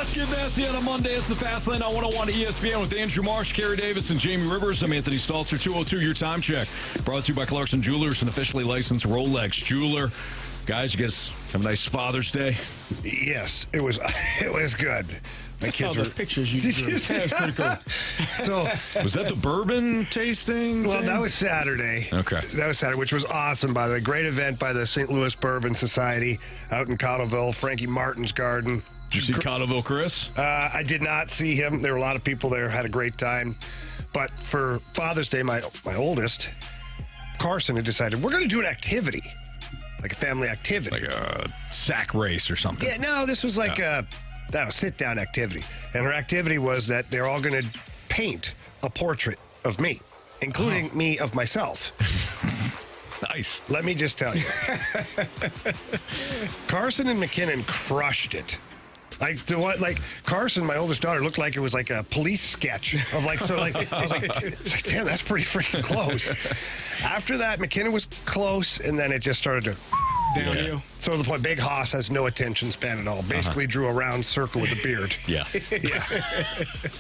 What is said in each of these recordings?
Let's get nasty on a Monday. It's the Fast Lane on 101 ESPN with Andrew Marsh, Carey Davis, and Jamie Rivers. I'm Anthony Stalter. 202, your time check. Brought to you by Clarkson Jewelers, an officially licensed Rolex jeweler. Guys, you guys have a nice Father's Day. Yes, it was good. My kids were the pictures you drew. That's pretty cool. So was that the bourbon tasting? Well, thing? that was Saturday. Okay. That was Saturday, which was awesome, by the way. Great event by the St. Louis Bourbon Society out in Cottleville, Frankie Martin's garden. Did you see Cottleville Chris? I did not see him. There were a lot of people there, had a great time. But for Father's Day, my oldest, Carson, had decided, we're going to do an activity, like a family activity. Like a sack race or something. Yeah, no, this was like a sit-down activity. And her activity was that they're all going to paint a portrait of me, including me of myself. Nice. Let me just tell you. Carson and McKinnon crushed it. Like Carson, my oldest daughter, looked like it was like a police sketch of I was like, damn, that's pretty freaking close. After that, McKinnon was close, and then it just started to downhill. So to the point, Big Hoss has no attention span at all. Basically drew a round circle with a beard. Yeah.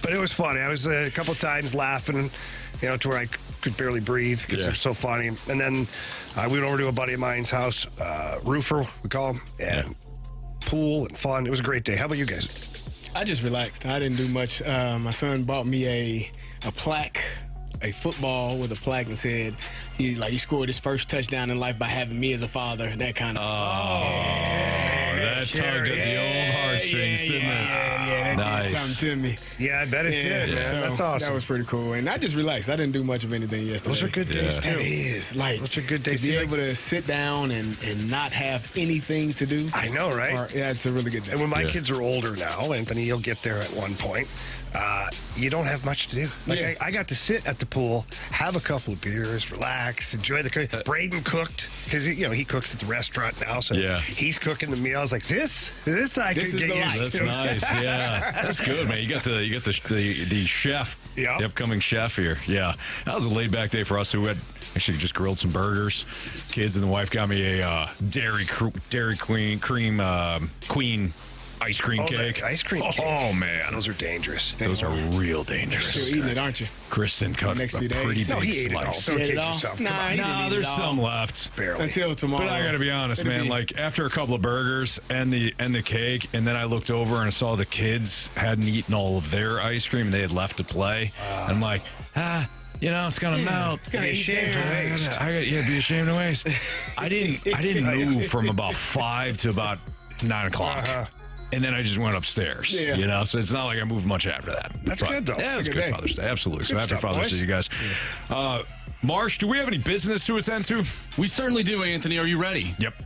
But it was funny. I was a couple times laughing, to where I could barely breathe because it was so funny. And then we went over to a buddy of mine's house, roofer, we call him, and pool and fun. It was a great day. How about you guys? I just relaxed. I didn't do much. My son bought me a plaque, a football with a plaque, and said he scored his first touchdown in life by having me as a father. That kind of. That tugged at the old heartstrings, didn't it? Yeah, that did something to me. Yeah, I bet it did, man. So that's awesome. That was pretty cool. And I just relaxed. I didn't do much of anything yesterday. Those are good days, too. That is. Those are good days. To be able to sit down and not have anything to do. I know, right? It's a really good day. And when my kids are older now, Anthony, you'll get there at one point, you don't have much to do. I got to sit at the pool, have a couple of beers, relax, enjoy the cooking. Braden cooked, because he cooks at the restaurant now, so he's cooking the meals. Like this I could get used to. That's nice, yeah. That's good, man. You got the chef, the upcoming chef here. Yeah, that was a laid back day for us. Who had actually just grilled some burgers. Kids and the wife got me a Dairy Queen ice cream cake. Ice cream cake. Oh, man. Those are dangerous. Those are real dangerous. You're still eating it, aren't you? Kristen cut a pretty big slice. He ate it all. Don't kid yourself. Nah, there's some left. Barely. Until tomorrow. But I got to be honest, man. Like, after a couple of burgers and the cake, and then I looked over and I saw the kids hadn't eaten all of their ice cream. They had left to play. I'm like, it's gonna melt. Be ashamed to waste. Be ashamed to waste. I didn't move from about 5 to about 9 o'clock. And then I just went upstairs, so it's not like I moved much after that. That's good, though. Yeah, it was good Father's Day. Absolutely. Good So happy stuff, Father's Day, you guys. Yes. Marsh, do we have any business to attend to? We certainly do, Anthony. Are you ready? Yep.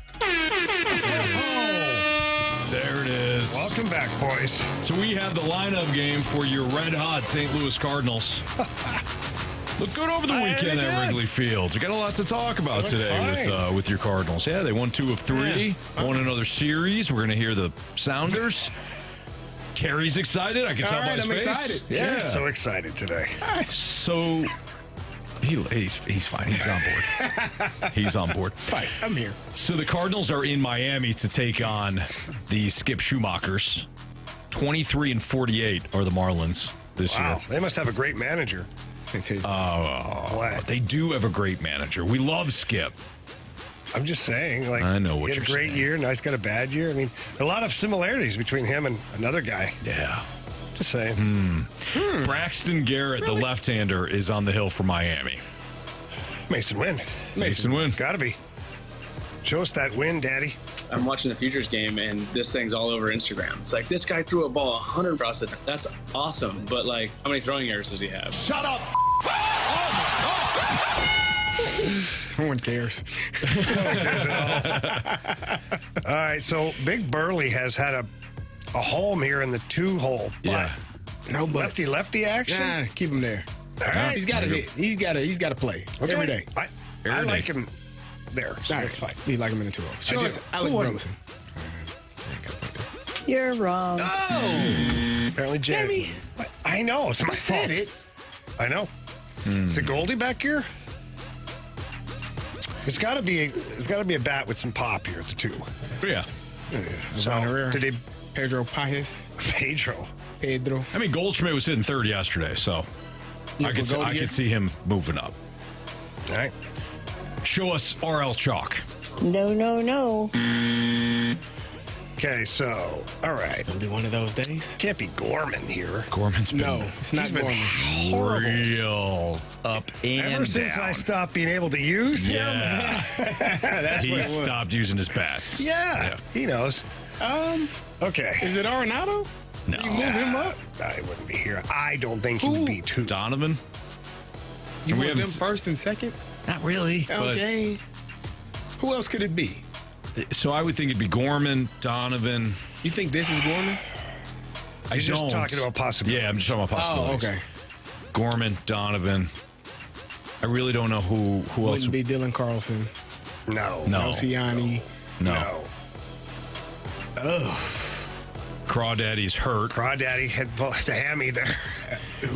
There it is. Welcome back, boys. So we have the lineup game for your red-hot St. Louis Cardinals. Looked good over the weekend at Wrigley Field. We got a lot to talk about today with your Cardinals. Yeah, they won 2 of 3, won another series. We're going to hear the Sounders. Carey's excited. I can tell by his face. I'm excited. Yeah, He's so excited today. So he's fine. He's on board. He's on board. Fine. I'm here. So the Cardinals are in Miami to take on the Skip Schumachers. 23-48 are the Marlins this year. Wow, they must have a great manager. They do have a great manager. We love Skip. I'm just saying, I know what he had you're a great saying. year, now he's got a bad year. I mean, a lot of similarities between him and another guy. Yeah. Just saying. Braxton Garrett, the left-hander, is on the hill for Miami. Mason win. Mason win. Gotta be. Show us that win, Daddy. I'm watching the Futures game, and this thing's all over Instagram. It's like, this guy threw a ball 100 across it. That's awesome. But, how many throwing errors does he have? Shut up! No one cares. All right, so Big Burley has had a home here in the 2-hole. Yeah. No buts. Lefty action? Nah, keep him there. All right. He's got to hit. He's got to play every day. I like him there, so All right, that's fine. You like him in the 2-0. Show us Alec Burleson. You're wrong. Oh! Apparently, Jamie. I know. It's my fault. Said it. I know. Is it Goldie back here? It's got to be a bat with some pop here at the 2. Yeah. So, did he? Pedro Pajes. Pedro. Pedro. I mean, Goldschmidt was hitting third yesterday, so I could see him moving up. All right. Show us RL Chalk. No. Okay, so, all right. It's going to be one of those days. Can't be Gorman here. Gorman's been No, it's not He's been Gorman. horrible. real up and Ever since down. I stopped being able to use him. Yeah. That's He what it was. stopped using his bats. Yeah, he knows. Okay. Is it Arenado? No. You move him up? I wouldn't be here. I don't think he would be too. Donovan? You We want them haven't- first and second? Not really. Okay. Who else could it be? So I would think it'd be Gorman, Donovan. You think this is Gorman? I He's just don't. talking about possibilities. Yeah, I'm just talking about Oh, possibilities. okay. Gorman, Donovan. I really don't know who else. Wouldn't be Dylan Carlson. No. No. Oceani. No. Crawdaddy's hurt. Crawdaddy had both the hammy there.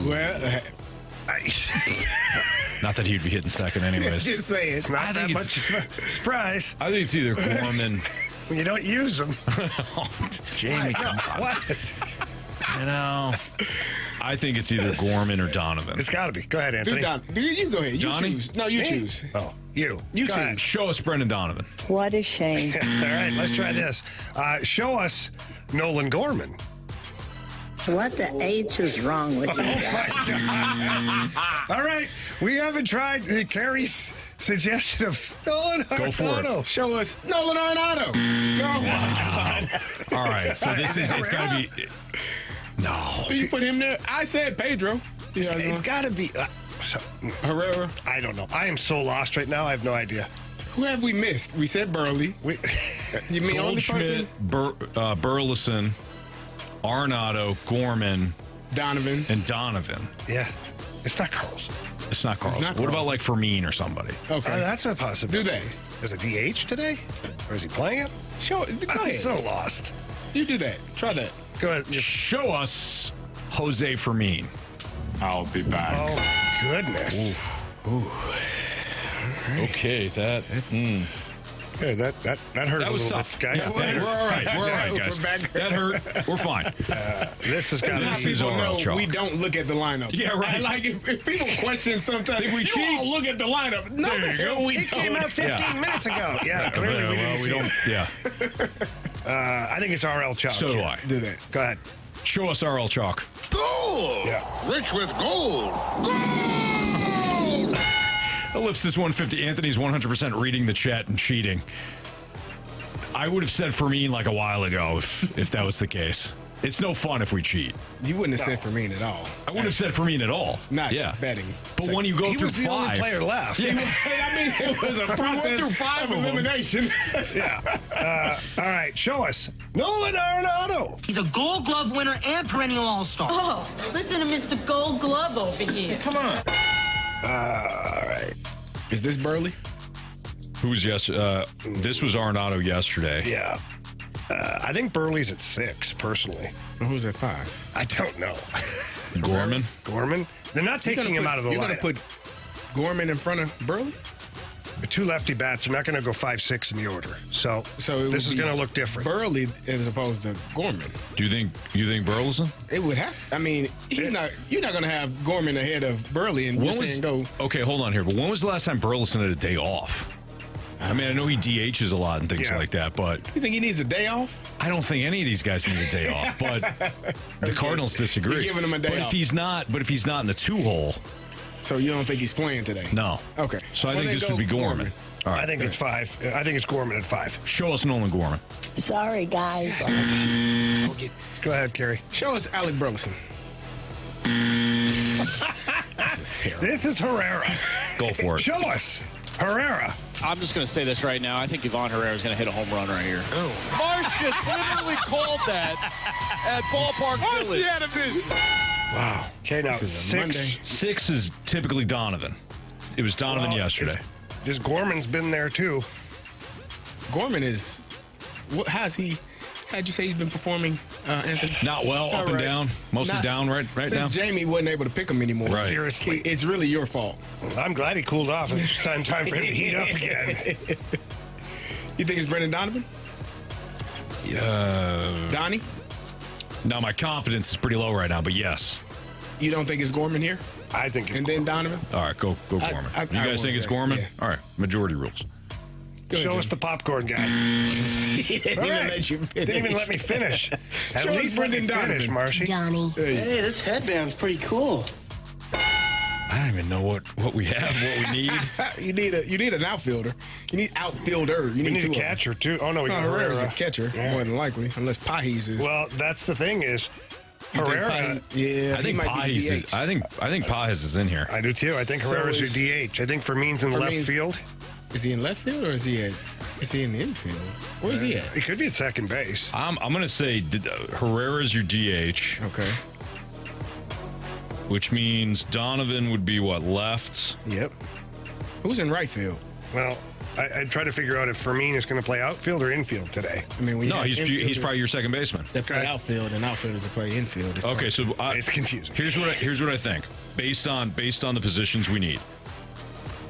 Well, Not that he'd be hitting second anyways. just say it. It's not I that think much of a surprise I think it's either Gorman. when you don't use them. Jamie, What? you know. I think it's either Gorman or Donovan. It's got to be. Go ahead, Anthony. You go ahead. You Johnny? choose. No, you Me? choose. Oh, you. You Go choose. ahead. Show us Brendan Donovan. What a shame. All right, let's try this. Show us Nolan Gorman. What the H is wrong with you guys? All right, we haven't tried Carey's suggestion of Nolan Go for it. Arenado. Show us Nolan Arenado. Go on. All right, so this is, it's got to be. No. You put him there. I said Pedro. It's got to be. Herrera. I don't know. I am so lost right now. I have no idea. Who have we missed? We said Burley. We, You mean only person? Goldschmidt, Burleson, Arenado, Gorman, Donovan. and Donovan. yeah, it's not Carlson. It's not Carlson. Not What about Carlson. like Fermin or somebody? Okay. That's a possibility. Do they? Is it DH today? Or is he playing it? Go I'm ahead. so lost. You do that. Try that. Go ahead. Show us Jose Fermin. I'll be back. Oh, my goodness. Okay, that Yeah, that hurt that a was little tough, bit, guys. Yeah, we're all right. We're all right, guys. We're back. That hurt. We're fine. This has got This to be. is People RL know Chalk. we don't look at the lineup. Yeah, right. Like if people question sometimes, Think we you cheat? all look at the lineup. No, There you go. we It came don't. out 15 minutes ago. Yeah, clearly we didn't see don't. it. Yeah. I think it's RL Chalk. So do yeah. I. Do that. Go ahead. Show us RL Chalk. Gold! Yeah. Rich with gold! Ellipsis 150. Anthony's 100% reading the chat and cheating. I would have said Fermin like a while ago if that was the case. It's no fun if we cheat. You wouldn't have said Fermin at all. I wouldn't have said Fermin at all. Not yeah. betting. But when you go He through was the only five, player left. Yeah. I mean, it was a process through five of of them. elimination. Yeah. All right, show us. Nolan Arenado. He's a Gold Glove winner and perennial All-Star. Oh, listen to Mr. Gold Glove over here. Come on. All right. Is this Burley? Who's this was Arenado yesterday. Yeah. I think Burley's at 6, personally. Who's at 5? I don't know. Gorman. Gorman? They're not taking him out of the You're lineup. going to put Gorman in front of Burley? The two lefty bats are not going to go 5-6 in the order. So So this is going to look different. Burley as opposed to Gorman. Do you think Burleson? It would have. I mean, he's not. You're not going to have Gorman ahead of Burley and just saying go. Okay, hold on here. But when was the last time Burleson had a day off? I mean, I know he DHs a lot and things Yeah. like that, but You think he needs a day off? I don't think any of these guys need a day off. But the Cardinals disagree. You're giving him a day but off. if he's not in the 2-hole, So you don't think he's playing today? no. Okay. So I Well, think then this go would be Gorman. All right. I think it's 5. I think it's Gorman at 5. Show us Nolan Gorman. Sorry, guys. Go ahead, Carey. Show us Alec Burleson. This is terrible. This is Herrera. Go for it. Show us Herrera. I'm just going to say this right now. I think Ivan Herrera is going to hit a home run right here. Marsh just literally called that at Ballpark Village. Wow. Okay, now This is a Monday. 6. 6 is typically Donovan. It was Donovan Well, yesterday. This Gorman's been there too. Gorman is. How'd you say he's been performing, Anthony? Not well, All up and right. down. Mostly Not- down right now. Since Jamie wasn't able to pick him anymore. Right. Seriously. It's really your fault. I'm glad he cooled off. It's time for him to heat up again. You think it's Brendan Donovan? Yeah. Donnie? Now, my confidence is pretty low right now, but yes. You don't think it's Gorman here? I think it's And then Donovan? All right, go Gorman. You guys think it's Gorman? Yeah. All right, majority rules. Show us the popcorn guy. He didn't even let you finish. Didn't even let me finish. At least let me finish, Marshy. Johnny. Hey, this headband's pretty cool. I don't even know what we have, what we need. You need an outfielder. You need outfielder. You We need two a of them. catcher, too. Oh, no, we got Herrera's Herrera. a catcher, Yeah. more than likely, unless Pajes is. Well, that's the thing is, You think Herrera. Pajes- yeah, I think he might be the Pajes is. DH. I think Pajes is in here. I do, too. I think So Herrera's your is- DH. I think Fermin's in left Fermin's- field. Is he in left field or is he in the infield? Where is he at? He could be at second base. I'm going to say Herrera's your DH, Okay. which means Donovan would be what, left? Yep. Who's in right field? Well, I try to figure out if Fermin is going to play outfield or infield today. I mean, when you No, have he's infielders probably your second baseman. that play outfield and outfielders that play infield. It's Okay, so It's confusing. here's what I think based on the positions we need.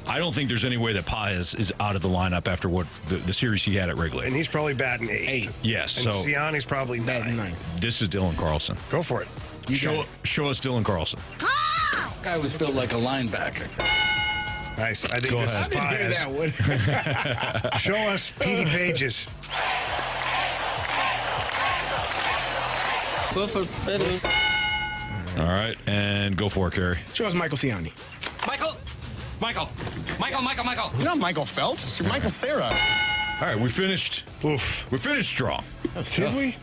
I don't think there's any way that Pajes is out of the lineup after what the series he had at Wrigley. And he's probably batting eighth. Yes, And so Ciani's probably batting ninth. ninth. this is Dylan Carlson. Go for it. Show us Dylan Carlson. Guy was built like a linebacker. Nice. I think Go this ahead. is Hear Paez. that one. Show us Petey Pages. All right, and go for it, Carey. Show us Michael Ciani. Michael. You're not Michael Phelps. You're Michael Cera. All right, we finished. Oof. We finished strong. Did we?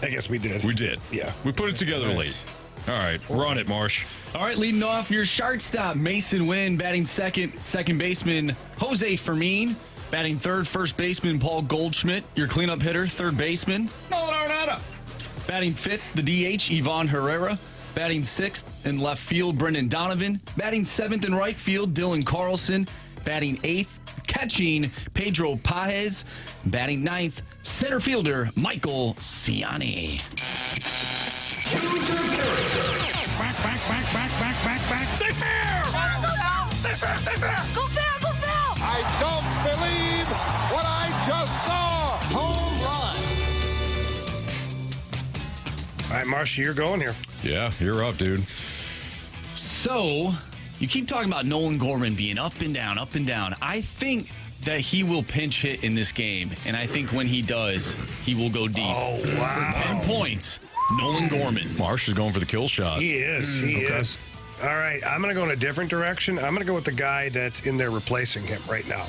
I guess we did. We did. Yeah. We put it together Nice. late. All right, run it, Marsh. All right, leading off your shark stop, Mason Wynn batting second baseman Jose Fermin, batting third, first baseman Paul Goldschmidt, your cleanup hitter, third baseman Nolan Arenado, batting fifth, the DH Ivan Herrera, batting sixth in left field Brendan Donovan, batting seventh in right field Dylan Carlson, batting eighth, catching Pedro Pajes, batting ninth, center fielder Michael Ciani. Go Phil! I don't believe what I just saw. Home run. All right, Marsh, you're going here. Yeah, you're up, dude. So, you keep talking about Nolan Gorman being up and down, up and down. I think that he will pinch hit in this game, and I think when he does, he will go deep. Oh, wow. For 10 points, Nolan Gorman. Marsh is going for the kill shot. He is. He is. All right, I'm going to go in a different direction. I'm going to go with the guy that's in there replacing him right now.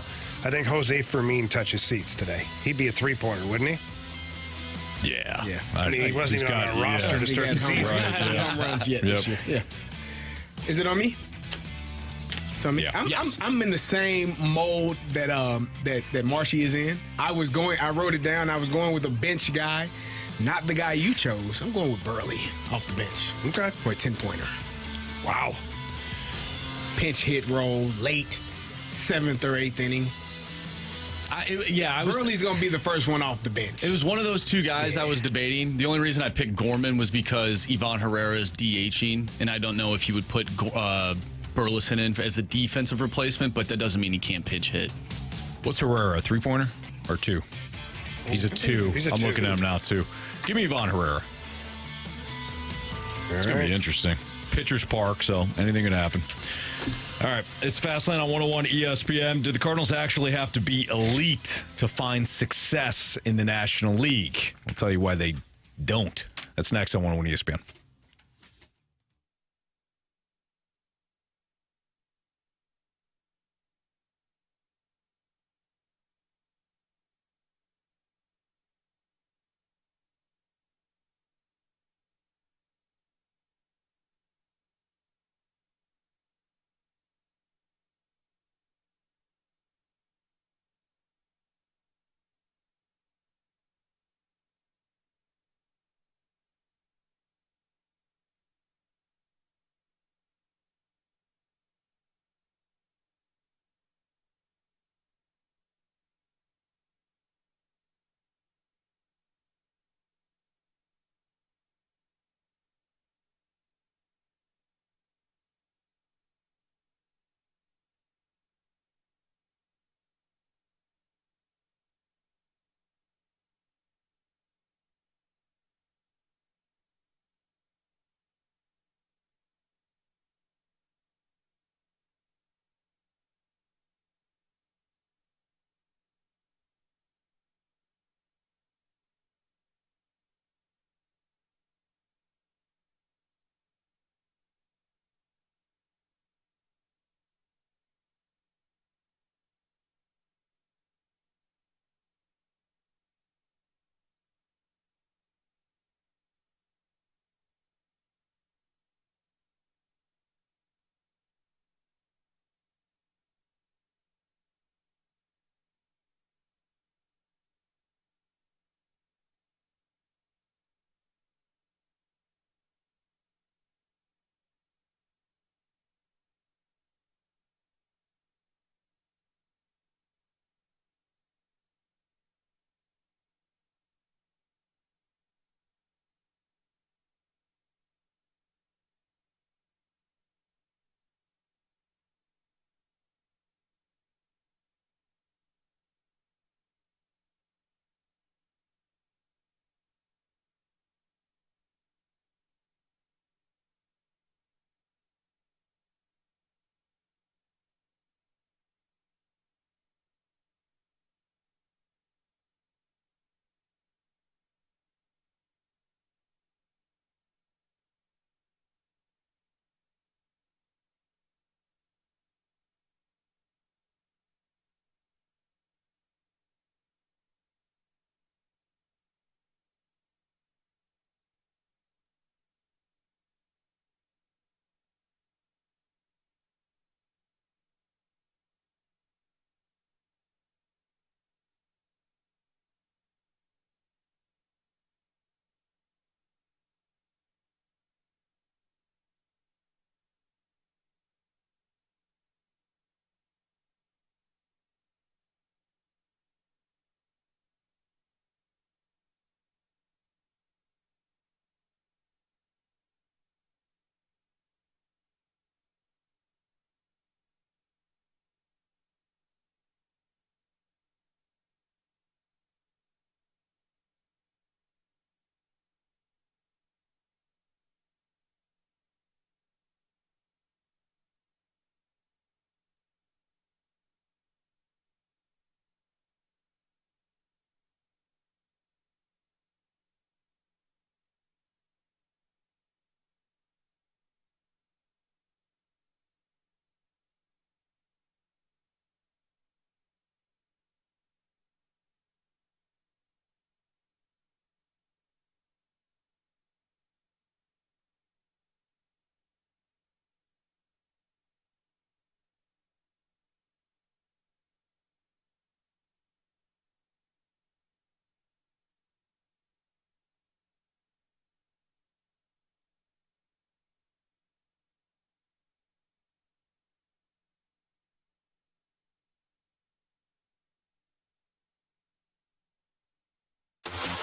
I think Jose Fermin touches seats today. He'd be a three-pointer, wouldn't he? Yeah. Yeah. I mean, he wasn't he's even on got- a roster yeah. to start the He's season. not had any home runs yet this year. Yep. Yeah. Is it on me? So me, Yeah. Yes. I'm in the same mode that Marshy is in. I wrote it down. I was going with a bench guy, not the guy you chose. I'm going with Burley off the bench Okay. for a 10-pointer. Wow. Pinch hit roll late, 7th or 8th inning. I was. Burley's going to be the first one off the bench. It was one of those two guys I was debating. The only reason I picked Gorman was because Ivan Herrera is DHing, and I don't know if he would put Burleson in as a defensive replacement, but that doesn't mean he can't pitch hit. What's Herrera, a three-pointer or two? He's a two. He's a I'm two. looking at him now, too. Give me Ivan Herrera. It's going to be interesting. Pitcher's Park, so anything could happen. All right, it's Fastlane on 101 ESPN. Do the Cardinals actually have to be elite to find success in the National League? I'll tell you why they don't. That's next on 101 ESPN.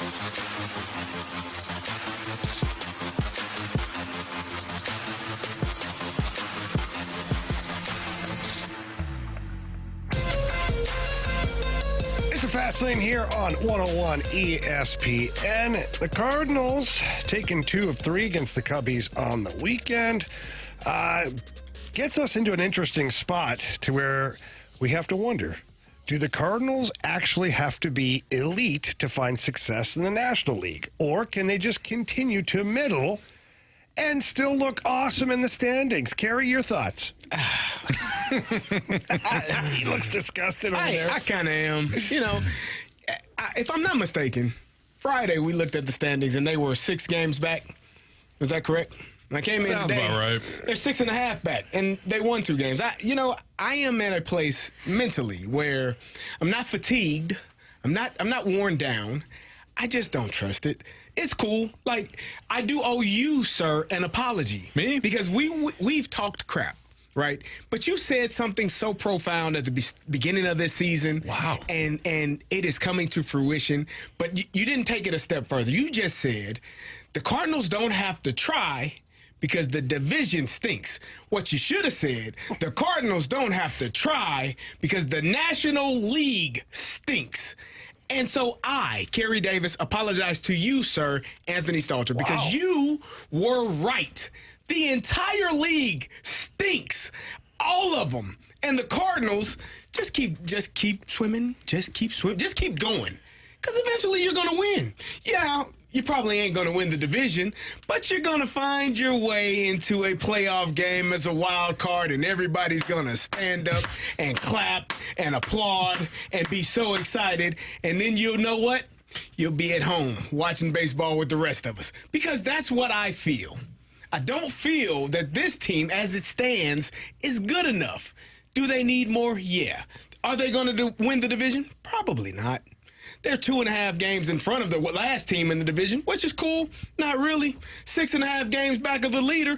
It's a fast lane here on 101 ESPN. The Cardinals taking 2 of 3 against the Cubbies on the weekend. Gets us into an interesting spot to where we have to wonder, do the Cardinals actually have to be elite to find success in the National League? Or can they just continue to middle and still look awesome in the standings? Carey, your thoughts? He looks disgusted over there. I kind of am. You know, if I'm not mistaken, Friday we looked at the standings and they were 6 games back. Was that correct? I came in Sounds today. about right. They're 6.5 back, and they won 2 games. I am at a place mentally where I'm not fatigued. I'm not worn down. I just don't trust it. It's cool. Like, I do owe you, sir, an apology. Me? Because we've talked crap, right? But you said something so profound at the beginning of this season. Wow. And it is coming to fruition. But you didn't take it a step further. You just said the Cardinals don't have to try because the division stinks. What you should have said, the Cardinals don't have to try because the National League stinks. And so I, Carey Davis, apologize to you, sir, Anthony Stalter, because you were right. The entire league stinks. All of them. And the Cardinals just keep swimming, just keep going. Because eventually you're going to win. Yeah, you probably ain't going to win the division, but you're going to find your way into a playoff game as a wild card, and everybody's going to stand up and clap and applaud and be so excited. And then you'll know what? You'll be at home watching baseball with the rest of us. Because that's what I feel. I don't feel that this team, as it stands, is good enough. Do they need more? Yeah. Are they going to win the division? Probably not. They're 2.5 games in front of the last team in the division, which is cool. Not really. 6.5 games back of the leader.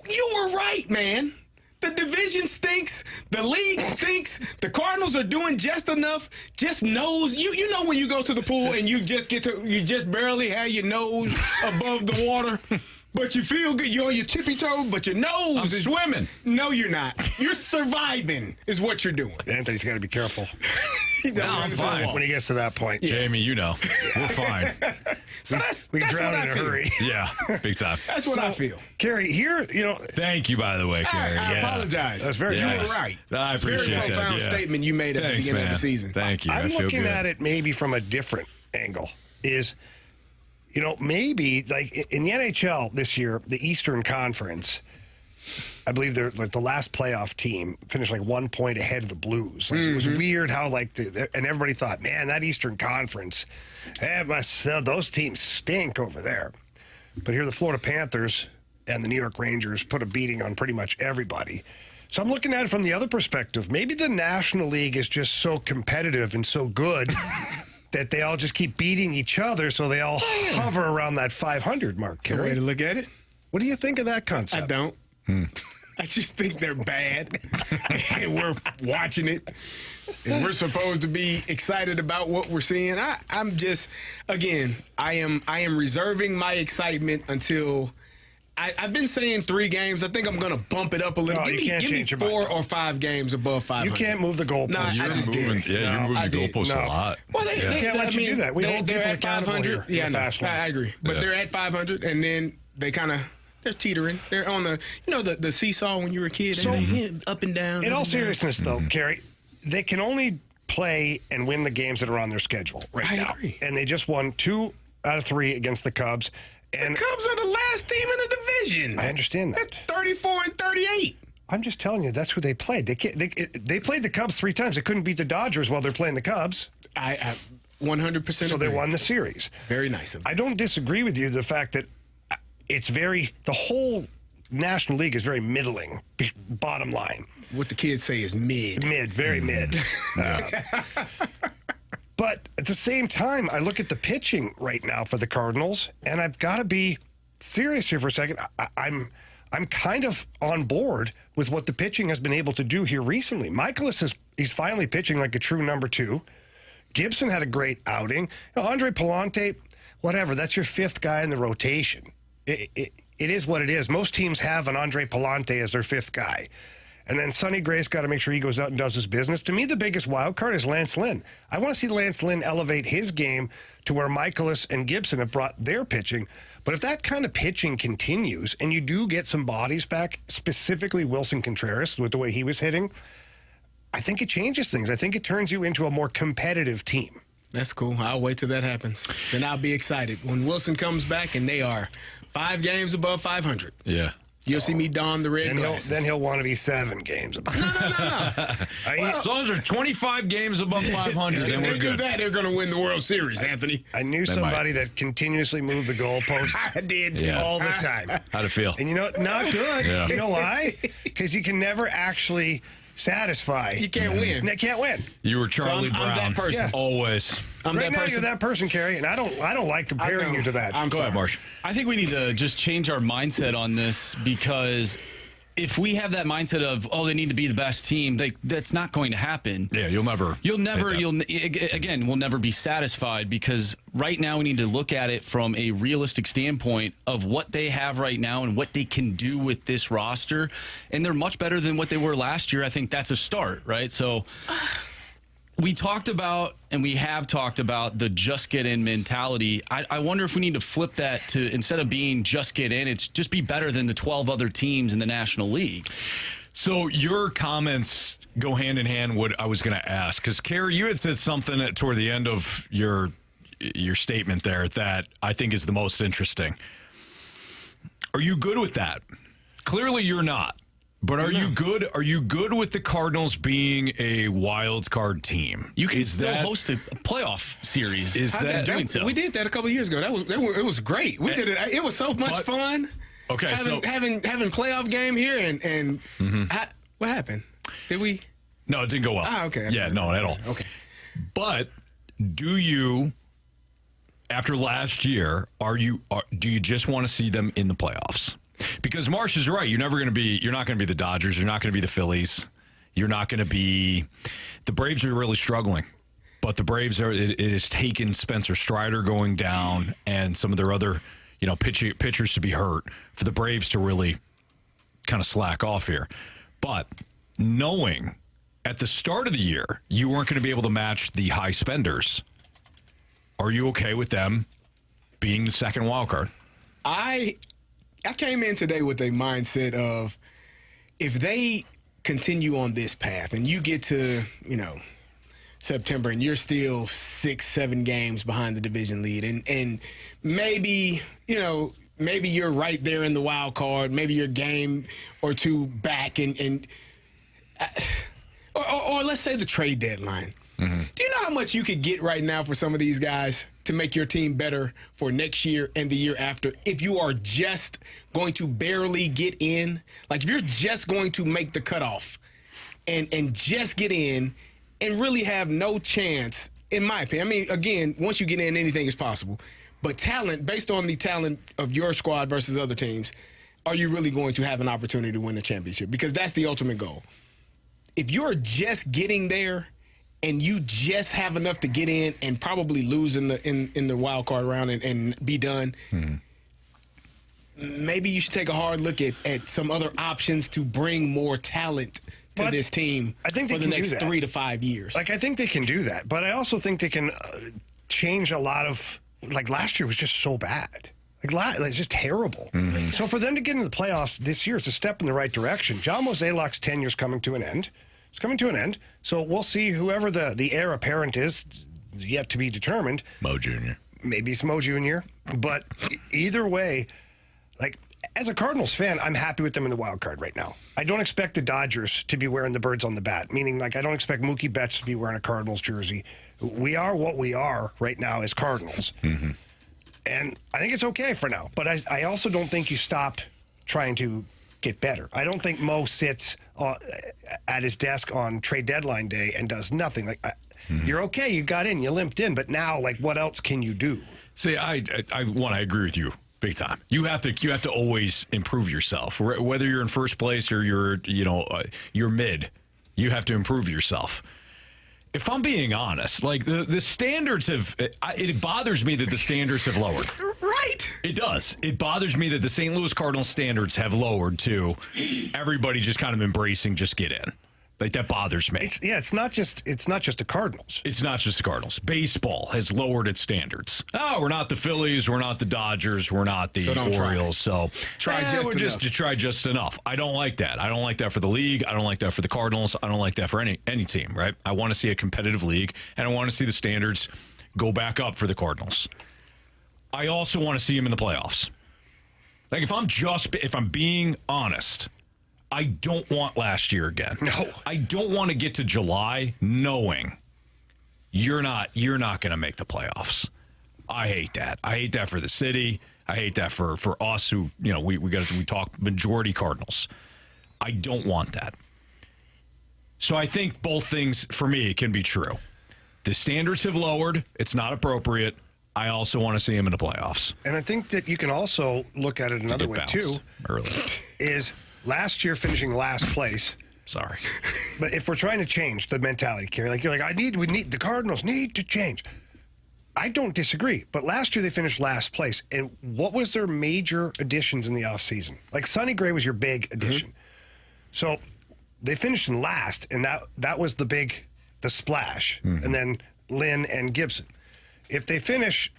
You were right, man. The division stinks. The league stinks. The Cardinals are doing just enough. Just nose. You know when you go to the pool and you just barely have your nose above the water. But you feel good. You're on your tippy toes, but your nose is swimming. No, you're not. You're surviving is what you're doing. Anthony's got to be careful No, I'm fine. when he gets to that point. Yeah. Jamie, you know, we're fine. So that's We what drown I in a feel. hurry. Yeah, big time. That's what I feel. Carey, here, Thank you, by the way, Carey. I Yes. apologize. That's very You nice. were right. I appreciate Very that. profound Yeah. statement you made at Thanks, the beginning man. of the season. Thank you. I I'm feel looking good. at it maybe from a different angle. Maybe like in the NHL this year, the Eastern Conference, I believe they're like the last playoff team finished like 1 point ahead of the Blues. Like, It was weird how and everybody thought, man, that Eastern Conference, those teams stink over there. But here the Florida Panthers and the New York Rangers put a beating on pretty much everybody. So I'm looking at it from the other perspective. Maybe the National League is just so competitive and so good that they all just keep beating each other, so they all hover around that 500 mark. That's a way to look at it. What do you think of that concept? I don't. I just think they're bad, and we're watching it, and we're supposed to be excited about what we're seeing. I'm just, again, I am reserving my excitement until. I've been saying 3 games. I think I'm going to bump it up a little. No, you can't give me change your 4 mind. or 5 games above 500. You can't move the goalposts. No, I just did. Yeah, you're moving the goalposts a lot. Well, they can't let you do that. We hold they're people at accountable 500. here. Yeah, no, Fast lane. I agree. But they're at 500, and then they kind of they're teetering. They're on the seesaw when you were a kid. So, up and down. In up all and down. seriousness, though, Carey, they can only play and win the games that are on their schedule right now. I agree. And they just won 2 out of 3 against the Cubs. And The Cubs are the last team in the division. I understand that. They're 34 and 38. I'm just telling you, that's who they played. They played the Cubs 3 times. They couldn't beat the Dodgers while they're playing the Cubs. I 100% So agree. they won the series. Very nice of them. I don't disagree with you, the fact that the whole National League is very middling, bottom line. What the kids say is mid. Mid, very mid. But at the same time, I look at the pitching right now for the Cardinals, and I've got to be serious here for a second. I'm kind of on board with what the pitching has been able to do here recently. Mikolas he's finally pitching like a true number 2. Gibson had a great outing. Andre Palante, whatever. That's your fifth guy in the rotation. It is what it is. Most teams have an Andre Palante as their fifth guy. And then Sonny Gray's got to make sure he goes out and does his business. To me, the biggest wild card is Lance Lynn. I want to see Lance Lynn elevate his game to where Mikolas and Gibson have brought their pitching. But if that kind of pitching continues and you do get some bodies back, specifically Wilson Contreras with the way he was hitting, I think it changes things. I think it turns you into a more competitive team. That's cool. I'll wait till that happens. Then I'll be excited. When Wilson comes back and they are 5 games above 500. Yeah. You'll see me don the red glasses. Then he'll want to be 7 games above. No. As long as there's 25 games above 500, then If we're they good. do that, they're going to win the World Series, Anthony. I knew somebody that continuously moved the goalposts. I did all the time. How'd it feel? And you know, not good. Yeah. You know why? Because you can never actually satisfy. You can't win. You can't win. You were Charlie I'm Brown. that person. Yeah. Always. I'm Right that now, person. you're that person, Carey, and I don't like comparing you to that. I'm Go sorry. ahead, Marsh. I think we need to just change our mindset on this, because if we have that mindset of, oh, they need to be the best team, that's not going to happen. Yeah, we'll never we'll never be satisfied, because right now we need to look at it from a realistic standpoint of what they have right now and what they can do with this roster. And they're much better than what they were last year. I think that's a start, right? So we talked about, and we have talked about, the just get in mentality. I wonder if we need to flip that to, instead of being just get in, it's just be better than the 12 other teams in the National League. So your comments go hand in hand what I was going to ask, because Carey, you had said something toward the end of your statement there that I think is the most interesting. Are you good with that? Clearly you're not. But are you good? Are you good with the Cardinals being a wild card team? You can still host a playoff series. We did that a couple of years ago. It was great. We did it. It was so much fun. Okay, having playoff game here and what happened? Did we? No, it didn't go well. Okay. Yeah, no, at all. Okay. But do you, after last year, do you just want to see them in the playoffs? Because Marsh is right. You're not going to be the Dodgers. You're not going to be the Phillies. You're not going to be. The Braves are really struggling, but the Braves it has taken Spencer Strider going down and some of their other, pitchers to be hurt for the Braves to really kind of slack off here. But knowing at the start of the year you weren't going to be able to match the high spenders, are you okay with them being the second wild card? I came in today with a mindset of, if they continue on this path and you get to, September and you're still 6-7 games behind the division lead, and maybe, maybe you're right there in the wild card, maybe you're a game or two back, or let's say the trade deadline. Mm-hmm. Do you know how much you could get right now for some of these guys to make your team better for next year and the year after, if you are just going to barely get in? Like, if you're just going to make the cutoff and just get in and really have no chance, in my opinion. I mean, again, once you get in, anything is possible. But talent, based on the talent of your squad versus other teams, are you really going to have an opportunity to win the championship? Because that's the ultimate goal. If you're just getting there and you just have enough to get in and probably lose in the wild card round and be done, maybe you should take a hard look at some other options to bring more talent to this team for the next 3 to 5 years. Like, I think they can do that, but I also think they can change a lot of, like, last year was just so bad. It's just terrible. Mm-hmm. So for them to get into the playoffs this year, it's a step in the right direction. John Mozeliak's tenure is coming to an end. It's coming to an end. So we'll see whoever the heir apparent is, yet to be determined. Mo Jr. Maybe it's Mo Jr. But either way, like, as a Cardinals fan, I'm happy with them in the wild card right now. I don't expect the Dodgers to be wearing the birds on the bat, meaning, like, I don't expect Mookie Betts to be wearing a Cardinals jersey. We are what we are right now as Cardinals. Mm-hmm. And I think it's okay for now. But I also don't think you stop trying to get better. I don't think Mo sits at his desk on trade deadline day and does nothing. Like, you're okay, you got in, you limped in, but now, like, what else can you do? See, I agree with you big time. You have to always improve yourself, whether you're in first place or you're mid. You have to improve yourself. if I'm being honest, like the standards have, it bothers me that the standards have lowered. Right. It does. It bothers me that the St. Louis Cardinals standards have lowered to everybody just kind of embracing just get in. Like, that bothers me. It's not just the Cardinals. It's not just the Cardinals. Baseball has lowered its standards. Oh, we're not the Phillies. We're not the Dodgers. We're not the Orioles. So try just enough. I don't like that. I don't like that for the league. I don't like that for the Cardinals. I don't like that for any team, right? I want to see a competitive league, and I want to see the standards go back up for the Cardinals. I also want to see them in the playoffs. Like, if I'm being honest, I don't want last year again. No. I don't want to get to July knowing you're not going to make the playoffs. I hate that. I hate that for the city. I hate that for us who, we talk majority Cardinals. I don't want that. So I think both things for me can be true. The standards have lowered. It's not appropriate. I also want to see him in the playoffs. And I think that you can also look at it another way too. Early. Is last year finishing last place. Sorry. But if we're trying to change the mentality, Carey, like you're like, the Cardinals need to change. I don't disagree. But last year they finished last place. And what was their major additions in the offseason? Like Sonny Gray was your big addition. So they finished in last, and that was the splash. And then Lynn and Gibson. If they finish,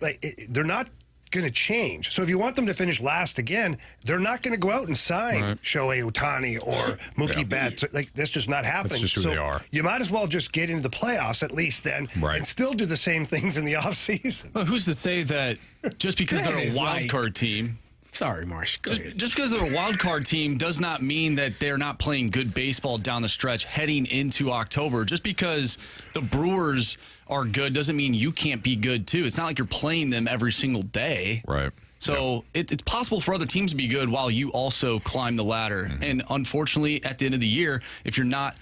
they're not going to change. So if you want them to finish last again, they're not going to go out and sign Shohei Ohtani or Mookie Betts. Like, that's just not happening. That's just who they are. You might as well just get into the playoffs at least then and still do the same things in the offseason. Well, who's to say that just because they're a wild card team... Sorry, Marsh. Just because they're a wild card team does not mean that they're not playing good baseball down the stretch heading into October. Just because the Brewers are good doesn't mean you can't be good too. It's not like you're playing them every single day. Right. So it's possible for other teams to be good while you also climb the ladder. And unfortunately, at the end of the year, if you're not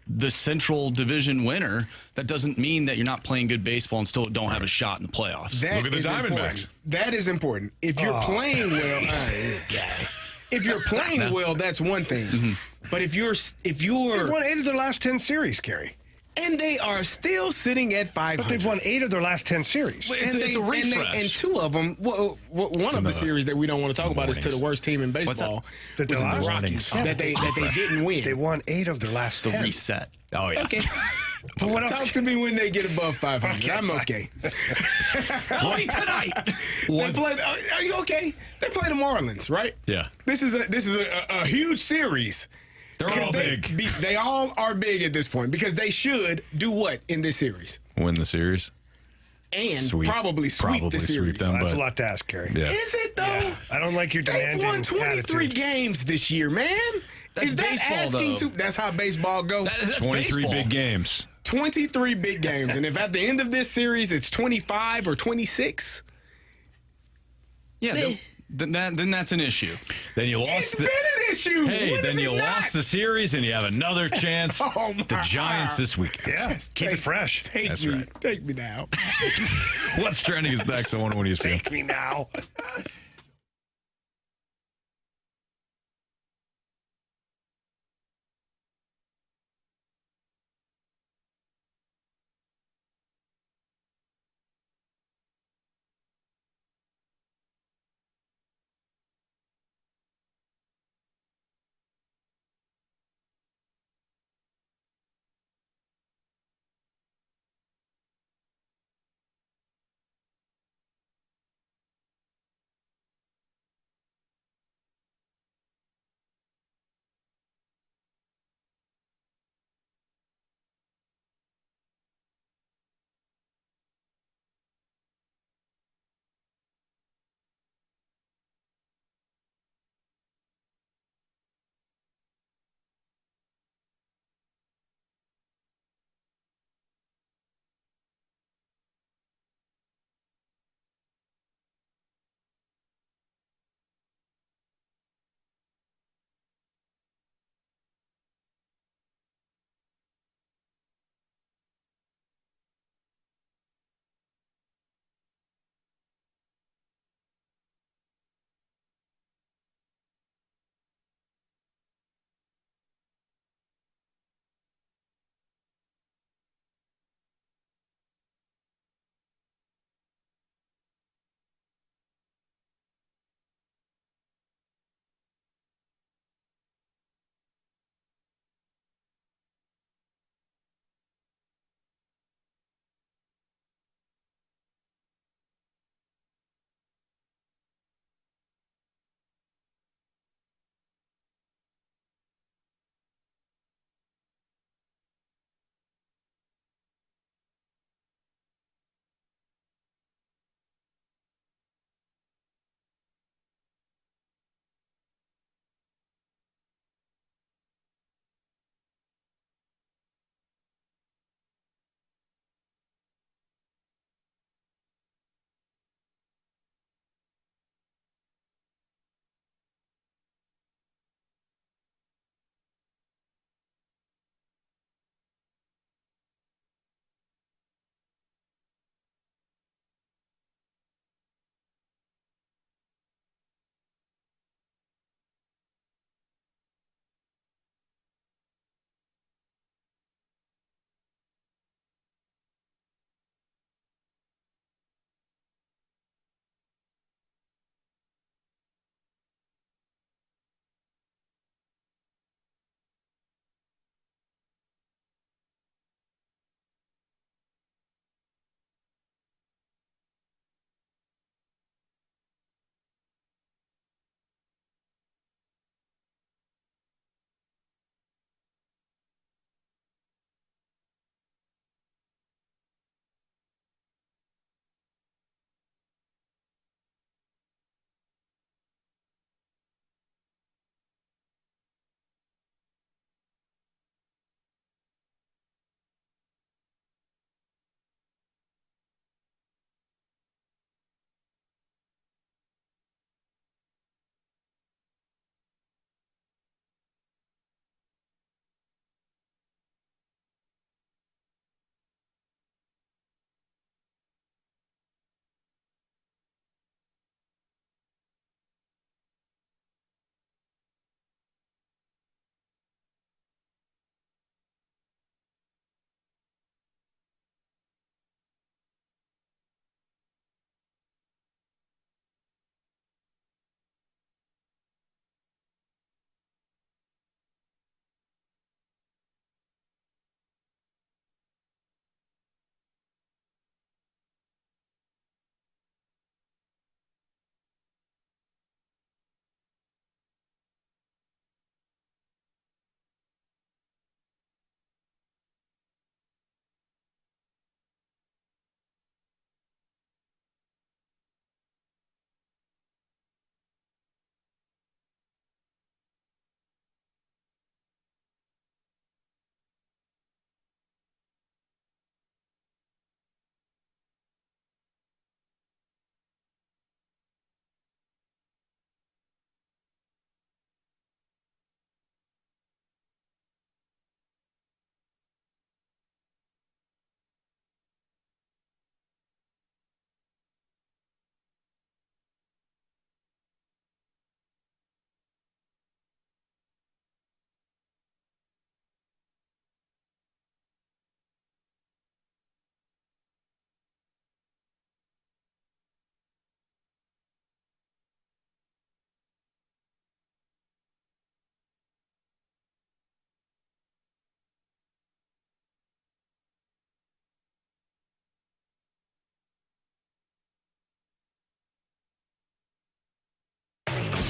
the Central Division winner, that doesn't mean that you're not playing good baseball and still don't have a shot in the playoffs. That Look at the Diamondbacks. That is important. If you're playing well, if you're playing well, that's one thing. But if you're They've won 8 of their last 10 series, Carey. And they are still sitting at 500. But they've won 8 of their last 10 series. It's a refresh. And 2 of them, one of the series that we don't want to talk about is to the worst team in baseball. The Rockies. That they didn't win. They won 8 of their last 10. It's a reset. Oh, yeah. Okay. But what else? Talk to me when they get above 500. I'm okay. Only tonight. Are you okay? They play the Marlins, right? Yeah. This is a huge series. They're all big. They all are big at this point because they should do what in this series? Win the series. And probably sweep the series. That's a lot to ask, Carey. Yeah. Is it, though? Yeah. I don't like your demanding They've won 23 attitude. games this year, man. That's is that baseball, asking though. That's how baseball goes. That's 23 baseball. big games. 23 big games. And if at the end of this series it's 25 or 26. Yeah, then that's an issue. Then you It's lost been an issue. Hey, When then is it you not? lost the series and you have another chance. The Giants this weekend. Yeah, keep it fresh. That's right. Take me now. What's trending is next. I want to win ESPN. Take me now.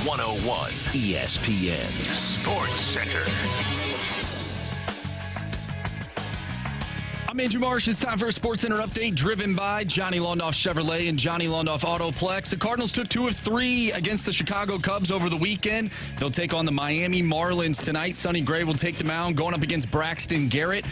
101 ESPN Sports Center. I'm Andrew Marsh. It's time for a Sports Center update driven by Johnny Londoff Chevrolet and Johnny Londoff Autoplex. The Cardinals took 2 of 3 against the Chicago Cubs over the weekend. They'll take on the Miami Marlins tonight. Sonny Gray will take the mound going up against Braxton Garrett.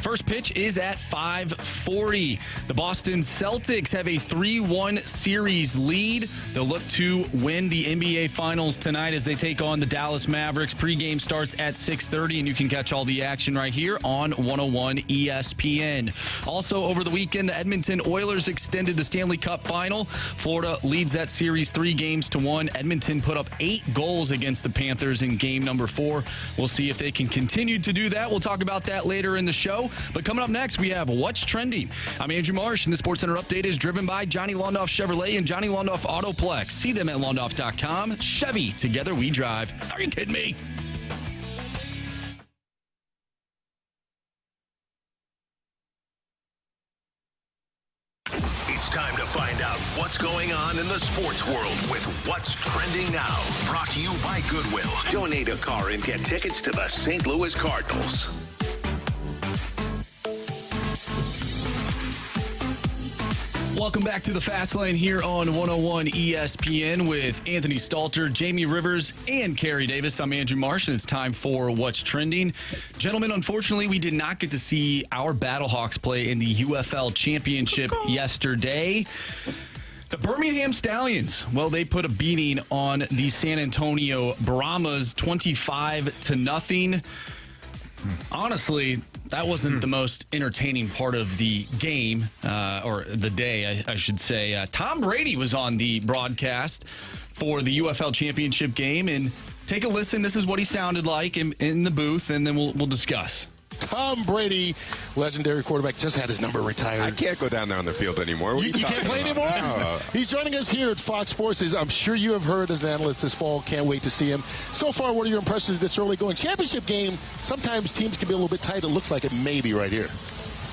First pitch is at 5:40. The Boston Celtics have a 3-1 series lead. They'll look to win the NBA Finals tonight as they take on the Dallas Mavericks. Pregame starts at 6:30, and you can catch all the action right here on 101 ESPN. Also, over the weekend, the Edmonton Oilers extended the Stanley Cup Final. Florida leads that series 3-1. Edmonton put up 8 goals against the Panthers in game number 4. We'll see if they can continue to do that. We'll talk about that later in the show. But coming up next, we have What's Trending. I'm Andrew Marsh, and the Sports Center update is driven by Johnny Londoff Chevrolet and Johnny Londoff Autoplex. See them at londoff.com. Chevy, together we drive. Are you kidding me? It's time to find out what's going on in the sports world with What's Trending Now. Brought to you by Goodwill. Donate a car and get tickets to the St. Louis Cardinals. Welcome back to the Fast Lane here on 101 ESPN with Anthony Stalter, Jamie Rivers, and Carey Davis. I'm Andrew Marsh, and it's time for What's Trending. Gentlemen, unfortunately, we did not get to see our Battlehawks play in the UFL Championship yesterday. The Birmingham Stallions, well, they put a beating on the San Antonio Brahmas, 25-0. Honestly, that wasn't the most entertaining part of the game, or the day, I should say. Tom Brady was on the broadcast for the UFL Championship game, and take a listen. This is what he sounded like in the booth, and then we'll discuss. Tom Brady, legendary quarterback, just had his number retired. I can't go down there on the field anymore. What you can't play anymore? No. He's joining us here at Fox Sports. As I'm sure you have heard as an analyst this fall. Can't wait to see him. So far, what are your impressions this early going? Championship game, sometimes teams can be a little bit tight. It looks like it may be right here.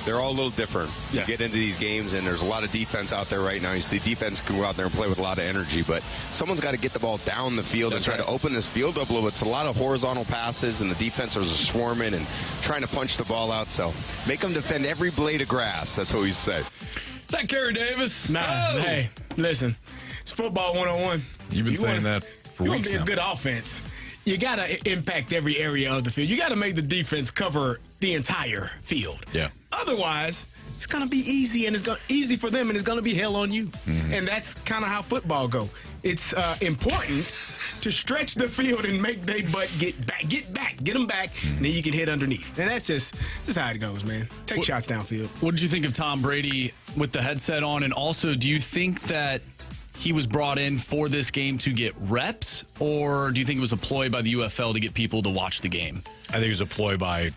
They're all a little different. You get into these games, and there's a lot of defense out there right now. You see defense can go out there and play with a lot of energy, but someone's got to get the ball down the field and try to open this field up a little bit. It's a lot of horizontal passes, and the defenders are swarming and trying to punch the ball out. So make them defend every blade of grass. That's what we say. Is that Carey Davis? Nah, hey, listen. It's football 101. You've been saying that for weeks now. You want to be a good offense, you got to impact every area of the field. You got to make the defense cover the entire field. Yeah. Otherwise, it's going to be easy, and it's easy for them, and it's going to be hell on you. Mm-hmm. And that's kind of how football go. It's important to stretch the field and make they butt get them back, and then you can hit underneath. And that's just how it goes, man. Take shots downfield. What did you think of Tom Brady with the headset on? And also, do you think that he was brought in for this game to get reps, or do you think it was a ploy by the UFL to get people to watch the game? I think it was a ploy by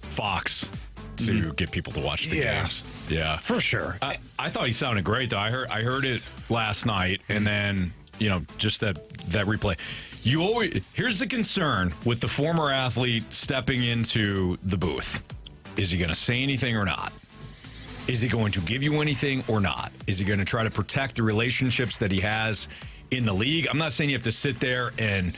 Fox to get people to watch the games. Yeah, for sure. I thought he sounded great, though. I heard it last night, and then just that replay. Here's the concern with the former athlete stepping into the booth: is he going to say anything or not? Is he going to give you anything or not? Is he going to try to protect the relationships that he has in the league? I'm not saying you have to sit there and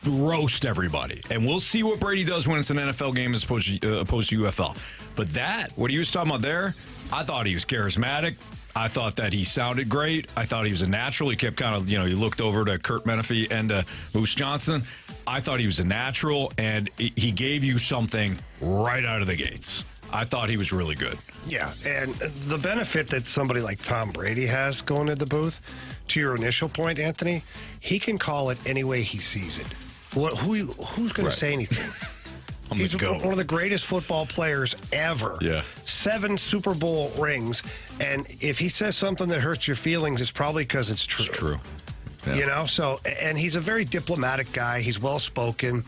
roast everybody. And we'll see what Brady does when it's an NFL game as opposed to UFL. But what he was talking about there, I thought he was charismatic. I thought that he sounded great. I thought he was a natural. He kept kind of, he looked over to Kurt Menefee and Moose Johnson. I thought he was a natural, and he gave you something right out of the gates. I thought he was really good. Yeah, and the benefit that somebody like Tom Brady has going to the booth, to your initial point, Anthony, he can call it any way he sees it. Who's going to say anything? He's one of the greatest football players ever. Yeah. 7 Super Bowl rings, and if he says something that hurts your feelings, it's probably because it's true. It's true. Yeah. And he's a very diplomatic guy. He's well-spoken.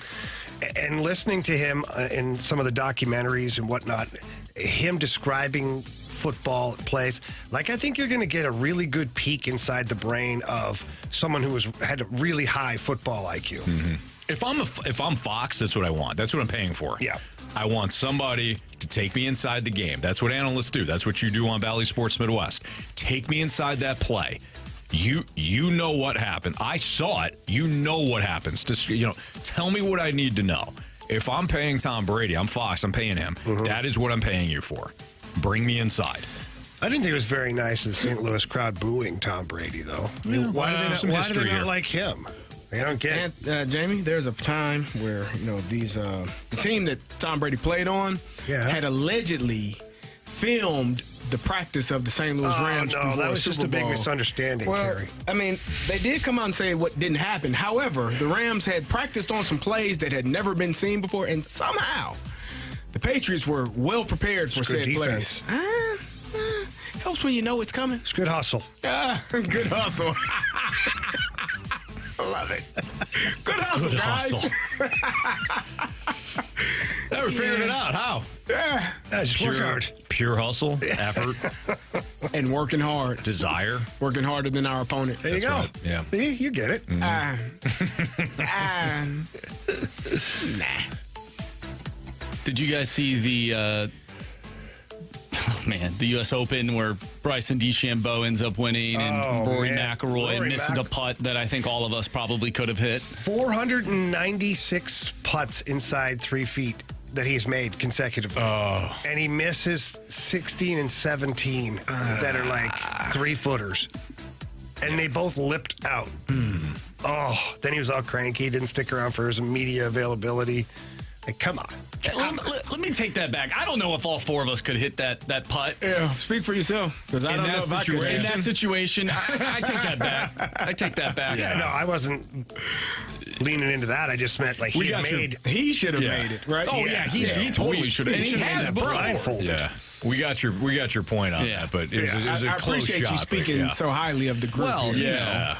And listening to him in some of the documentaries and whatnot, him describing football plays, I think you're going to get a really good peek inside the brain of someone who had a really high football IQ. Mm-hmm. If I'm Fox, that's what I want. That's what I'm paying for. Yeah. I want somebody to take me inside the game. That's what analysts do. That's what you do on Valley Sports Midwest. Take me inside that play. You know what happened. I saw it. You know what happens. Just, tell me what I need to know. If I'm paying Tom Brady, I'm Fox, I'm paying him. That is what I'm paying you for. Bring me inside. I didn't think it was very nice of the St. Louis crowd booing Tom Brady, though. Why do they not like him? I don't get it. Jamie, there's a time where, the team that Tom Brady played on had allegedly filmed the practice of the St. Louis Rams. No, that was just a big misunderstanding, Carey. I mean, they did come out and say what didn't happen. However, the Rams had practiced on some plays that had never been seen before, and somehow the Patriots were well prepared for said plays. Helps when you know it's coming. It's good hustle. Good hustle. I love it. Good hustle, guys. Never figured it out. How? Yeah. Just work hard. Pure hustle, effort, and working hard. Desire. Working harder than our opponent. There you go. Right. Yeah. See, you get it. Nah. Did you guys see the U.S. Open where Bryson DeChambeau ends up winning and Rory McIlroy missing a putt that I think all of us probably could have hit? 496 putts inside 3 feet that he's made consecutively. And he misses 16 and 17 that are like 3-footers. And they both lipped out. Then he was all cranky, didn't stick around for his media availability. Like, come on. Let me take that back. I don't know if all four of us could hit that putt. Yeah, speak for yourself. Because I don't know if I could. In that situation, I take that back. I take that back. Yeah, no, I wasn't leaning into that. I just meant like he should have made it, right? Oh yeah, he totally should have. And he has blindfolded. Yeah. We got your point on that, but it was a I close appreciate shot. you speaking so highly of the group. Well, here.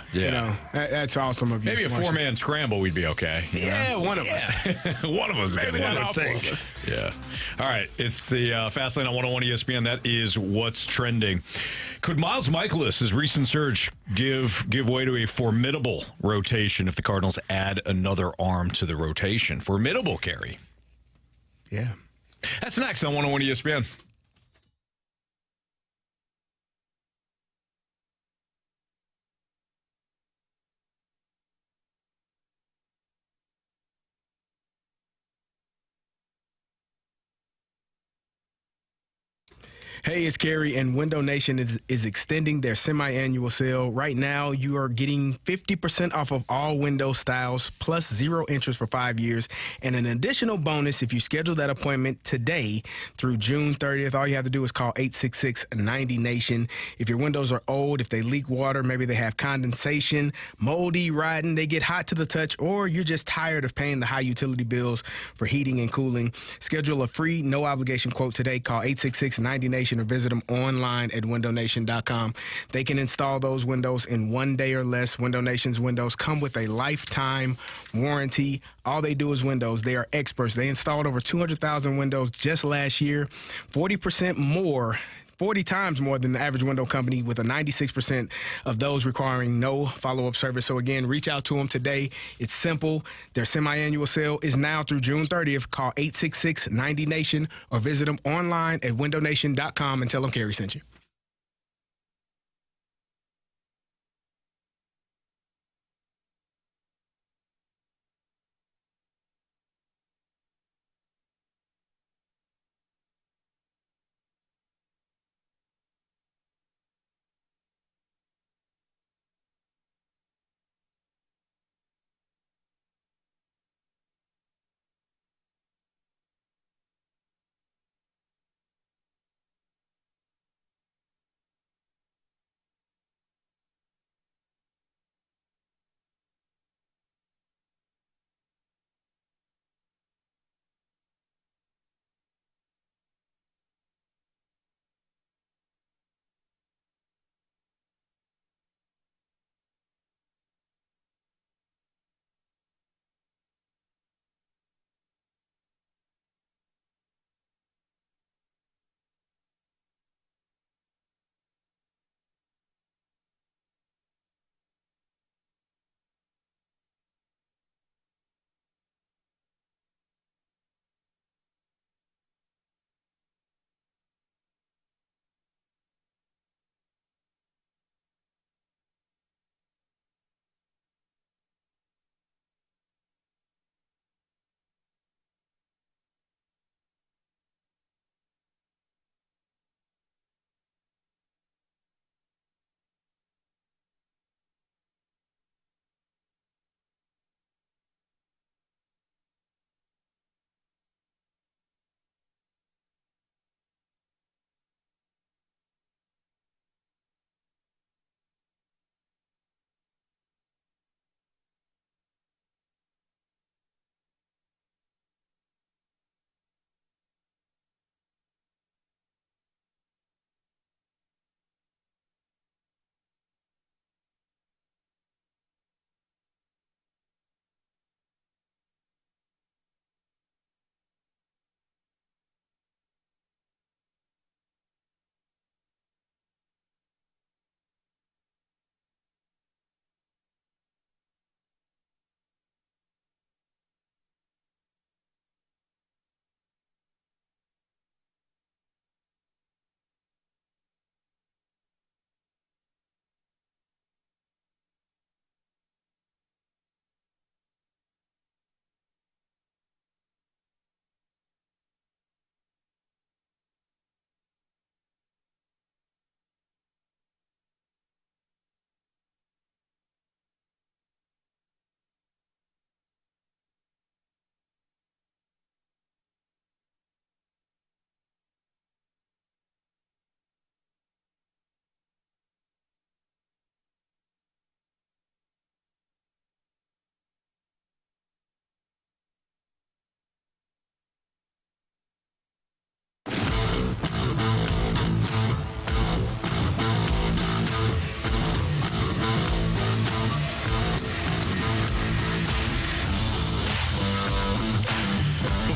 That's awesome of you. Maybe a 4-man scramble, we'd be okay. Yeah, one of us. One of us is going to I would think. Yeah. All right. It's the Fastlane on 101 ESPN. That is what's trending. Could Miles Mikolas' recent surge give way to a formidable rotation if the Cardinals add another arm to the rotation? Formidable, Carey. Yeah. That's next on 101 ESPN. Hey, it's Carey, and Window Nation is extending their semi-annual sale. Right now, you are getting 50% off of all window styles, plus 0 interest for 5 years, and an additional bonus if you schedule that appointment today through June 30th. All you have to do is call 866-90-NATION. If your windows are old, if they leak water, maybe they have condensation, moldy, rotten, they get hot to the touch, or you're just tired of paying the high utility bills for heating and cooling, schedule a free, no-obligation quote today. Call 866-90-NATION or visit them online at windownation.com. They can install those windows in 1 day or less. Window Nation's windows come with a lifetime warranty. All they do is windows. They are experts. They installed over 200,000 windows just last year, 40 times more than the average window company, with a 96% of those requiring no follow-up service. So again, reach out to them today. It's simple. Their semi-annual sale is now through June 30th. Call 866-90-NATION or visit them online at windownation.com and tell them Carey sent you.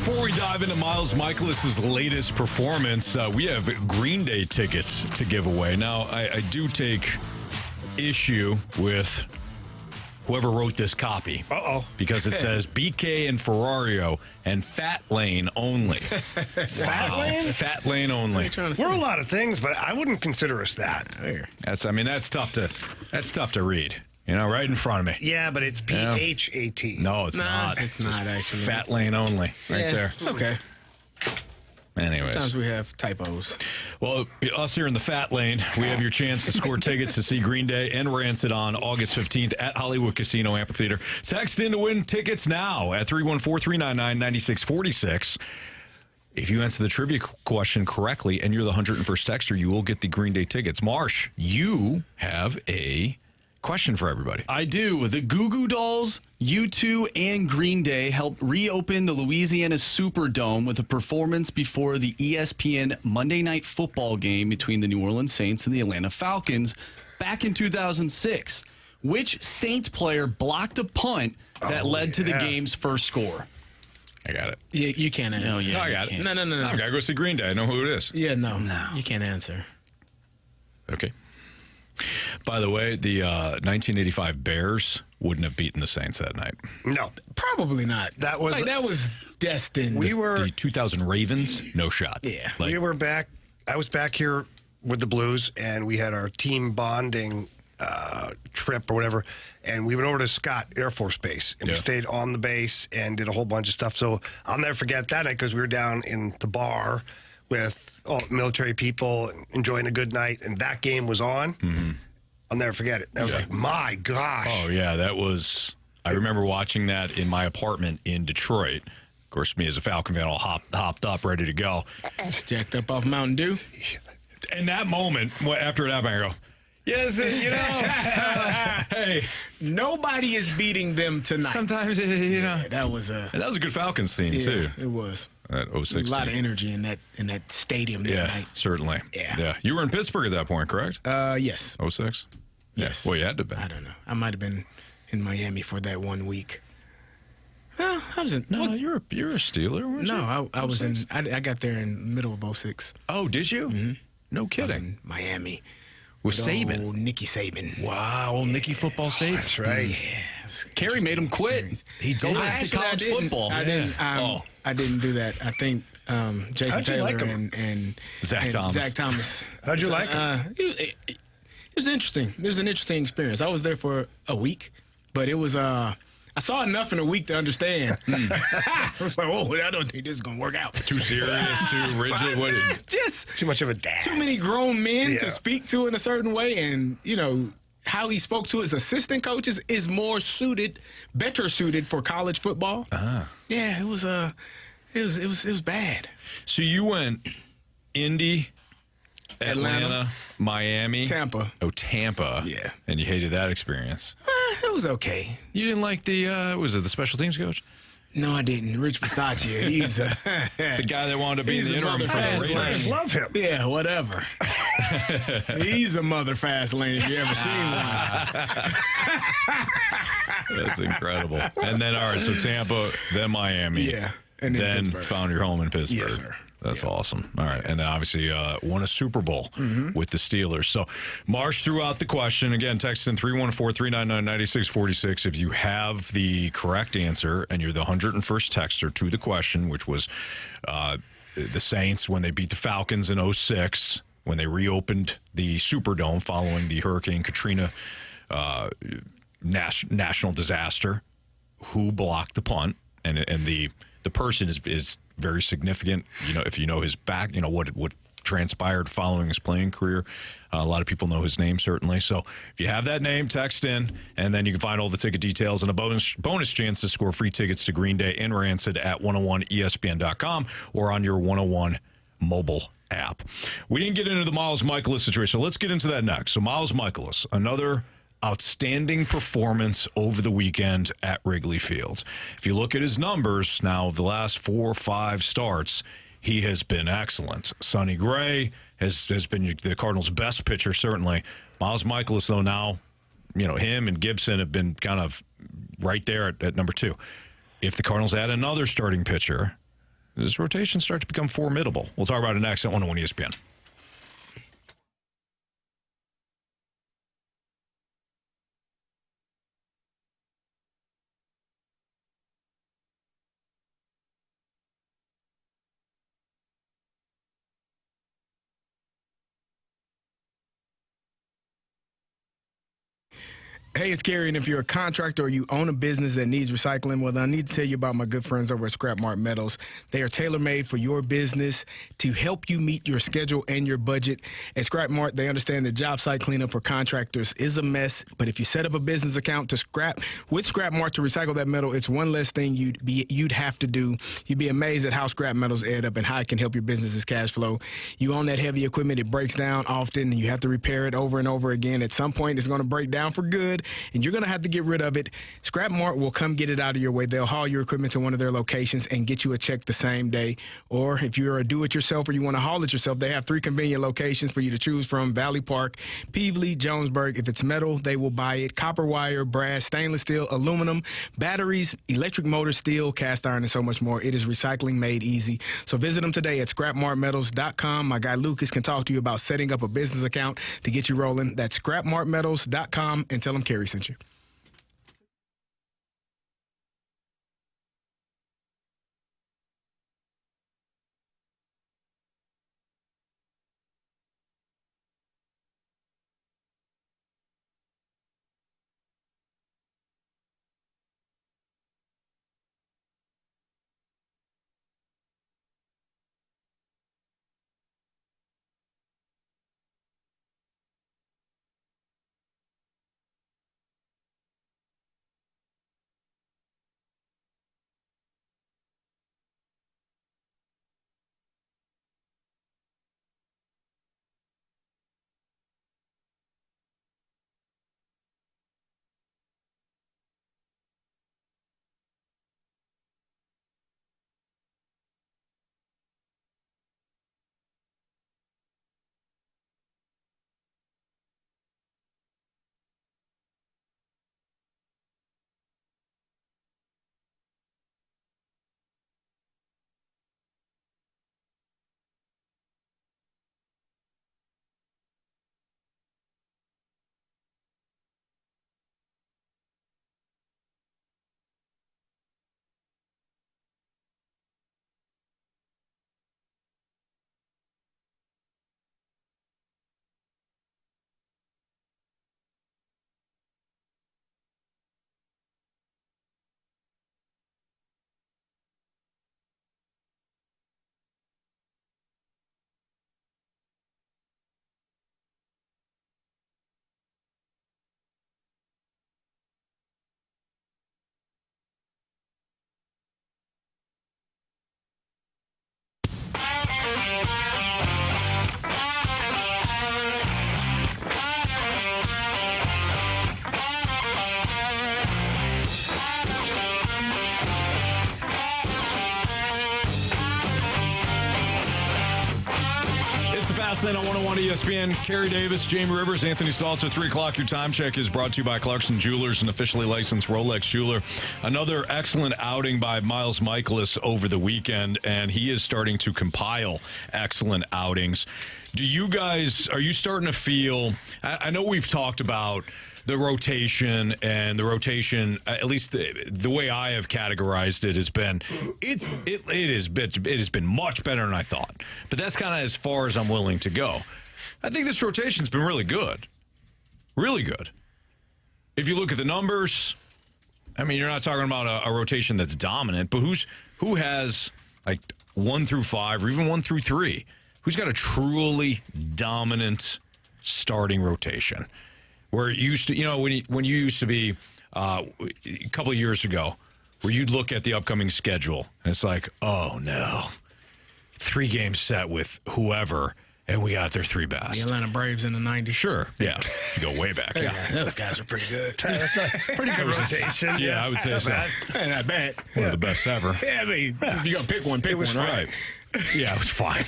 Before we dive into Miles Mikolas' latest performance, we have Green Day tickets to give away. Now, I do take issue with whoever wrote this copy. Because it says BK and Ferrario and Fat Lane only. Fat Lane? Fat Lane only. We're a lot of things, but I wouldn't consider us that. That's tough to read. You know, right in front of me. Yeah, but it's PHAT. No, it's not. It's not actually. Fat Lane only, right there. It's okay. Anyways. Sometimes we have typos. Well, us here in the Fat Lane, we have your chance to score tickets to see Green Day and Rancid on August 15th at Hollywood Casino Amphitheater. Text in to win tickets now at 314-399-9646. If you answer the trivia question correctly and you're the 101st texter, you will get the Green Day tickets. Marsh, you have a question for everybody. I do. The Goo Goo Dolls, U2, and Green Day helped reopen the Louisiana Superdome with a performance before the ESPN Monday Night Football game between the New Orleans Saints and the Atlanta Falcons back in 2006. Which Saints player blocked a punt that led to the game's first score? I got it. Yeah, you can't answer. No, I got it. No. I gotta go see Green Day. I know who it is. Yeah, no. You can't answer. Okay. By the way, the 1985 Bears wouldn't have beaten the Saints that night. No. Probably not. That was destined. The 2000 Ravens, no shot. Yeah. We were back. I was back here with the Blues, and we had our team bonding trip or whatever, and we went over to Scott Air Force Base, and we stayed on the base and did a whole bunch of stuff. So I'll never forget that night because we were down in the bar with all military people enjoying a good night, and that game was on. Mm-hmm. I'll never forget it. I was like, my gosh. Oh, yeah, that was... I remember watching that in my apartment in Detroit. Of course, me as a Falcon fan all hopped up, ready to go. Jacked up off Mountain Dew. In that moment, after it happened, I go, yes, you know, hey. Nobody is beating them tonight. Sometimes, you know. Yeah, that was a good Falcons scene, too. It was. That 06 a lot team. of energy in that stadium that night. Certainly. Yeah. You were in Pittsburgh at that point, correct? Yes. 06? Yes. Well, you had to be. I don't know. I might have been in Miami for that 1 week. Well, I was in. No, you're a Steeler, weren't you? No, I was in. I got there in the middle of 06. Oh, did you? Mm-hmm. No kidding. I was in Miami. With Saban. Old Nicky Saban. Wow, old Nicky football Saban. That's right. Yeah. Carey made him quit. He did. Go back to college football. I didn't do that. I think Jason Taylor and Zach Thomas. How'd you like him? It was interesting. It was an interesting experience. I was there for a week, but it was I saw enough in a week to understand. I was like, I don't think this is going to work out. Too serious, too rigid. What? Just too much of a dad. Too many grown men to speak to in a certain way, and how he spoke to his assistant coaches is better suited for college football. Yeah, it was bad. So you went Indy, Atlanta, Miami, Tampa. Oh, Tampa. Yeah. And you hated that experience. It was okay. You didn't like was it the special teams coach? No, I didn't. Rich Bisaccia. He's the guy that wanted to be the interim for the Raiders. Love him. Yeah, whatever. He's a mother fast lane if you ever seen one. That's incredible. And then, all right, so Tampa, then Miami. Yeah. And then Pittsburgh. Found your home in Pittsburgh. Yes, sir. That's awesome. All right. And then obviously won a Super Bowl with the Steelers. So Marsh threw out the question. Again, text in 314-399-9646 if you have the correct answer and you're the 101st texter to the question, which was the Saints when they beat the Falcons in 06, when they reopened the Superdome following the Hurricane Katrina national disaster. Who blocked the punt? And the person is very significant. If you know his back, what transpired following his playing career. A lot of people know his name, certainly. So if you have that name, text in, and then you can find all the ticket details and a bonus chance to score free tickets to Green Day and Rancid at 101ESPN.com or on your 101 mobile app. We didn't get into the Miles Mikolas situation, so let's get into that next. So Miles Mikolas, another outstanding performance over the weekend at Wrigley Field. If you look at his numbers now, the last 4 or 5 starts, he has been excellent. Sonny Gray has been the Cardinals' best pitcher, certainly. Miles Mikolas, though, now, him and Gibson have been kind of right there at number 2. If the Cardinals add another starting pitcher, Does this rotation start to become formidable? We'll talk about it next at 101 ESPN. Hey, it's Carey, and if you're a contractor or you own a business that needs recycling, well, then I need to tell you about my good friends over at Scrap Mart Metals. They are tailor-made for your business to help you meet your schedule and your budget. At Scrap Mart, they understand that job site cleanup for contractors is a mess, but if you set up a business account with Scrap Mart to recycle that metal, it's one less thing you'd have to do. You'd be amazed at how scrap metals add up and how it can help your business's cash flow. You own that heavy equipment, it breaks down often, and you have to repair it over and over again. At some point, it's going to break down for good, and you're going to have to get rid of it. Scrap Mart will come get it out of your way. They'll haul your equipment to one of their locations and get you a check the same day. Or if you're a do-it-yourself or you want to haul it yourself, they have 3 convenient locations for you to choose from: Valley Park, Peevely, Jonesburg. If it's metal, they will buy it. Copper wire, brass, stainless steel, aluminum, batteries, electric motors, steel, cast iron, and so much more. It is recycling made easy. So visit them today at scrapmartmetals.com. My guy Lucas can talk to you about setting up a business account to get you rolling. That's scrapmartmetals.com, and tell them Carey sent you. Fast Lane on 101 ESPN. Carey Davis, Jamie Rivers, Anthony Stalter. 3 o'clock. Your time check is brought to you by Clarkson Jewelers, an officially licensed Rolex jeweler. Another excellent outing by Miles Mikolas over the weekend, and he is starting to compile excellent outings. Are you starting to feel, I know we've talked about the rotation, and the rotation, at least the way I have categorized it, has been it has been much better than I thought. But that's kind of as far as I'm willing to go. I think this rotation's been really good. Really good. If you look at the numbers, I mean, you're not talking about a rotation that's dominant, but who has like 1 through 5 or even 1 through 3? Who's got a truly dominant starting rotation? Where it used to, when you used to be a couple of years ago, where you'd look at the upcoming schedule and it's like, oh no, 3 games set with whoever, and we got their 3 best. The Atlanta Braves in the 90s. Sure, yeah, you go way back. Yeah, those guys are pretty good. That's not pretty good rotation. Yeah, I would say so. Not bad. One of the best ever. Yeah, I mean, if you got to pick one, pick one, right? Yeah, it was fine.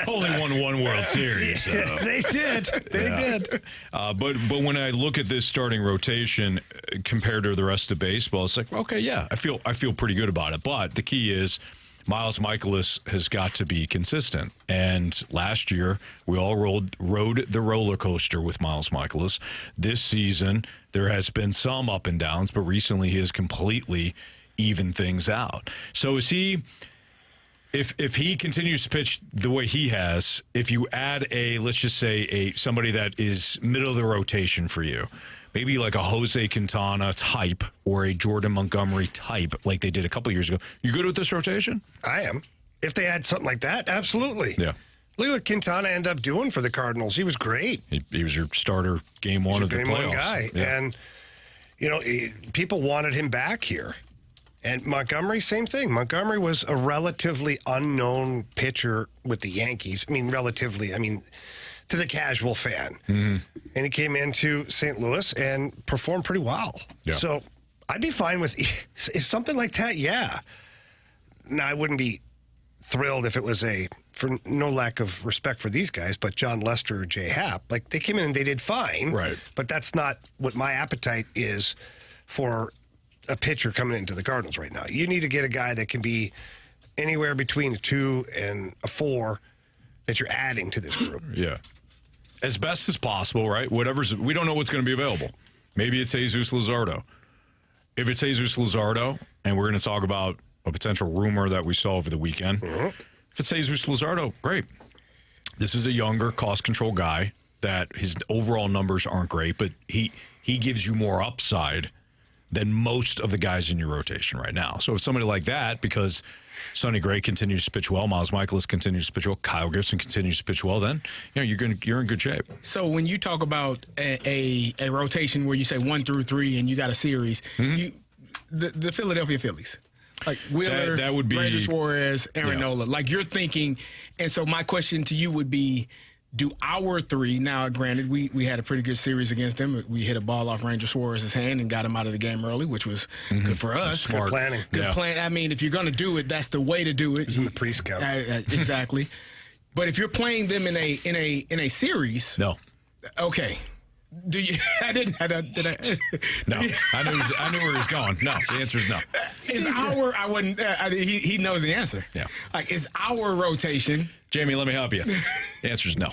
Only won 1 World Series. So. They did. They did. But when I look at this starting rotation compared to the rest of baseball, it's like, okay, yeah, I feel pretty good about it. But the key is Miles Mikolas has got to be consistent. And last year, we all rode the roller coaster with Miles Mikolas. This season, there has been some up and downs, but recently he has completely evened things out. So is he... If he continues to pitch the way he has, if you add let's just say somebody that is middle of the rotation for you, maybe like a Jose Quintana type or a Jordan Montgomery type, like they did a couple years ago, you good with this rotation? I am. If they had something like that, absolutely. Yeah. Look what Quintana ended up doing for the Cardinals. He was great. He was your starter game one of the playoffs. Game one guy. Yeah. And, people wanted him back here. And Montgomery, same thing. Montgomery was a relatively unknown pitcher with the Yankees. I mean, to the casual fan. Mm-hmm. And he came into St. Louis and performed pretty well. Yeah. So I'd be fine with if something like that, yeah. Now, I wouldn't be thrilled if it was for no lack of respect for these guys, but John Lester or Jay Happ, like they came in and they did fine. Right. But that's not what my appetite is for a pitcher coming into the Cardinals right now. You need to get a guy that can be anywhere between a 2 and a 4 that you're adding to this group. Yeah. As best as possible, right? We don't know what's going to be available. Maybe it's Jesus Luzardo. If it's Jesus Luzardo, and we're going to talk about a potential rumor that we saw over the weekend, if it's Jesus Luzardo, great. This is a younger, cost-control guy that his overall numbers aren't great, but he gives you more upside than most of the guys in your rotation right now. So if somebody like that, because Sonny Gray continues to pitch well, Miles Mikolas continues to pitch well, Kyle Gibson continues to pitch well, then you're in good shape. So when you talk about a rotation where you say 1 through 3 and you got a series, the Philadelphia Phillies, like Wheeler, that would be Ranger Suarez, Aaron Nola, like you're thinking. And so my question to you would be, do our 3, now granted, we had a pretty good series against them. We hit a ball off Ranger Suarez's hand and got him out of the game early, which was good for us. Smart. Good planning. Good plan. I mean, if you're going to do it, that's the way to do it. It was in the pre-scout. Exactly. But if you're playing them in a series. No. Okay. Do you? Did I? No. I knew where he was going. No. The answer is no. Is our? I wouldn't. He knows the answer. Yeah. Like, is our rotation? Jamie, let me help you. The answer is no.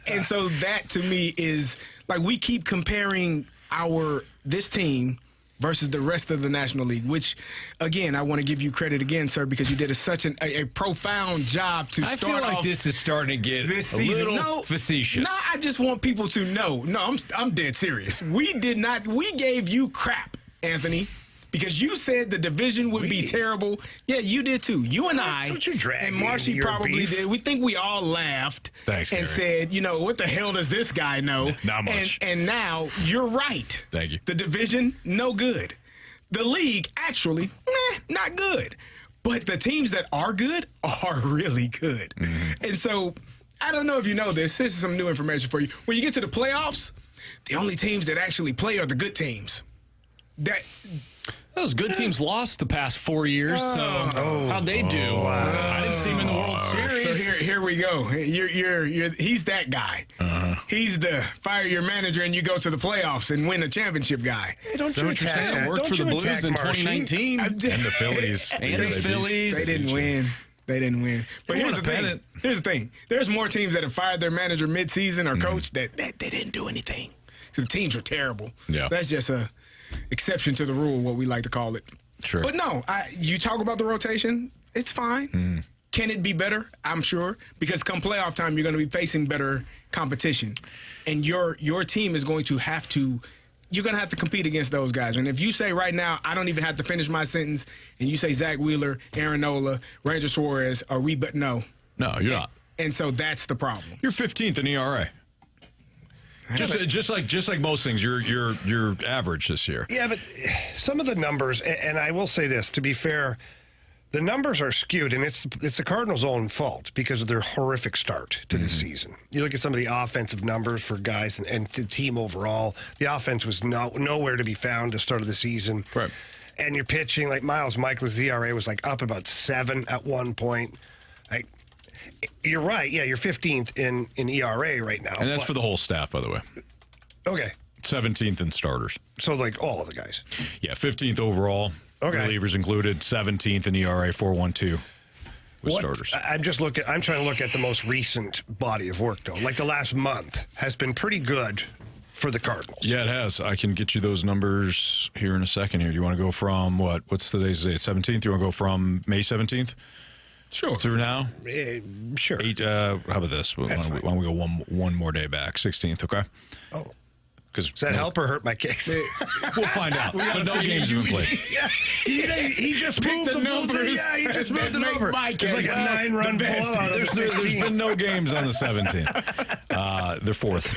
And so that to me is like we keep comparing this team versus the rest of the National League, which, again, I want to give you credit again, sir, because you did such a profound job to start off. I feel like this is starting to get this a season. little facetious. No, I just want people to know. No, I'm dead serious. We gave you crap, Anthony, because you said the division would be terrible. Yeah, you did too. You and I, and Marcy probably did. We think we all laughed and Carey. said, what the hell does this guy know? Not much. And now you're right. Thank you. The division, no good. The league, actually, not good. But the teams that are good are really good. Mm-hmm. And so I don't know if you know this. This is some new information for you. When you get to the playoffs, the only teams that actually play are the good teams. Those good teams lost the past 4 years, so how'd they do? I didn't see him in the World Series. So here we go. He's that guy. He's the fire your manager and you go to the playoffs and win a championship guy. Hey, don't you attack that. Worked for the Blues in 2019. And the Phillies. They didn't win. They didn't win. But here's the thing. There's more teams that have fired their manager midseason or coach that they didn't do anything. So the teams were terrible. Yeah. So that's just a exception to the rule, what we like to call it. Sure. But no, you talk about the rotation, it's fine. Can it be better? I'm sure. Because come playoff time, you're going to be facing better competition. And your team is going to have to compete against those guys. And if you say right now, I don't even have to finish my sentence, and you say Zach Wheeler, Aaron Nola, Ranger Suarez, but no. No, you're not. And so that's the problem. You're 15th in ERA. Just like most things, you're average this year. Yeah, but some of the numbers, and I will say this, to be fair, the numbers are skewed, and it's the Cardinals' own fault because of their horrific start to this season. You look at some of the offensive numbers for guys and the team overall, the offense was nowhere to be found to start of the season. Right. And you're pitching, like Miles Mikolas' ERA was like up about 7 at one point. You're right. Yeah, you're 15th in ERA right now. And that's for the whole staff, by the way. Okay. 17th in starters. So, like, all of the guys. Yeah, 15th overall. Okay. Relievers included, 17th in ERA, 4.12 with starters. I'm trying to look at the most recent body of work, though. Like the last month has been pretty good for the Cardinals. Yeah, it has. I can get you those numbers here in a second here. Do you want to go from what's today's date? 17th? You want to go from May 17th? Sure. Through now? Sure. How about this? Why don't we go one more day back? 16th, okay? Oh. Does that help or hurt my case? We'll find out. But no games have been played. Yeah, he just moved the numbers. Yeah, he just moved it over. It's like a 9-run blowout. There's been no games on the 17th. They're fourth.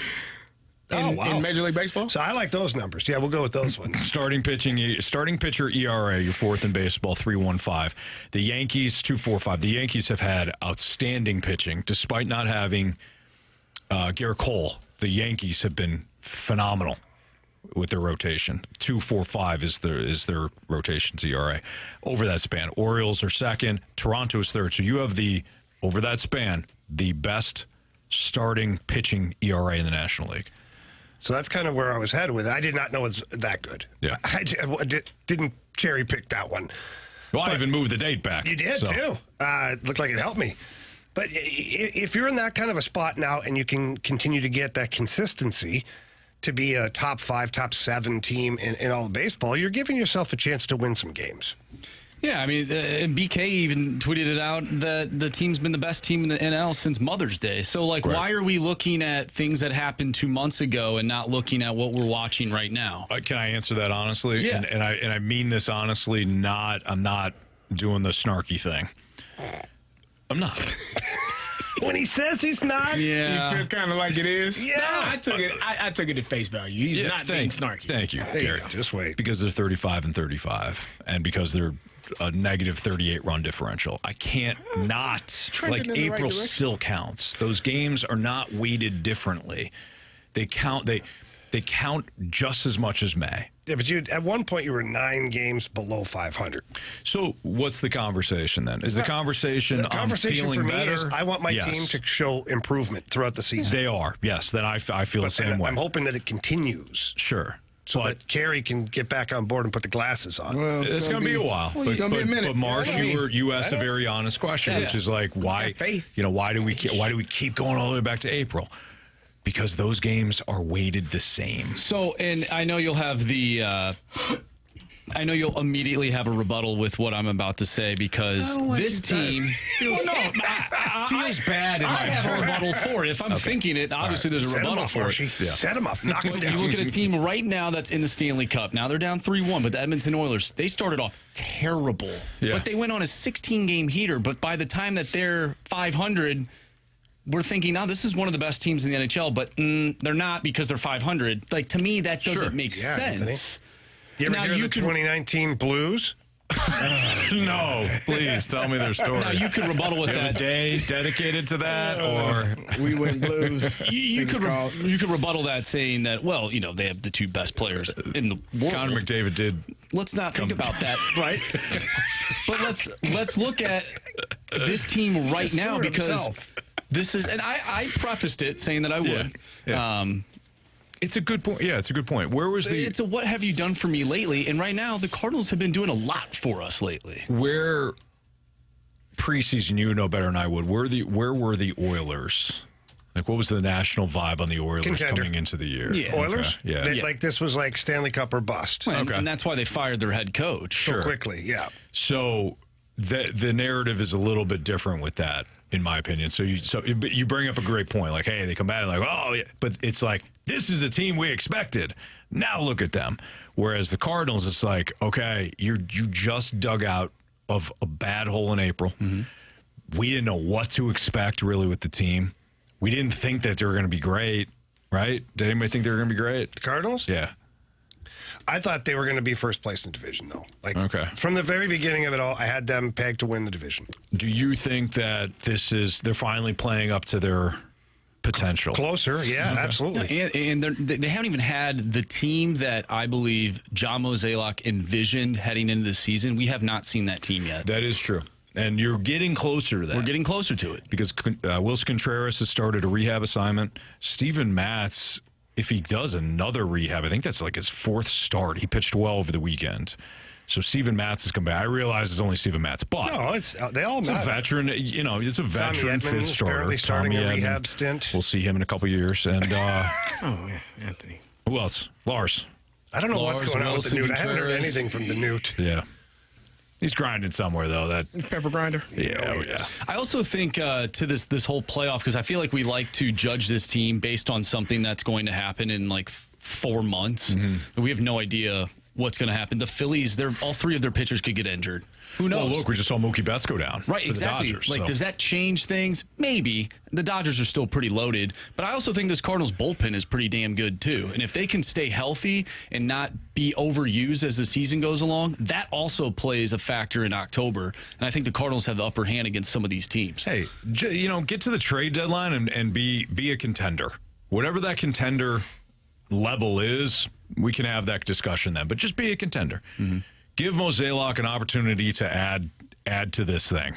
In Major League Baseball? So I like those numbers. Yeah, we'll go with those ones. Starting pitcher ERA, you're fourth in baseball, 3.15. The Yankees, 2.45. The Yankees have had outstanding pitching, despite not having Garrett Cole. The Yankees have been phenomenal with their rotation. 2.45 is their rotation's ERA over that span. Orioles are second. Toronto is third. So you have over that span, the best starting pitching ERA in the National League. So that's kind of where I was headed with it. I did not know it was that good. Yeah. I didn't cherry pick that one. Well, I even moved the date back. You did, too. It looked like it helped me. But if you're in that kind of a spot now and you can continue to get that consistency to be a top 5, top 7 team in all of baseball, you're giving yourself a chance to win some games. Yeah, I mean, BK even tweeted it out that the team's been the best team in the NL since Mother's Day. So, why are we looking at things that happened 2 months ago and not looking at what we're watching right now? Can I answer that honestly? Yeah. And I mean this honestly. I'm not doing the snarky thing. I'm not. When he says he's not, you feel kind of like it is. Yeah, no, I took it at face value. He's not being snarky. Thank you, Carey. Just wait. Because they're 35 and 35, and because they're a negative 38 run differential. I can't not. April still counts. Those games are not weighted differently. They count. They count just as much as May. Yeah, but at one point you were 9 games below 500. So what's the conversation then? Is the conversation for feeling me better? is I want my team to show improvement throughout the season. They are, yes. Then I feel the same way. I'm hoping that it continues. Sure. So that Carey can get back on board and put the glasses on. Well, it's going to be a while. Well, it's going to be a minute. But Marsh, you asked a very honest question, which is why? Why do we keep going all the way back to April? Because those games are weighted the same. So, and I know you'll have you'll immediately have a rebuttal with what I'm about to say because this team feels bad. I have a rebuttal for it. If I'm thinking it, obviously there's a rebuttal for it. Yeah. Set them up. Knock them down. You look at a team right now that's in the Stanley Cup. Now they're down 3-1, but the Edmonton Oilers, they started off terrible. Yeah. But they went on a 16-game heater. But by the time that they're 500, we're thinking, this is one of the best teams in the NHL, but they're not because they're 500. To me, that doesn't make sense. You ever hear the 2019 Blues? No, please tell me their story. Now you could rebuttal with that day dedicated to that, or we win Blues. You could rebuttal that saying that they have the 2 best players in the world. Connor McDavid did. Let's not think about that, right? But let's look at this team right now because this is, and I prefaced it saying that I would. Yeah. It's a good point. Yeah, it's a good point. Where was It's a what have you done for me lately? And right now, the Cardinals have been doing a lot for us lately. Where preseason, you know better than I would. Where were the Oilers? What was the national vibe on the Oilers coming into the year? Yeah. Oilers? Okay. Yeah. This was like Stanley Cup or bust. And that's why they fired their head coach. So quickly, yeah. So the narrative is a little bit different with that, in my opinion. So you bring up a great point. Hey, they come back and oh yeah, but it's this is a team we expected. Now look at them. Whereas the Cardinals, it's okay, you just dug out of a bad hole in April. Mm-hmm. We didn't know what to expect really with the team. We didn't think that they were going to be great, right? Did anybody think they were going to be great? The Cardinals? Yeah. I thought they were going to be first place in the division, though. Okay. From the very beginning of it all, I had them pegged to win the division. Do you think that they're finally playing up to their potential? Closer, yeah, absolutely. And they haven't even had the team that I believe John Mozeliak envisioned heading into the season. We have not seen that team yet. That is true. And you're getting closer to that. We're getting closer to it. Because Wilson Contreras has started a rehab assignment. Steven Matz, if he does another rehab, I think that's his 4th start. He pitched well over the weekend. So Steven Matz is coming back. I realize it's only Steven Matz, but no, they all it's matter. a veteran. You know, it's a veteran fifth starter. Apparently starting Tommy a rehab Edman. stint. We'll see him in a couple years. And Anthony. Who else? Lars. I don't know Lars what's going on with the Wilson Newt. I haven't heard Gutierrez. anything from the Newt. Yeah. He's grinding somewhere, though. That pepper grinder. Yeah. I also think to this whole playoff, because I feel like we like to judge this team based on something that's going to happen in like 4 months. We have no idea what's going to happen. The Phillies, all three of their pitchers could get injured. Who knows? Well, look, we just saw Mookie Betts go down. Right, for exactly. The Dodgers, like, does that change things? Maybe. The Dodgers are still pretty loaded, but I also think this Cardinals bullpen is pretty damn good too. And if they can stay healthy and not be overused as the season goes along, that also plays a factor in October. And I think the Cardinals have the upper hand against some of these teams. Hey, get to the trade deadline and be a contender. Whatever that contender level is, we can have that discussion then. But just be a contender. Give Mozeliak an opportunity to add to this thing.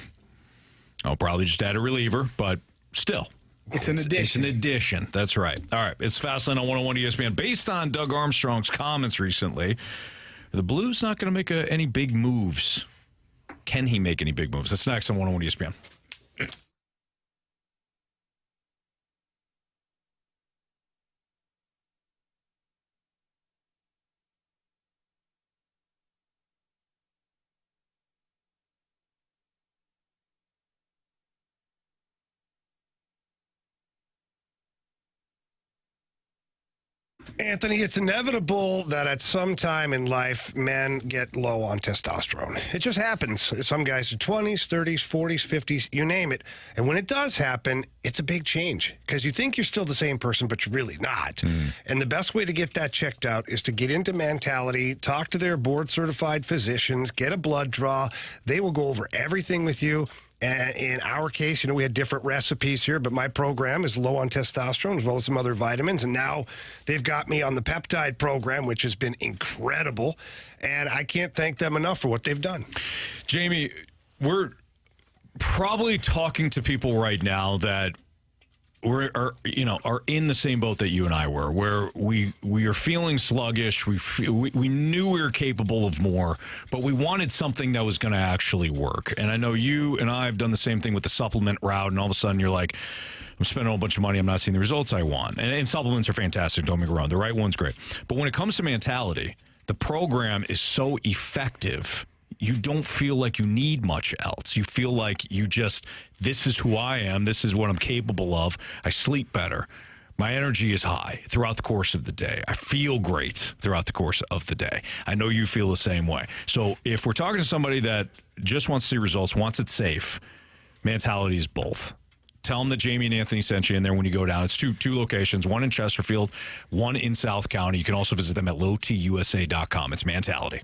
I'll probably just add a reliever, but still. It's an addition. It's an addition. That's right. All right. It's Fastlane on 101 ESPN. Based on Doug Armstrong's comments recently, are the Blues not going to make any big moves? Can he make any big moves? That's next on 101 ESPN. Anthony, it's inevitable that at some time in life, men get low on testosterone. It just happens. Some guys are 20s, 30s, 40s, 50s, you name it. And when it does happen, it's a big change because you think you're still the same person, but you're really not. And the best way to get that checked out is to get into Mentality, talk to their board-certified physicians, get a blood draw. They will go over everything with you. And in our case, we had different recipes here, but my program is low on testosterone as well as some other vitamins. And now they've got me on the peptide program, which has been incredible. And I can't thank them enough for what they've done. Jamie, we're probably talking to people right now that are in the same boat that you and I were, where we are feeling sluggish. We knew we were capable of more, but we wanted something that was going to actually work. And I know you and I have done the same thing with the supplement route, and all of a sudden you're like, I'm spending a whole bunch of money. I'm not seeing the results I want. And supplements are fantastic. Don't get me wrong. The right one's great. But when it comes to Mentality, the program is so effective. You don't feel like you need much else. You feel like this is who I am. This is what I'm capable of. I sleep better. My energy is high throughout the course of the day. I feel great throughout the course of the day. I know you feel the same way. So if we're talking to somebody that just wants to see results, wants it safe, Mentality is both. Tell them that Jamie and Anthony sent you in there when you go down. It's two locations, one in Chesterfield, one in South County. You can also visit them at lowtusa.com. It's Mentality.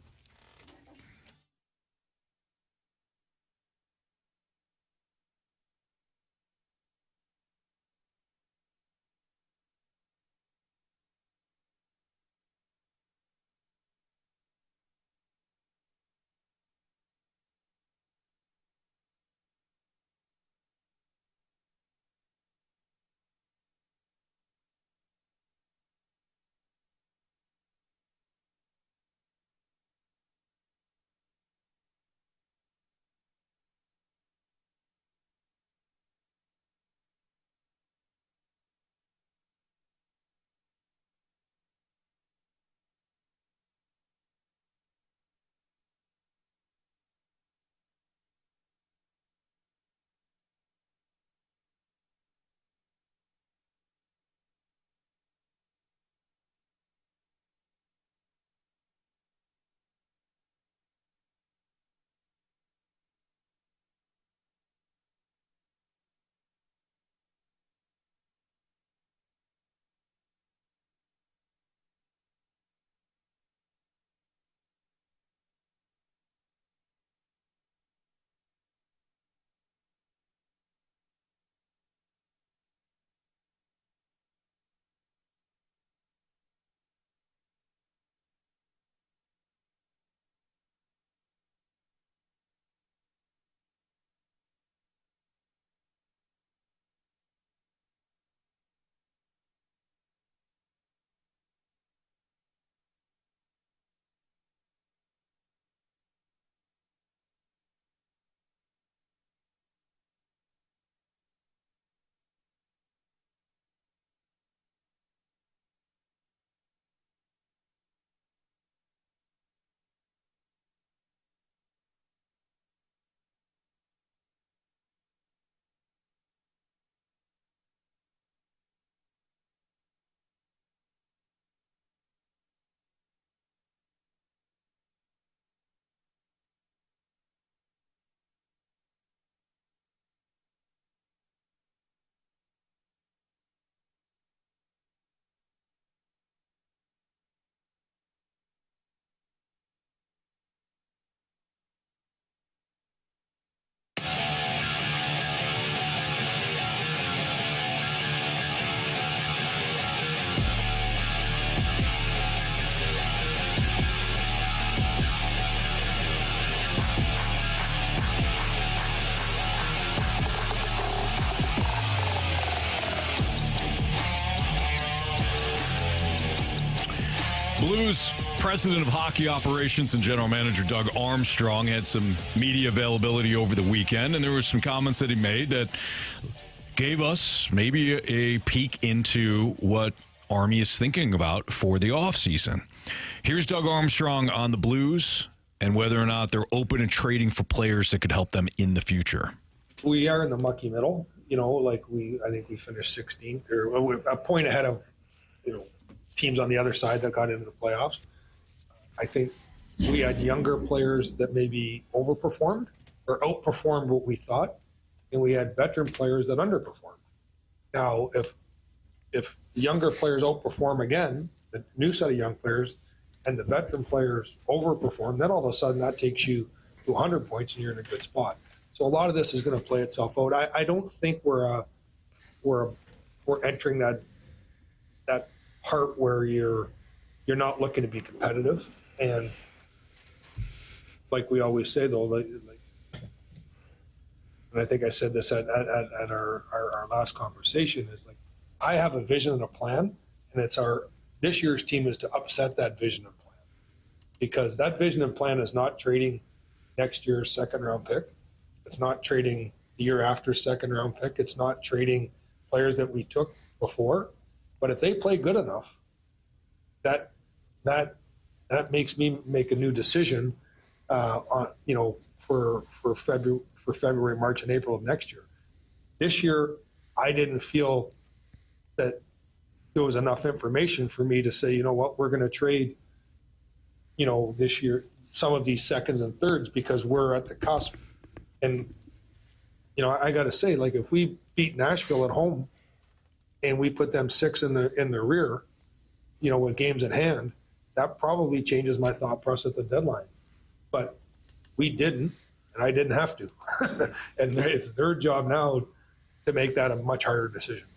Blues president of hockey operations and general manager Doug Armstrong had some media availability over the weekend, and there were some comments that he made that gave us maybe a peek into what Army is thinking about for the offseason. Here's Doug Armstrong on the Blues and whether or not they're open to trading for players that could help them in the future. We are in the mucky middle, I think we finished 16th, or a point ahead of, teams on the other side that got into the playoffs. I think we had younger players that maybe overperformed or outperformed what we thought, and we had veteran players that underperformed. Now, if the younger players outperform again, the new set of young players, and the veteran players overperform, then all of a sudden that takes you to 100 points and you're in a good spot. So a lot of this is going to play itself out. I don't think we're entering that part where you're not looking to be competitive. And like we always say, though, and I think I said this at our last conversation, is like, I have a vision and a plan, and this year's team is to upset that vision and plan, because that vision and plan is not trading next year's second-round pick. It's not trading the year after second-round pick. It's not trading players that we took before. But if they play good enough, that makes me make a new decision for February, March, and April of next year. This year, I didn't feel that there was enough information for me to say, you know what, we're going to trade, this year, some of these seconds and thirds, because we're at the cusp. And, I got to say, if we beat Nashville at home and we put them 6 in the rear, with games at hand, that probably changes my thought process at the deadline. But we didn't, and I didn't have to. And it's their job now to make that a much harder decision.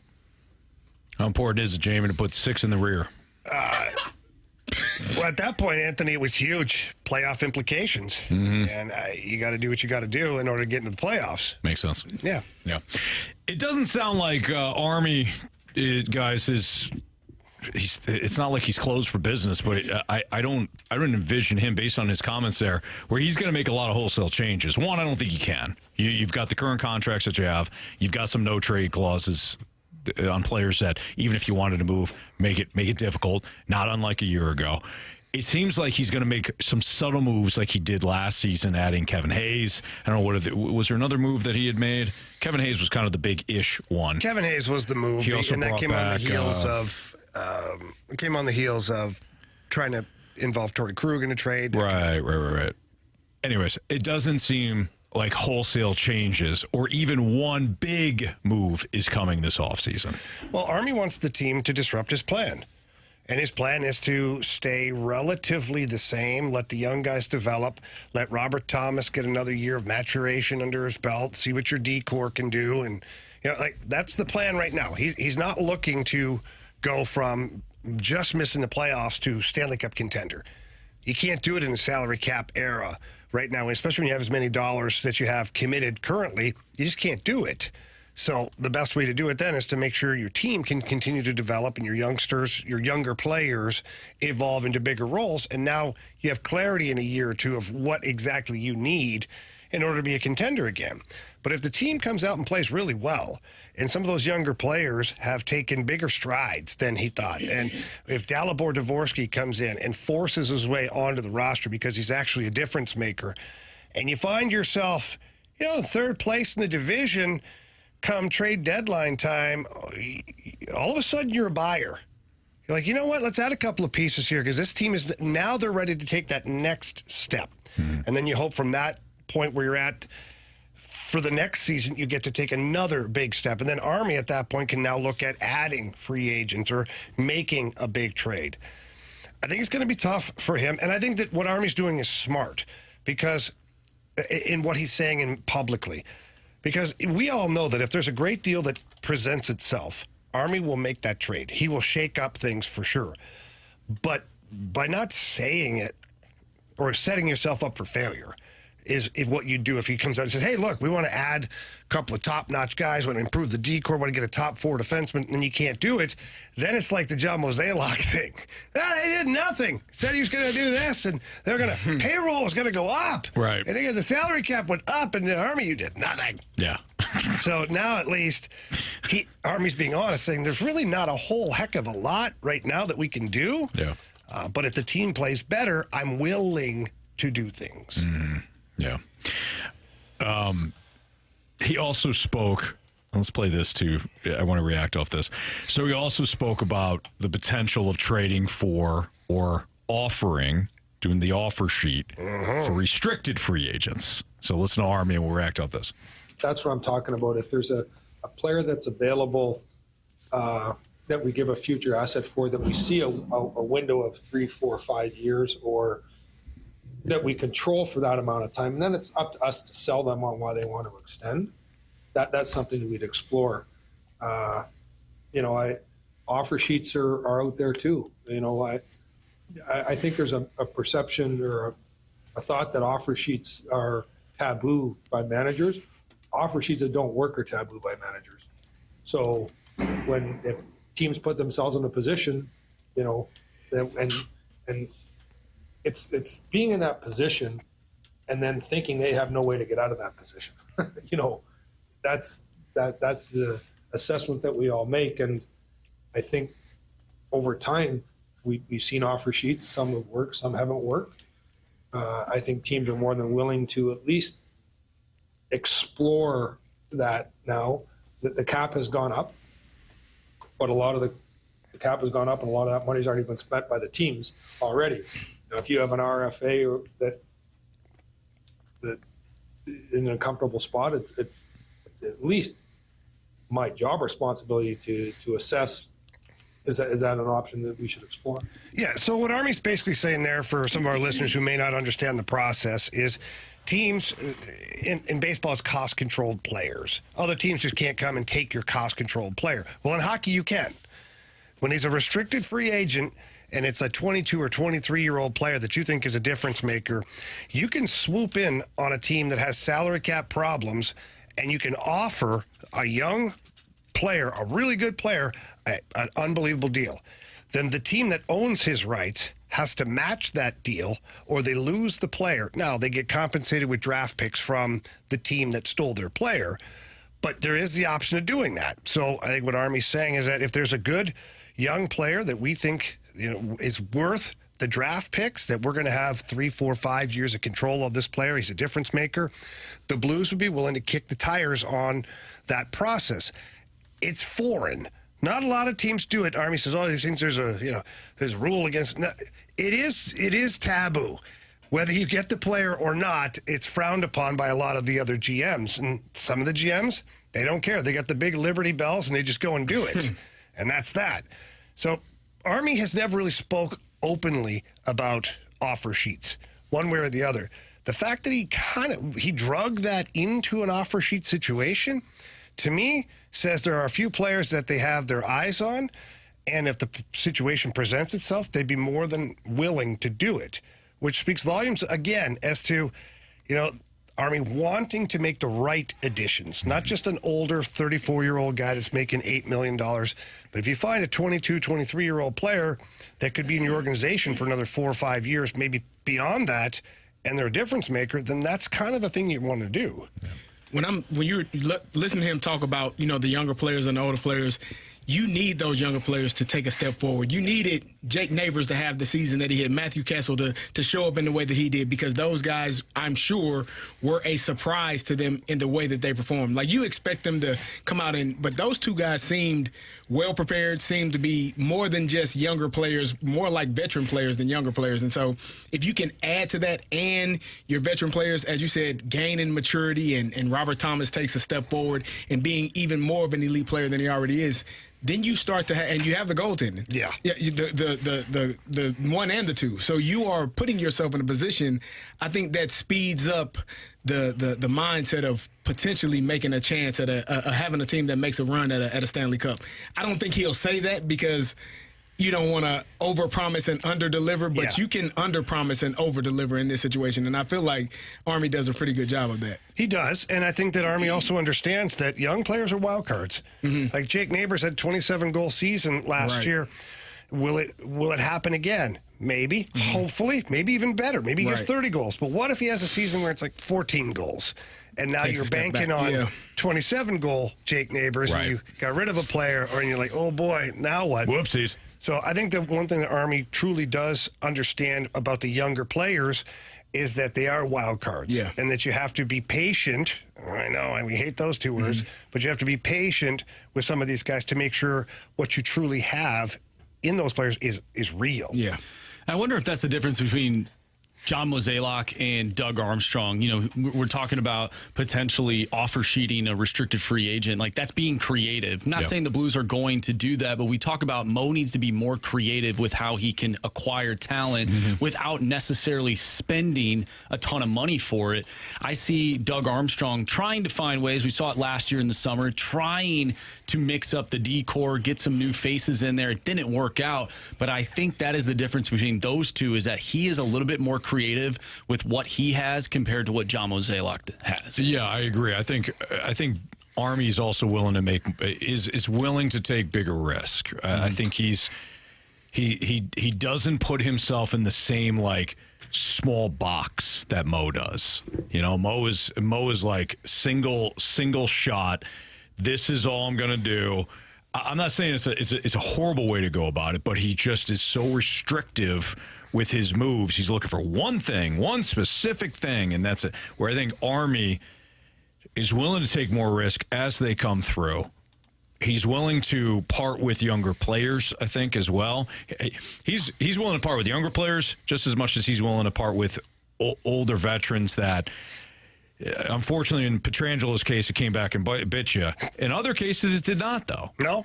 How important is it, Jamie, to put 6 in the rear? Well, at that point, Anthony, it was huge playoff implications. Mm-hmm. And you got to do what you got to do in order to get into the playoffs. Makes sense. Yeah. It doesn't sound like Army, guys, it's not like he's closed for business, but I don't envision him, based on his comments there, where he's going to make a lot of wholesale changes. One, I don't think he can. You've got the current contracts that you have. You've got some no trade clauses on players that, even if you wanted to move, make it difficult, not unlike a year ago. It seems like he's going to make some subtle moves like he did last season, adding Kevin Hayes. I don't know, was there another move that he had made? Kevin Hayes was kind of the big-ish one. Kevin Hayes was the move, and that came on the heels of trying to involve Torrey Krug in a trade. Right. Anyways, it doesn't seem like wholesale changes or even one big move is coming this offseason. Well, Army wants the team to disrupt his plan. And his plan is to stay relatively the same, let the young guys develop, let Robert Thomas get another year of maturation under his belt, see what your D-core can do. And that's the plan right now. He's not looking to go from just missing the playoffs to Stanley Cup contender. You can't do it in a salary cap era right now, especially when you have as many dollars that you have committed currently. You just can't do it. So the best way to do it then is to make sure your team can continue to develop and your younger players evolve into bigger roles. And now you have clarity in a year or two of what exactly you need in order to be a contender again. But if the team comes out and plays really well, and some of those younger players have taken bigger strides than he thought, and if Dalibor Dvorsky comes in and forces his way onto the roster because he's actually a difference maker, and you find yourself, third place in the division come trade deadline time, all of a sudden you're a buyer. You're like, you know what, let's add a couple of pieces here, because this team now they're ready to take that next step. Mm-hmm. And then you hope from that point where you're at for the next season, you get to take another big step. And then Army at that point can now look at adding free agents or making a big trade. I think it's going to be tough for him. And I think that what Army's doing is smart, because in what he's saying in publicly, because we all know that if there's a great deal that presents itself, Army will make that trade. He will shake up things for sure. But by not saying it or setting yourself up for failure, is what you do if he comes out and says, hey, look, we want to add a couple of top-notch guys, want to improve the decor, want to get a top 4 defenseman, and you can't do it. Then it's like the John Mozeliak thing. They did nothing. Said he was going to do this, and they're going to payroll is going to go up. Right. And again, the salary cap went up, and the Army, you did nothing. Yeah. So now at least Army's being honest, saying there's really not a whole heck of a lot right now that we can do. Yeah. But if the team plays better, I'm willing to do things. Yeah. He also spoke. Let's play this too. I want to react off this. So he also spoke about the potential of trading for or offering, doing the offer sheet for restricted free agents. So listen to Army and we'll react off this. That's what I'm talking about. If there's a player that's available that we give a future asset for, that we see a window of 3, 4, 5 years, or that we control for that amount of time, and then it's up to us to sell them on why they want to extend. That's something we'd explore. Offer sheets are out there too. I think there's a perception or a thought that offer sheets are taboo by managers. Offer sheets that don't work are taboo by managers. So if teams put themselves in a position, and it's being in that position and then thinking they have no way to get out of that position. That's the assessment that we all make. And I think over time we've seen offer sheets. Some have worked, some haven't worked. I think teams are more than willing to at least explore that now. The cap has gone up, but a lot of the cap has gone up and a lot of that money's already been spent by the teams already. Now, if you have an RFA or that in a comfortable spot, it's at least my job responsibility to assess, is that an option that we should explore? Yeah, so what Army's basically saying there, for some of our listeners who may not understand the process, is teams in baseball is cost-controlled players. Other teams just can't come and take your cost-controlled player. Well, in hockey, you can. When he's a restricted free agent and it's a 22 or 23-year-old player that you think is a difference maker, you can swoop in on a team that has salary cap problems, and you can offer a young player, a really good player, an unbelievable deal. Then the team that owns his rights has to match that deal, or they lose the player. Now, they get compensated with draft picks from the team that stole their player, but there is the option of doing that. So I think what Army's saying is that if there's a good young player that we think is worth the draft picks, that we're going to have 3, 4, 5 years of control of this player, he's a difference maker, the Blues would be willing to kick the tires on that process. It's foreign. Not a lot of teams do it. Army says, he thinks there's a rule against it. No, it is taboo. Whether you get the player or not, it's frowned upon by a lot of the other GMs. And some of the GMs, they don't care. They got the big Liberty bells and they just go and do it. And that's that. So Army has never really spoke openly about offer sheets, one way or the other. The fact that he drug that into an offer sheet situation, to me, says there are a few players that they have their eyes on, and if the situation presents itself, they'd be more than willing to do it, which speaks volumes, again, as to, Army wanting to make the right additions, not just an older 34-year-old guy that's making $8 million. But if you find a 22, 23-year-old player that could be in your organization for another 4 or 5 years, maybe beyond that, and they're a difference maker, then that's kind of the thing you want to do. Yeah. When you listen to him talk about, the younger players and the older players, you need those younger players to take a step forward. You needed Jake Neighbors to have the season that he had, Matthew Kessel to show up in the way that he did, because those guys, I'm sure, were a surprise to them in the way that they performed. Like, you expect them to come out but those two guys seemed well prepared, seemed to be more than just younger players, more like veteran players than younger players. And so if you can add to that, and your veteran players, as you said, gain in maturity, and Robert Thomas takes a step forward and being even more of an elite player than he already is, then you start to and you have the goaltending. Yeah. The one and the two. So you are putting yourself in a position, I think, that speeds up the mindset of potentially making a chance at having a team that makes a run at a Stanley Cup. I don't think he'll say that, because you don't want to overpromise and underdeliver, but Yeah. you can underpromise and overdeliver in this situation. And I feel like Army does a pretty good job of that. He does, and I think that Army also understands that young players are wild cards. Like Jake Neighbors had 27-goal season last year. Will it happen again? Maybe, hopefully, maybe even better. Maybe he gets 30 goals. But what if he has a season where it's like 14 goals? And now you're banking on 27-goal Jake Neighbors, and you got rid of a player, or you're like, oh boy, now what? Whoopsies. So I think that one thing that Army truly does understand about the younger players is that they are wild cards, and that you have to be patient. I know, and we hate those two words, but you have to be patient with some of these guys to make sure what you truly have in those players is real. Yeah. I wonder if that's the difference between John Mozeliak and Doug Armstrong. You know, we're talking about potentially offer sheeting a restricted free agent. Like, that's being creative. Not saying the Blues are going to do that, but we talk about Mo needs to be more creative with how he can acquire talent without necessarily spending a ton of money for it. I see Doug Armstrong trying to find ways. We saw it last year in the summer, trying to mix up the decor, get some new faces in there. It didn't work out, but I think that is the difference between those two, is that he is a little bit more creative with what he has compared to what John Mozeliak has. Yeah, I agree. I think Army's also willing to is willing to take bigger risk. I think he doesn't put himself in the same like small box that Mo does. You know, Mo is like single shot. This is all I'm going to do. I'm not saying it's a horrible way to go about it, but he just is so restrictive with his moves. He's looking for one thing, one specific thing, and that's it. Where I think Army is willing to take more risk as they come through. He's willing to part with younger players, I think, as well. He's willing to part with younger players just as much as he's willing to part with older veterans that, unfortunately, in Petrangelo's case, it came back and bit you. In other cases, it did not, though. No.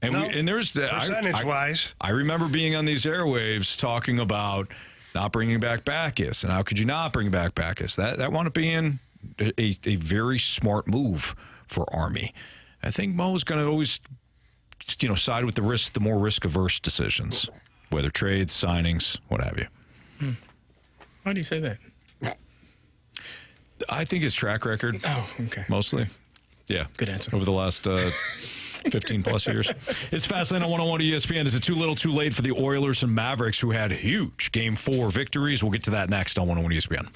And there's percentage-wise. I remember being on these airwaves talking about not bringing back Backus, and how could you not bring back Backus? That wound up being a very smart move for Army. I think Mo's going to always, side with the more risk-averse decisions, whether trades, signings, what have you. Why do you say that? I think his track record. Oh, okay. Mostly. Yeah. Good answer. Over the last 15-plus years. It's Fastlane on 101 ESPN. Is it too little too late for the Oilers and Mavericks, who had huge Game 4 victories? We'll get to that next on 101 ESPN.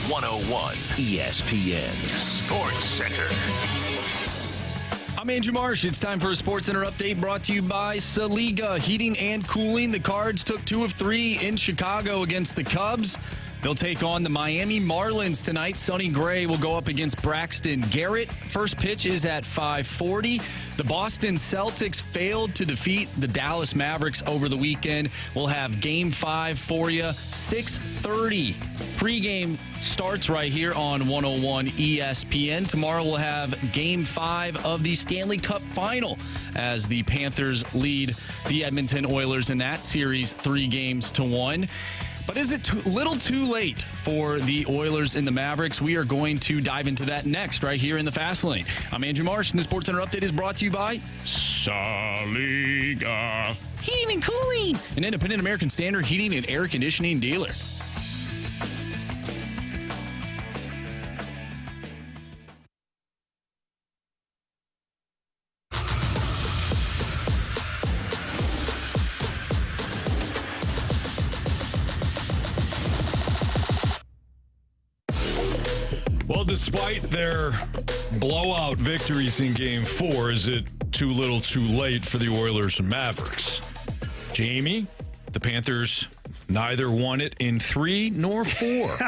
101 ESPN Sports Center. I'm Andrew Marsh. It's time for a Sports Center update brought to you by Saliga Heating and Cooling. The Cards took 2 of 3 in Chicago against the Cubs. They'll take on the Miami Marlins tonight. Sonny Gray will go up against Braxton Garrett. First pitch is at 5:40. The Boston Celtics failed to defeat the Dallas Mavericks over the weekend. We'll have Game 5 for you. 6:30 pregame starts right here on 101 ESPN. Tomorrow we'll have Game 5 of the Stanley Cup Final as the Panthers lead the Edmonton Oilers in that series 3-1. But is it little too late for the Oilers and the Mavericks? We are going to dive into that next right here in the Fast Lane. I'm Andrew Marsh, and the Sports Center Update is brought to you by Saliga Heating and Cooling, an independent American Standard heating and air conditioning dealer. Well, despite their blowout victories in Game 4, is it too little too late for the Oilers and Mavericks? Jamie, the Panthers neither won it in 3 nor 4.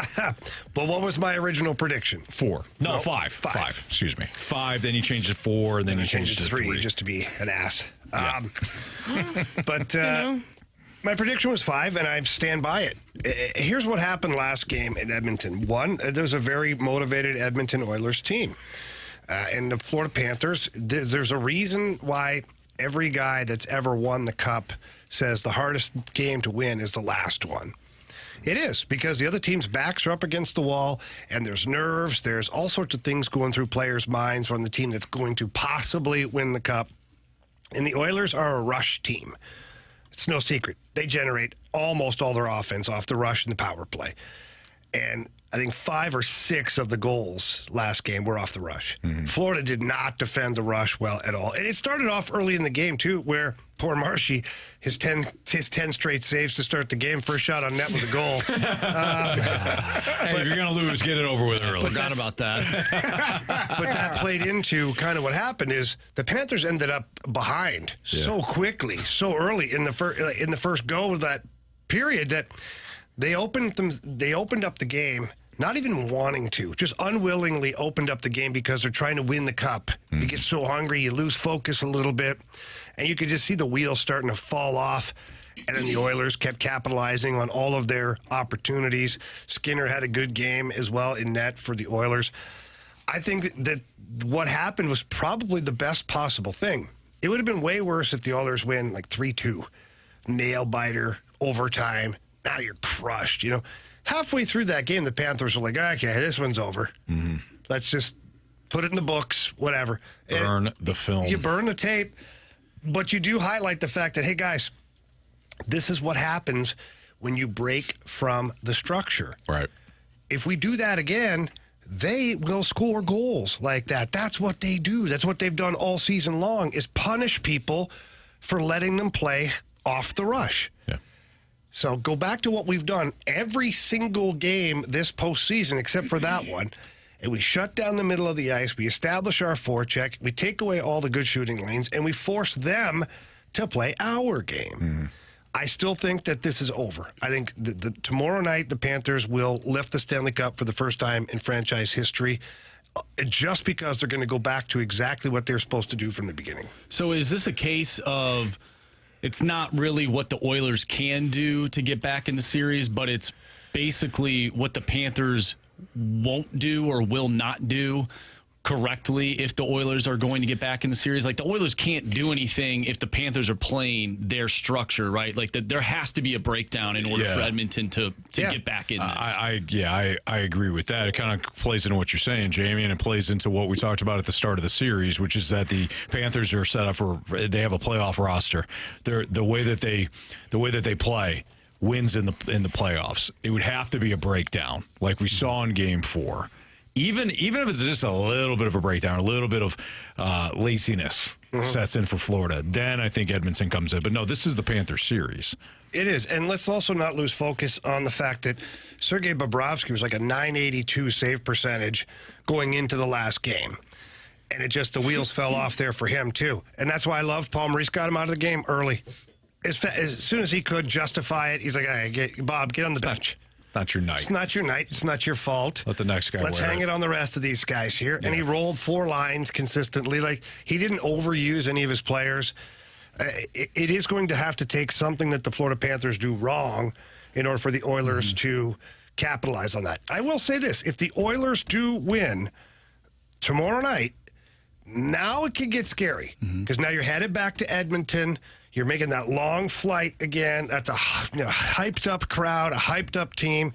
But what was my original prediction? 4. No, 5. 5. Excuse me. 5, then you changed it 4, and then you changed it to 3. Just to be an ass. Yeah. But my prediction was 5, and I stand by it. Here's what happened last game in Edmonton. One, there was a very motivated Edmonton Oilers team. And the Florida Panthers, there's a reason why every guy that's ever won the Cup says the hardest game to win is the last one. It is, because the other team's backs are up against the wall, and there's nerves. There's all sorts of things going through players' minds on the team that's going to possibly win the Cup. And the Oilers are a rush team. It's no secret. They generate almost all their offense off the rush and the power play. And I think 5 or 6 of the goals last game were off the rush. Mm-hmm. Florida did not defend the rush well at all. And it started off early in the game, too, where poor Marshy, his 10 straight saves to start the game, first shot on net was a goal. Hey, if you're going to lose, get it over with early. Forgot about that. But that played into kind of what happened is the Panthers ended up behind so quickly, so early in the first go of that period that they opened up the game, not even wanting to, just unwillingly opened up the game because they're trying to win the Cup. You get so hungry, you lose focus a little bit, and you could just see the wheels starting to fall off. And then the Oilers kept capitalizing on all of their opportunities. Skinner had a good game as well in net for the Oilers. I think that what happened was probably the best possible thing. It would have been way worse if the Oilers win like 3-2, nail biter, overtime. Now you're crushed, you know. Halfway through that game, the Panthers were like, okay, this one's over. Mm-hmm. Let's just put it in the books, whatever. Burn the film. You burn the tape, but you do highlight the fact that, hey, guys, this is what happens when you break from the structure. Right. If we do that again, they will score goals like that. That's what they do. That's what they've done all season long, is punish people for letting them play off the rush. Yeah. So go back to what we've done every single game this postseason, except for that one. And we shut down the middle of the ice. We establish our forecheck. We take away all the good shooting lanes, and we force them to play our game. Mm-hmm. I still think that this is over. I think tomorrow night the Panthers will lift the Stanley Cup for the first time in franchise history, just because they're going to go back to exactly what they're supposed to do from the beginning. So is this a case of it's not really what the Oilers can do to get back in the series, but it's basically what the Panthers won't do or will not do correctly if the Oilers are going to get back in the series? Like, the Oilers can't do anything if the Panthers are playing their structure, right? Like, there has to be a breakdown in order for Edmonton to get back in this. I agree with that. It kind of plays into what you're saying, Jamie, and it plays into what we talked about at the start of the series, which is that the Panthers are set up for, they have a playoff roster. The way that they play wins in the playoffs. It would have to be a breakdown like we saw in Game 4. even if it's just a little bit of a breakdown, a little bit of laziness sets in for Florida, then I think Edmonton comes in. But no, this is the Panthers series. It is. And let's also not lose focus on the fact that Sergei Bobrovsky was like a .982 save percentage going into the last game. And it just, the wheels fell off there for him, too. And that's why I love Paul Maurice got him out of the game early. As soon as he could justify it, he's like, hey, Bob, get on the bench. It's not your night. It's not your night. It's not your fault. Let the next guy Let's hang it on the rest of these guys here. Yeah. And he rolled 4 lines consistently. Like, he didn't overuse any of his players. It is going to have to take something that the Florida Panthers do wrong in order for the Oilers to capitalize on that. I will say this. If the Oilers do win tomorrow night, now it could get scary because now you're headed back to Edmonton. You're making that long flight again. That's a hyped-up crowd, a hyped-up team.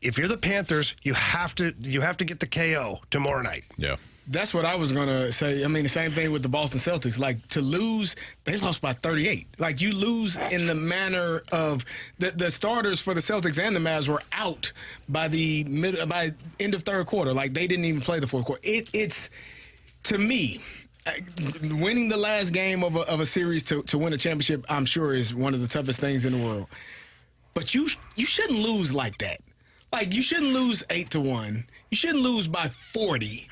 If you're the Panthers, you have to get the KO tomorrow night. Yeah. That's what I was going to say. I mean, the same thing with the Boston Celtics. Like, to lose, they lost by 38. Like, you lose in the manner of the starters for the Celtics and the Mavs were out by by end of third quarter. Like, they didn't even play the fourth quarter. It's, to me, winning the last game of a series to win a championship, I'm sure, is one of the toughest things in the world. But you shouldn't lose like that. Like, you shouldn't lose 8-1. You shouldn't lose by 40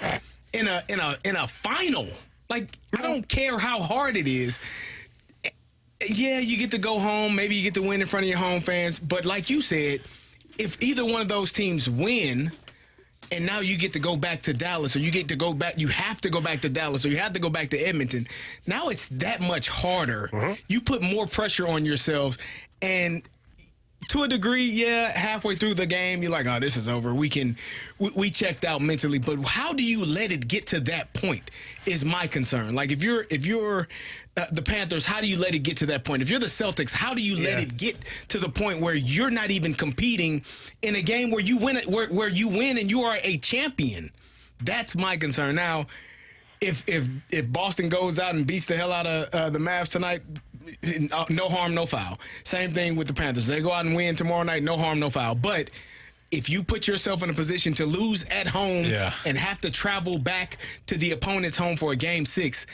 in a final. Like, I don't care how hard it is. Yeah, you get to go home. Maybe you get to win in front of your home fans. But like you said, if either one of those teams win, and now you get to go back to Dallas, or you have to go back to Dallas, or you have to go back to Edmonton. Now it's that much harder. You put more pressure on yourselves, and to a degree, yeah, halfway through the game, you're like, oh, this is over. We checked out mentally. But how do you let it get to that point is my concern. Like, if you're the Panthers, how do you let it get to that point? If you're the Celtics, how do you let it get to the point where you're not even competing in a game where you win where you win and you are a champion? That's my concern. Now, if Boston goes out and beats the hell out of the Mavs tonight, no harm, no foul. Same thing with the Panthers. They go out and win tomorrow night, no harm, no foul. But if you put yourself in a position to lose at home and have to travel back to the opponent's home for a Game 6,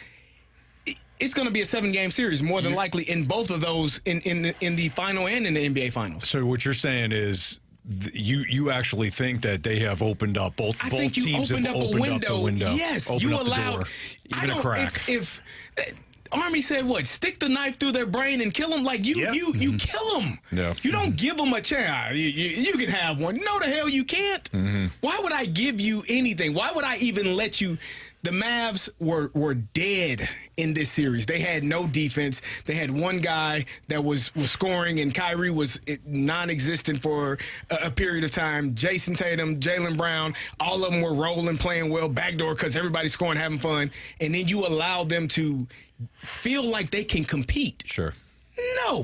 it's going to be a 7-game series, more than likely, in both of those, in the final and in the NBA Finals. So what you're saying is you actually think that they have opened up both teams have opened up the window. Yes, you allowed even a crack. If Army said, what, stick the knife through their brain and kill them? Like, you kill them. Yeah. You don't give them a chance. You can have one. No, the hell you can't. Why would I give you anything? Why would I even let you? The Mavs were dead in this series. They had no defense. They had one guy that was scoring, and Kyrie was non-existent for a period of time. Jason Tatum, Jaylen Brown, all of them were rolling, playing well, backdoor because everybody's scoring, having fun. And then you allow them to feel like they can compete. Sure. No.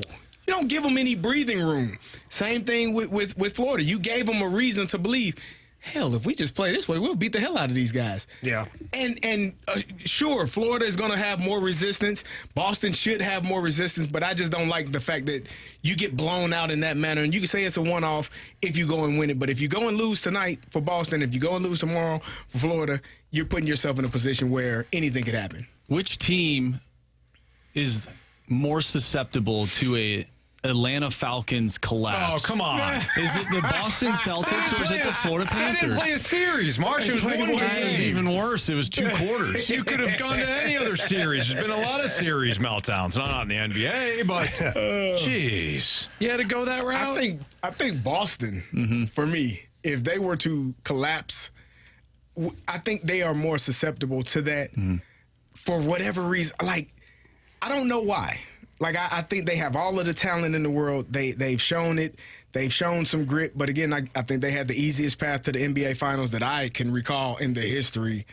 You don't give them any breathing room. Same thing with Florida. You gave them a reason to believe, hell, if we just play this way, we'll beat the hell out of these guys. Yeah. And sure, Florida is going to have more resistance. Boston should have more resistance, but I just don't like the fact that you get blown out in that manner. And you can say it's a one-off if you go and win it. But if you go and lose tonight for Boston, if you go and lose tomorrow for Florida, you're putting yourself in a position where anything could happen. Which team is more susceptible to a Atlanta Falcons collapse? Oh, come on. Is it the Boston Celtics or is it the Florida Panthers? They didn't play a series, Marsh. It was one game. It was even worse. It was 2 quarters. You could have gone to any other series. There's been a lot of series meltdowns. Not in the NBA, but jeez. You had to go that route? I think Boston, for me, if they were to collapse, I think they are more susceptible to that for whatever reason. Like, I don't know why. Like, I think they have all of the talent in the world. They've shown it. They've shown some grit. But, again, I think they had the easiest path to the NBA Finals that I can recall in the history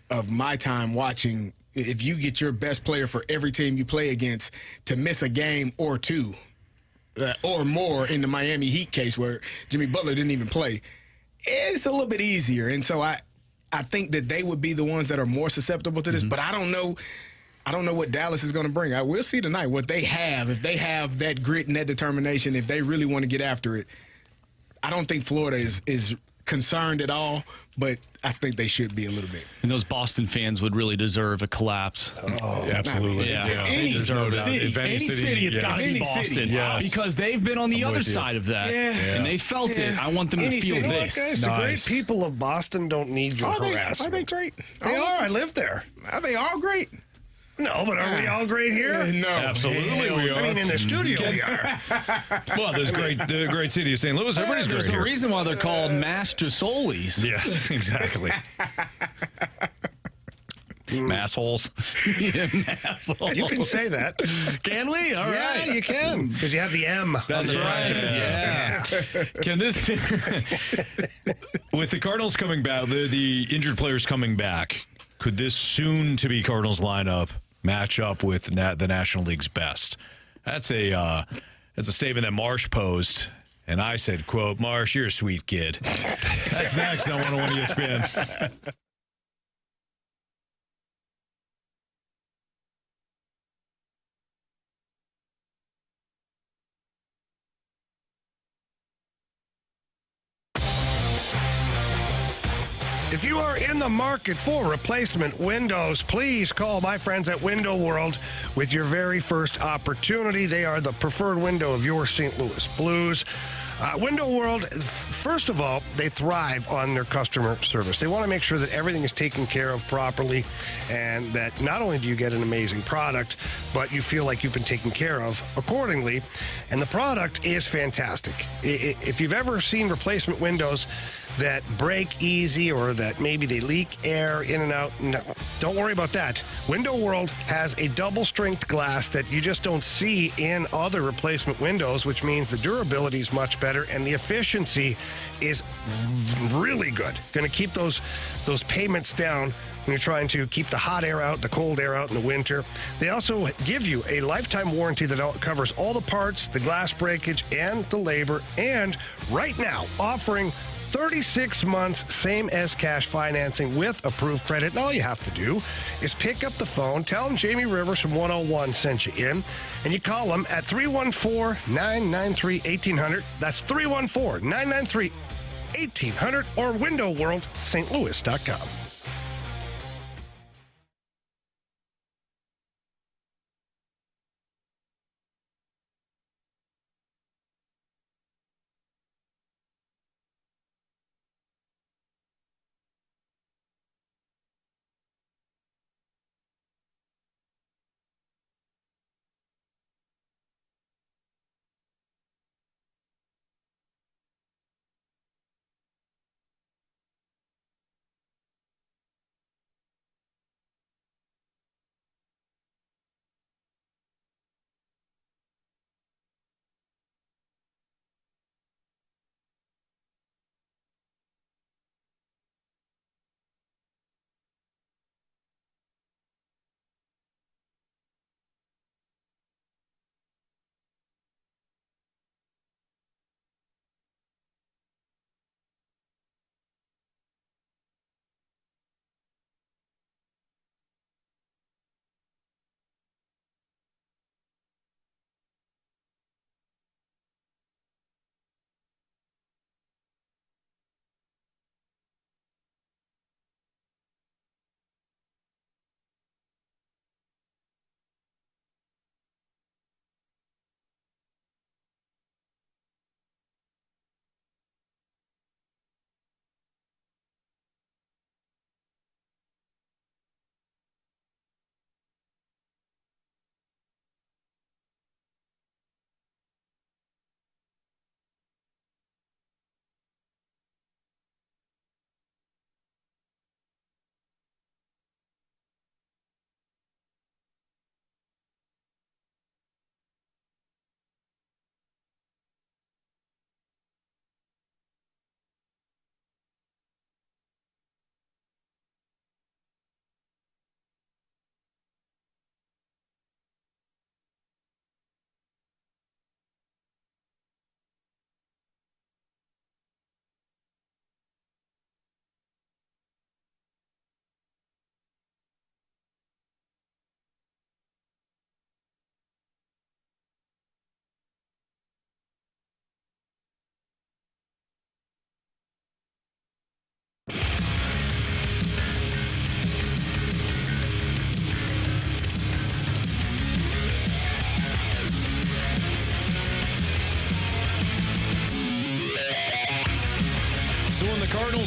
of my time watching. If you get your best player for every team you play against to miss a game or two or more in the Miami Heat case where Jimmy Butler didn't even play, it's a little bit easier. And so I think that they would be the ones that are more susceptible to this. But I don't know what Dallas is going to bring. We'll see tonight what they have. If they have that grit and that determination, if they really want to get after it, I don't think Florida is concerned at all, but I think they should be a little bit. And those Boston fans would really deserve a collapse. Oh, absolutely. Yeah. Any city. If Any city, it's got to be Any Boston. city. Yes. Because they've been on the I'm other with you. side of that. Yeah. And they felt it. I want them to Any feel city. this. Guys, the great people of Boston don't need your harassment. Are they great? They are. I live there. Are they all great? No, but are we all great here? No. Absolutely, we are. I mean, in the studio we are. Well, there's the great city of St. Louis. Everybody's great There's a here. reason why they're called Mastrosolis. Yes, exactly. Massholes. Yeah, massholes. You can say that. Can we? All right. Yeah, you can. Because you have the M. That's on the right. front. Yeah. Can this, with the Cardinals coming back, the injured players coming back, could this soon-to-be Cardinals lineup match up with the National League's best? That's a statement that Marsh posed, and I said, quote, Marsh, you're a sweet kid. That's next on 101 ESPN. If you are in the market for replacement windows, please call my friends at Window World with your very first opportunity. They are the preferred window of your St. Louis Blues. Window World, first of all, they thrive on their customer service. They want to make sure that everything is taken care of properly and that not only do you get an amazing product, but you feel like you've been taken care of accordingly. And the product is fantastic. If you've ever seen replacement windows that break easy or that maybe they leak air in and out, no, don't worry about that. Window World has a double strength glass that you just don't see in other replacement windows, which means the durability is much better and the efficiency is really good. Going to keep those payments down when you're trying to keep the hot air out, the cold air out in the winter. They also give you a lifetime warranty that covers all the parts, the glass breakage, and the labor. And right now, offering 36 months, same as cash financing with approved credit. And all you have to do is pick up the phone, tell them Jamie Rivers from 101 sent you in, and you call them at 314-993-1800. That's 314-993-1800 or windowworldstlouis.com.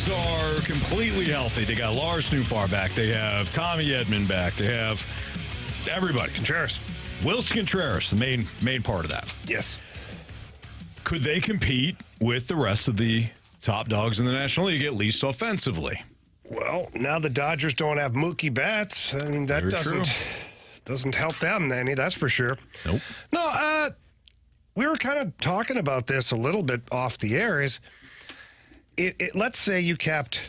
Dodgers are completely healthy. They got Lars Nootbaar back. They have Tommy Edman back. They have everybody. Contreras. Wilson Contreras, the main part of that. Yes. Could they compete with the rest of the top dogs in the National League, at least offensively? Well, now the Dodgers don't have Mookie Betts, and that doesn't help them any, that's for sure. Nope. No, we were kind of talking about this a little bit off the air. Let's say you kept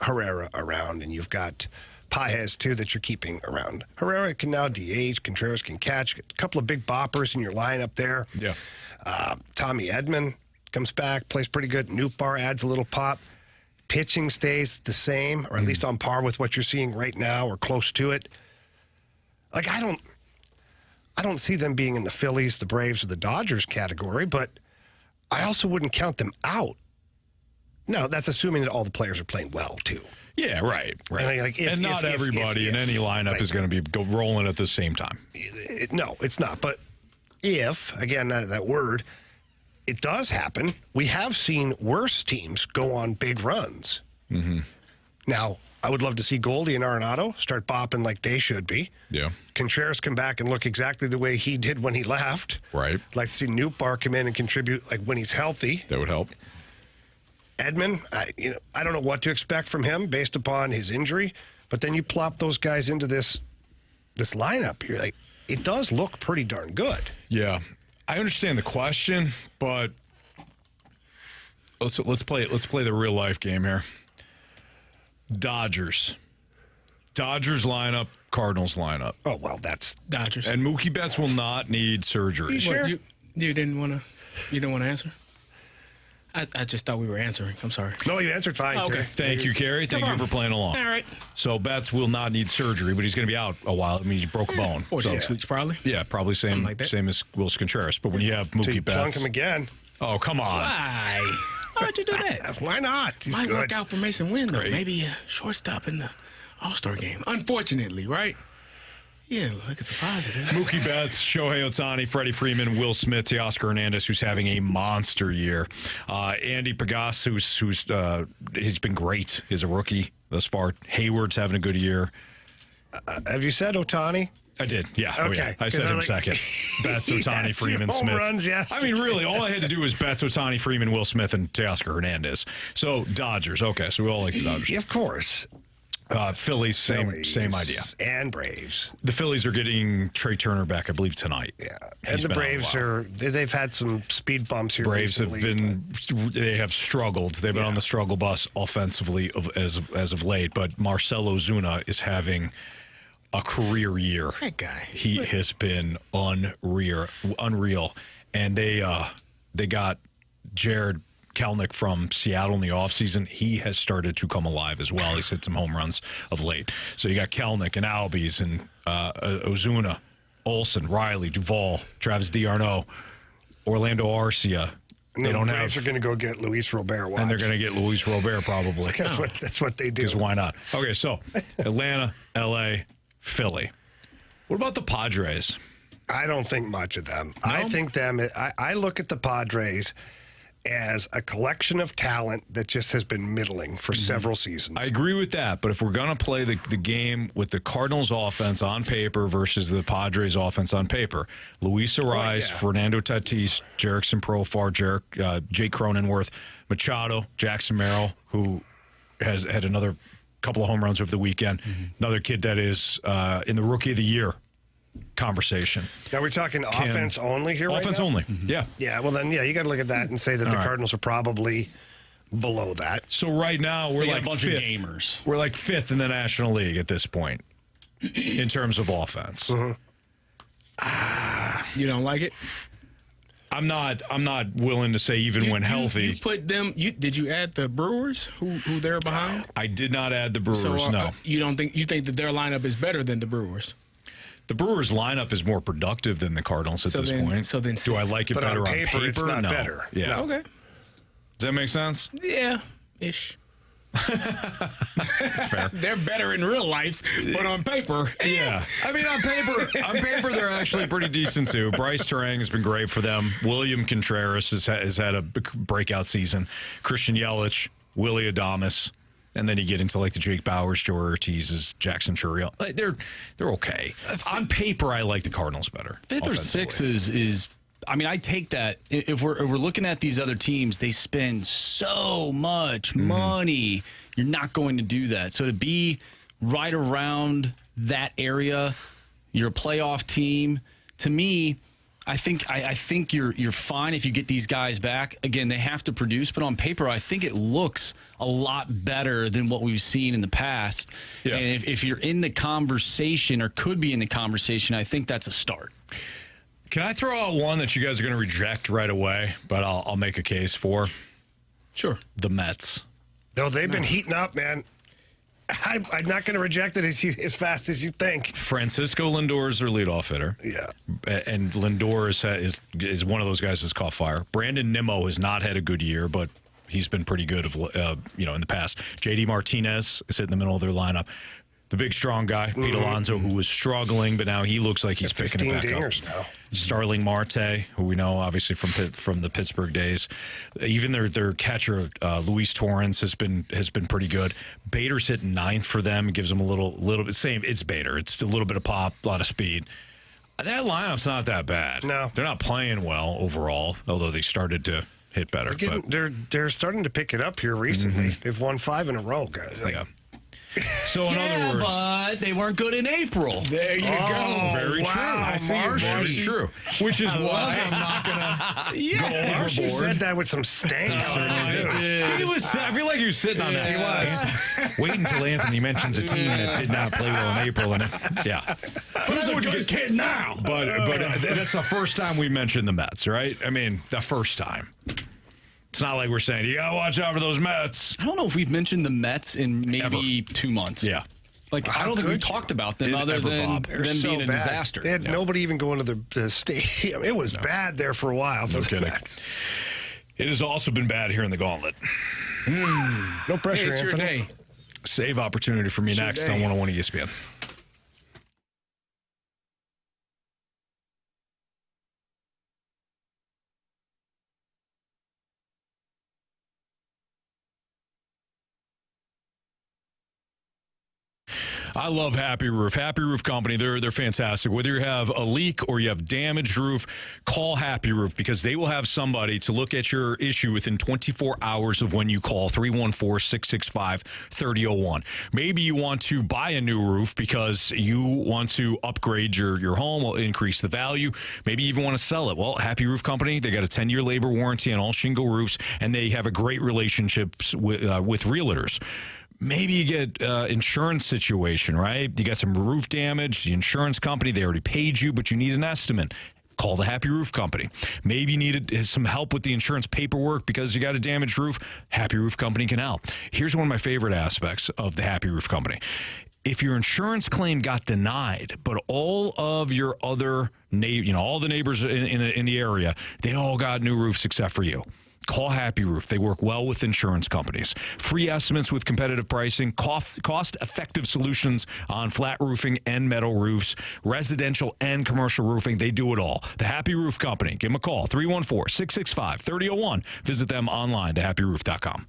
Herrera around, and you've got Pages too that you're keeping around. Herrera can now DH. Contreras can catch. A couple of big boppers in your lineup there. Yeah. Tommy Edman comes back, plays pretty good. Nootbaar adds a little pop. Pitching stays the same, or at least on par with what you're seeing right now, or close to it. Like I don't see them being in the Phillies, the Braves, or the Dodgers category, but I also wouldn't count them out. No, that's assuming that all the players are playing well too. Yeah, right. And not everybody in any lineup is going to be rolling at the same time. No, it's not. But if, again, that word, it does happen. We have seen worse teams go on big runs. Mm-hmm. Now, I would love to see Goldie and Arenado start bopping like they should be. Yeah. Contreras come back and look exactly the way he did when he left. Right. I'd like to see Nootbaar come in and contribute like when he's healthy. That would help. Edman, I don't know what to expect from him based upon his injury, but then you plop those guys into this lineup. You're like, it does look pretty darn good. Yeah, I understand the question, but let's play the real life game here. Dodgers lineup, Cardinals lineup. Oh well, that's Dodgers. And Mookie Betts will not need surgery. Sure? You didn't want to answer? I just thought we were answering. I'm sorry. No, you answered fine. Oh, okay. Carey. Thank you, Carey. Thank you for playing along. All right. So Betts will not need surgery, but he's going to be out a while. I mean, he broke a bone. 4 to 6 weeks, probably. Yeah, probably same as Wilson Contreras. But when you have So Mookie you plunk Betts, him again. Oh, come on. Why? Why'd you do that? Why not? He's Might good. work out for Mason Wynn, though. Great. Maybe a shortstop in the All-Star game. Unfortunately, right? Yeah, look at the positives. Mookie Betts, Shohei Ohtani, Freddie Freeman, Will Smith, Teoscar Hernandez, who's having a monster year. Andy Pagas, who's he's been great. He's a rookie thus far. Hayward's having a good year. Have you said Ohtani? I did, yeah. Okay. Oh, yeah. I said him second. Betts, Ohtani, Freeman, home Smith. runs, yes. I mean, really, all I had to do was Betts, Ohtani, Freeman, Will Smith, and Teoscar Hernandez. So, Dodgers. Okay, so we all like the Dodgers. Yeah, of course. Phillies, same idea. And Braves. The Phillies are getting Trey Turner back, I believe, tonight. Yeah. He's And the been out a Braves while. they've had some speed bumps here Braves recently. they have struggled. They've been on the struggle bus offensively as of late, but Marcell Ozuna is having a career year. That guy. He has been unreal. And they got Jared Kelenic from Seattle in the offseason. He has started to come alive as well. He's hit some home runs of late. So you got Kelenic and Albies and Ozuna, Olsen, Riley, Duvall, Travis d'Arnaud, Orlando Arcia. And they don't Braves have. are going to go get Luis Robert. Watch. And they're going to get Luis Robert probably. That's what they do. Because why not? Okay, so Atlanta, L.A., Philly. What about the Padres? I don't think much of them. No? I think I look at the Padres as a collection of talent that just has been middling for several seasons. I agree with that, but if we're going to play the game with the Cardinals offense on paper versus the Padres offense on paper, Luis Ariz, Fernando Tatis, Jerickson Profar, Jake Cronenworth, Machado, Jackson Merrill, who has had another couple of home runs over the weekend, another kid that is in the Rookie of the Year conversation. Now we're talking offense only here. Offense right now? only, yeah. Yeah, well then, you got to look at that and say that the Cardinals are probably below that. So right now we're like a bunch fifth. of gamers. We're like fifth in the National League at this point in terms of offense. You don't like it? I'm not willing to say even when healthy. You put them. Did you add the Brewers? Who they're behind? I did not add the Brewers. So, no. You think that their lineup is better than the Brewers? The Brewers lineup is more productive than the Cardinals at this point. So then, do I like it better on paper? It's not no. better. Yeah. No. Okay. Does that make sense? Yeah, ish. That's fair. there. They're better in real life, but on paper. Yeah. I mean, on paper, they're actually pretty decent, too. Bryce Terang has been great for them. William Contreras has had a breakout season. Christian Yelich, Willie Adames. And then you get into like the Jake Bauers, Joe Ortiz's, Jackson Churriel. Like, they're okay. On paper, I like the Cardinals better. Fifth or sixth is I mean, I take that. If we're looking at these other teams, they spend so much money. You're not going to do that. So to be right around that area, you're a playoff team. To me, I think you're fine if you get these guys back. Again, they have to produce, but on paper, I think it looks a lot better than what we've seen in the past. Yeah. And if you're in the conversation or could be in the conversation, I think that's a start. Can I throw out one that you guys are going to reject right away, but I'll make a case for? Sure. The Mets. No, they've been heating up, man. I'm not going to reject it as fast as you think. Francisco Lindor is their leadoff hitter. Yeah. And Lindor is one of those guys that's caught fire. Brandon Nimmo has not had a good year, but he's been pretty good in the past. J.D. Martinez is in the middle of their lineup. The big, strong guy, Pete Alonso, who was struggling, but now he looks like he's picking it back up. Now. Starling Marte, who we know obviously from the Pittsburgh days. Even their catcher, Luis Torrens, has been pretty good. Bader's hitting ninth for them. Gives them a little bit same. It's Bader. It's a little bit of pop, a lot of speed. That lineup's not that bad. No, they're not playing well overall, although they started to hit better. They're starting to pick it up here recently. They've won 5 in a row, guys. Yeah. So in other words, but they weren't good in April. There you go. Very true. I see Very true. Which is why I'm not gonna go overboard. He said that with some stank. I feel like he was sitting on that. He was. Wait until Anthony mentions a team that did not play well in April, and yeah. But I would get kid now. But that's the first time we mentioned the Mets, right? I mean, the first time. It's not like we're saying, you got to watch out for those Mets. I don't know if we've mentioned the Mets in maybe 2 months. Yeah. Like, I don't think we talked about them other than them being a disaster. They had nobody even going to the stadium. It was bad there for a while for the Mets. It has also been bad here in the Gauntlet. No pressure, it's Anthony. Your day. Save opportunity for me next on 101 ESPN. I love Happy Roof. Happy Roof Company, they're fantastic. Whether you have a leak or you have damaged roof, call Happy Roof because they will have somebody to look at your issue within 24 hours of when you call 314-665-3001. Maybe you want to buy a new roof because you want to upgrade your home, will increase the value. Maybe you even want to sell it. Well, Happy Roof Company, they got a 10-year labor warranty on all shingle roofs, and they have a great relationship with realtors. Maybe you get insurance situation, right? You got some roof damage. The insurance company, they already paid you, but you need an estimate. Call the Happy Roof Company. Maybe you needed some help with the insurance paperwork because you got a damaged roof. Happy Roof Company can help. Here's one of my favorite aspects of the Happy Roof Company. If your insurance claim got denied, but all of your other all the neighbors in the area, they all got new roofs except for you. Call Happy Roof. They work well with insurance companies. Free estimates with competitive pricing, cost-effective solutions on flat roofing and metal roofs, residential and commercial roofing. They do it all. The Happy Roof Company. Give them a call, 314-665-3001. Visit them online, thehappyroof.com.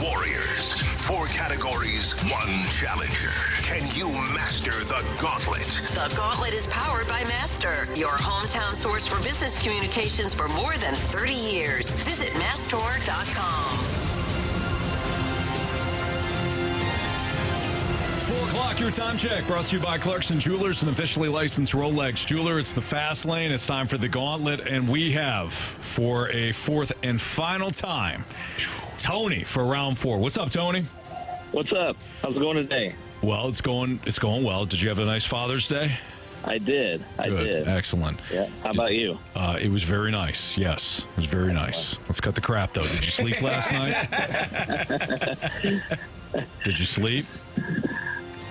warriors. 4 categories, 1 challenger. Can you master the Gauntlet? The Gauntlet is powered by Master, your hometown source for business communications for more than 30 years. Visit mastor.com. 4 o'clock, your time check, brought to you by Clarkson Jewelers, an officially licensed Rolex jeweler. It's the fast lane. It's time for the Gauntlet, and we have, for a 4th and final time, Tony for round 4. What's up, Tony? What's up? How's it going today? Well, it's going well. Did you have a nice Father's Day? I did. I did. Excellent. Yeah. How about you? It was very nice. Yes, it was very nice. Let's cut the crap, though. Did you sleep last night? Did you sleep?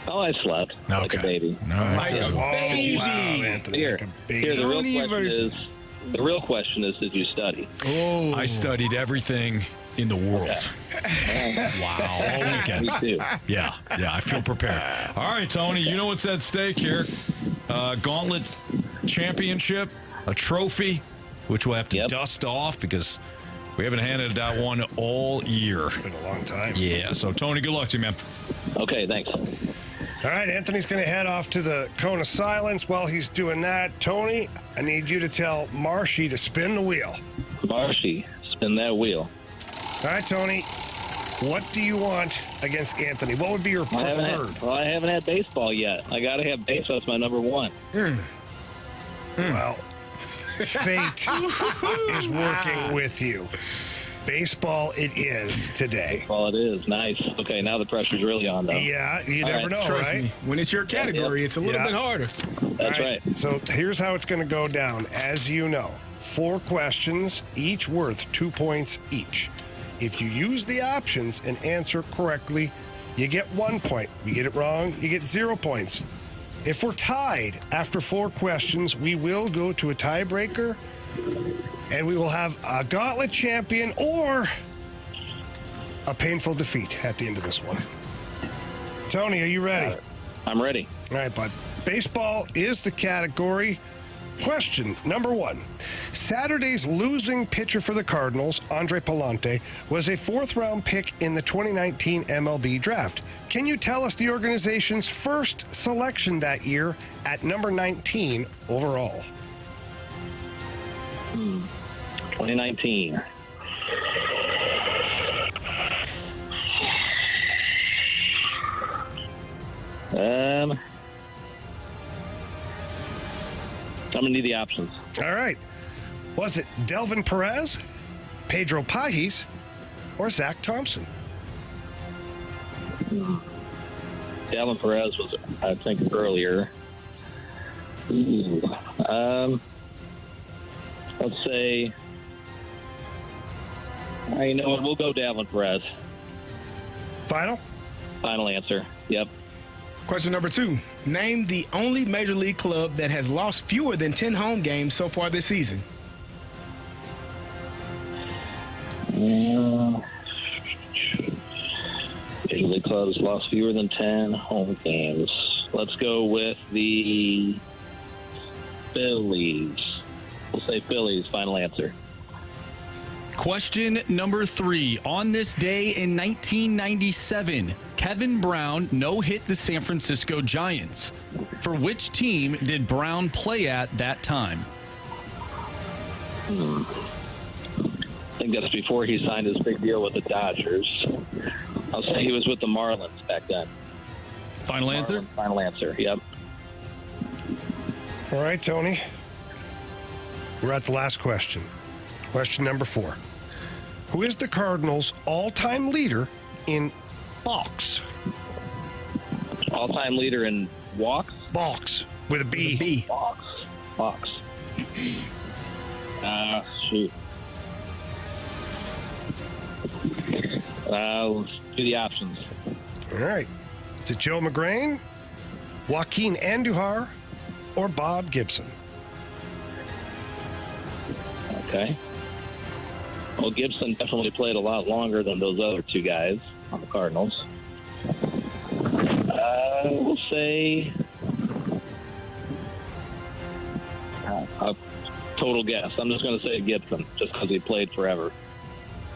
Oh, I slept like a baby. Like a baby. Wow, Anthony, Here, like a baby. here. The real question is, did you study? Oh, I studied everything in the world. Wow, all weekend. Me too. Yeah, I feel prepared. All right, Tony, you know what's at stake here. Gauntlet championship, a trophy, which we'll have to dust off because we haven't handed out one all year. It's been a long time. Yeah, so Tony, good luck to you, man. Okay, thanks. All right, Anthony's going to head off to the cone of silence. While he's doing that, Tony, I need you to tell Marshy to spin the wheel. Marshy, spin that wheel. All right, Tony, what do you want against Anthony? What would be your preferred? I haven't had baseball yet. I got to have baseball. That's my number 1. Well, fate is working with you. Baseball it is today. Baseball it is. Nice. Okay, now the pressure's really on, though. Yeah, you never know, Trust right? me, when it's your category, it's a little bit harder. That's right. So here's how it's going to go down. As you know, 4 questions, each worth 2 points each. If you use the options and answer correctly, you get 1 point. You get it wrong, you get 0 points. If we're tied after 4 questions, we will go to a tiebreaker, and we will have a Gauntlet champion or a painful defeat at the end of this one. Tony, are you ready? I'm ready. All right, bud. Baseball is the category. Question number 1. Saturday's losing pitcher for the Cardinals, Andre Palante, was a 4th-round pick in the 2019 MLB draft. Can you tell us the organization's first selection that year at number 19 overall? 2019. I'm going to need the options. All right. Was it Delvin Perez, Pedro Pajis, or Zach Thompson? Delvin Perez was, I think, earlier. Let's say, you know what, we'll go Delvin Perez. Final? Final answer. Yep. Question number 2. Name the only Major League club that has lost fewer than 10 home games so far this season. Major League clubs lost fewer than 10 home games. Let's go with the Phillies. We'll say Phillies. Final answer. Question number 3. On this day in 1997, Kevin Brown no-hit the San Francisco Giants. For which team did Brown play at that time? I think that's before he signed his big deal with the Dodgers. I'll say he was with the Marlins back then. Final answer? Final answer, yep. All right, Tony. We're at the last question. Question number 4. Who is the Cardinals' all-time leader in balks? All-time leader in walks? Balks, with a B. With a B. Balks. Shoot. Let's do the options. All right. Is it Joe McGrain, Joaquin Andujar, or Bob Gibson? Okay. Well, Gibson definitely played a lot longer than those other 2 guys on the Cardinals. We'll say a total guess. I'm just going to say Gibson, just because he played forever.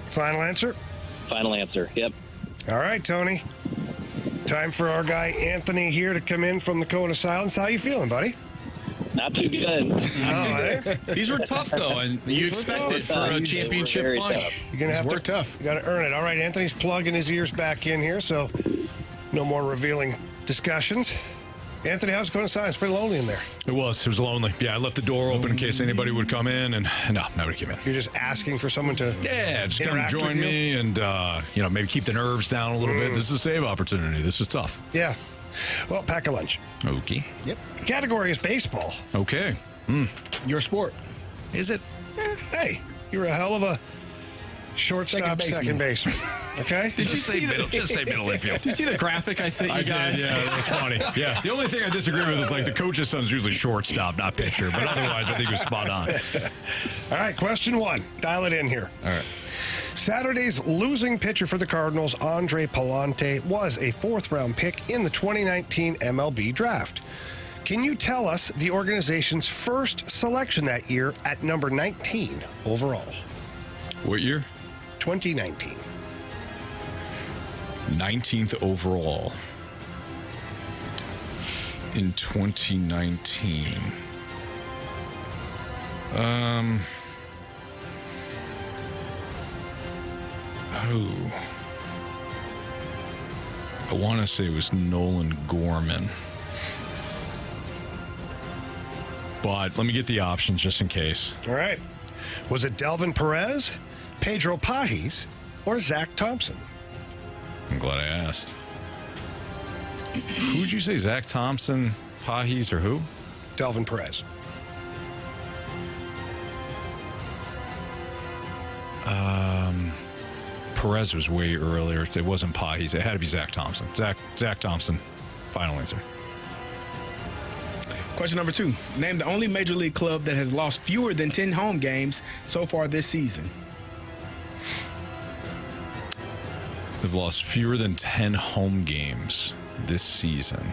Final answer? Final answer, yep. All right, Tony. Time for our guy Anthony here to come in from the Cone of Silence. How you feeling, buddy? Not too good. These were tough, though, and you expect it for a championship fight. You're going to have to tough. You got to earn it. All right, Anthony's plugging his ears back in here, so no more revealing discussions. Anthony, how's it going inside? It's pretty lonely in there. It was lonely. Yeah, I left the door open in case anybody would come in, and no, nobody came in. You're just asking for someone to just come join me and, maybe keep the nerves down a little bit. This is a save opportunity. This is tough. Yeah. Well, pack a lunch. Okay. Yep. Category is baseball. Okay. Your sport. Is it? Hey, you're a hell of a shortstop, second baseman. Okay? Did you see just say middle infield. Did you see the graphic I sent you guys? Yeah, that was funny. Yeah. The only thing I disagree with is the coach's son's usually shortstop, not pitcher. But otherwise, I think it was spot on. All right, question 1. Dial it in here. All right. Saturday's losing pitcher for the Cardinals, Andre Palante, was a 4th-round pick in the 2019 MLB draft. Can you tell us the organization's first selection that year at number 19 overall? What year? 2019. 19th overall in 2019. I want to say it was Nolan Gorman. But let me get the options just in case. All right. Was it Delvin Perez, Pedro Pajis, or Zach Thompson? I'm glad I asked. Who'd you say? Zach Thompson, Pajis, or who? Delvin Perez. Perez was way earlier. It wasn't Pajis. It had to be Zach Thompson. Zach Thompson. Final answer. Question number 2. Name the only Major League club that has lost fewer than 10 home games so far this season. They've lost fewer than 10 home games this season.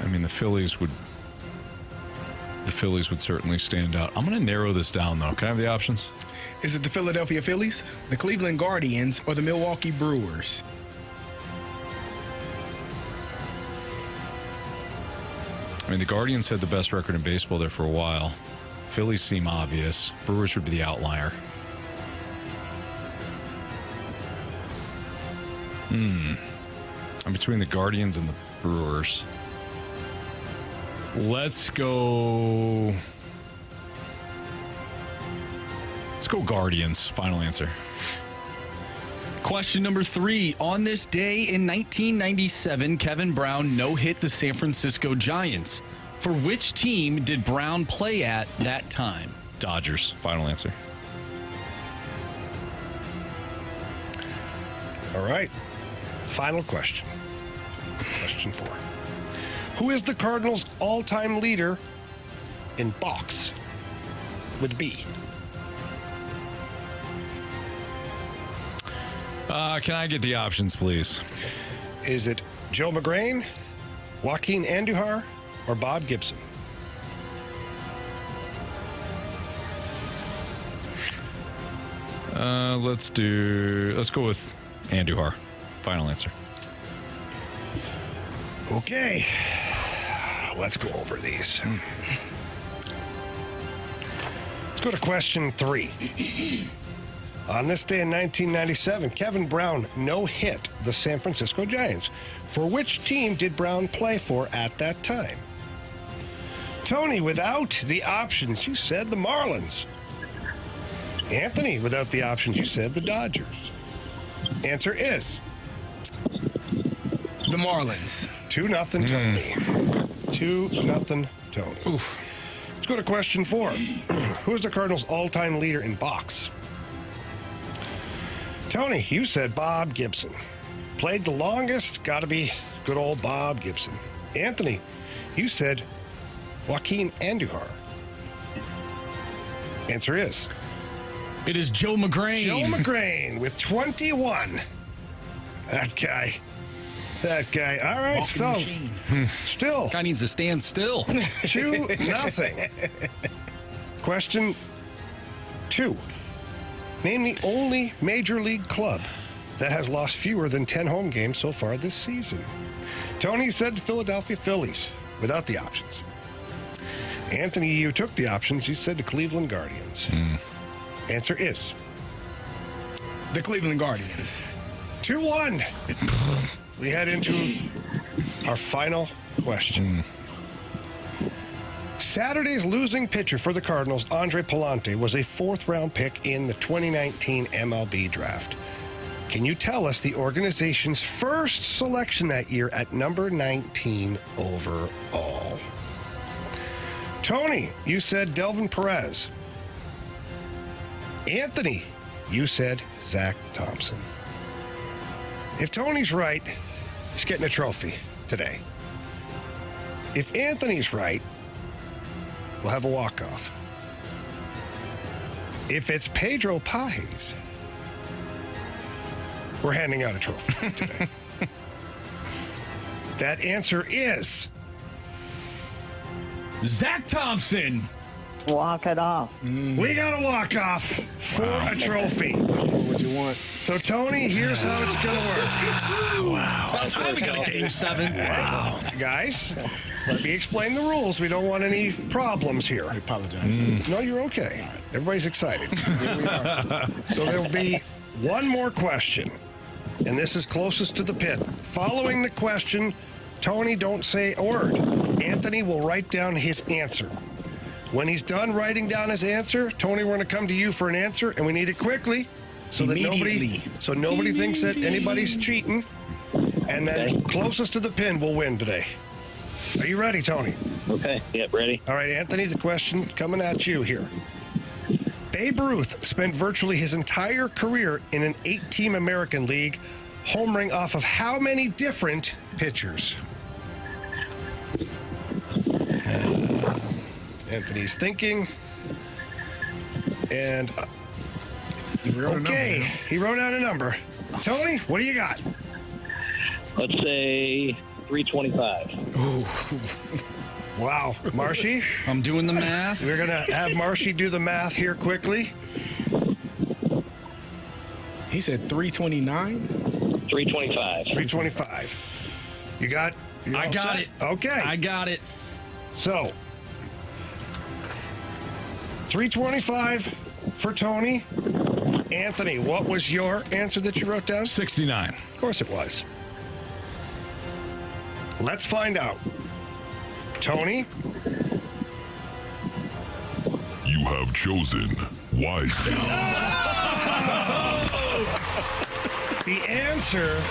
I mean, the Phillies would certainly stand out. I'm going to narrow this down, though. Can I have the options? Is it the Philadelphia Phillies, the Cleveland Guardians, or the Milwaukee Brewers? I mean, the Guardians had the best record in baseball there for a while. Phillies seem obvious. Brewers would be the outlier. I'm between the Guardians and the Brewers. Let's go Guardians. Final answer. Question number 3. On this day in 1997, Kevin Brown no-hit the San Francisco Giants. For which team did Brown play at that time? Dodgers. Final answer. All right. Final question. Question 4. Who is the Cardinals' all-time leader in box with B? Can I get the options, please? Is it Joe McGrain, Joaquin Andujar, or Bob Gibson? Let's go with Andujar. Final answer. Okay. Let's go over these. Let's go to question 3. On this day in 1997, Kevin Brown no-hit the San Francisco Giants. For which team did Brown play for at that time? Tony, without the options, you said the Marlins. Anthony, without the options, you said the Dodgers. Answer is the Marlins. 2-0 Tony. 2-0 Tony. Oof. Let's go to question 4. Who is the Cardinals' all-time leader in box? Tony, you said Bob Gibson. Played the longest, got to be good old Bob Gibson. Anthony, you said Joaquin Andujar. Answer is? It is Joe McGrain. Joe McGrain with 21. That guy. All right, Walking so machine. Still. Guy needs to stand still. 2-0. Question 2. Name the only major league club that has lost fewer than 10 home games so far this season. Tony said Philadelphia Phillies without the options. Anthony, you took the options. You said the Cleveland Guardians. Answer is the Cleveland Guardians. 2-1. We head into our final question. Saturday's losing pitcher for the Cardinals, Andre Pallante, was a 4th-round pick in the 2019 MLB draft. Can you tell us the organization's first selection that year at number 19 overall? Tony, you said Delvin Perez. Anthony, you said Zach Thompson. If Tony's right, he's getting a trophy today. If Anthony's right, we'll have a walk-off. If it's Pedro Pages, we're handing out a trophy today. That answer is Zach Thompson. Walk it off. We got a walk-off for a trophy. What you want? So, Tony, here's how it's going to work. Wow. About time we got a game 7. Wow. Guys, let me explain the rules. We don't want any problems here. I apologize. No, you're okay. Everybody's excited. Here we are. So there'll be one more question, and this is closest to the pin. Following the question, Tony, don't say a word. Anthony will write down his answer. When he's done writing down his answer, Tony, we're going to come to you for an answer, and we need it quickly so that nobody thinks that anybody's cheating. And then closest to the pin will win today. Are you ready, Tony? Okay. Yep, ready. All right, Anthony, the question coming at you here. Babe Ruth spent virtually his entire career in an 8-team American League, homering off of how many different pitchers? Anthony's thinking. And, he wrote out a number. Tony, what do you got? Let's say 325. Wow. Marshy? I'm doing the math. We're going to have Marshy do the math here quickly. He said 329? 325. 325. You got I got it. Okay. I got it. So, 325 for Tony. Anthony, what was your answer that you wrote down? 69. Of course it was. Let's find out. Tony? You have chosen wisely. The answer,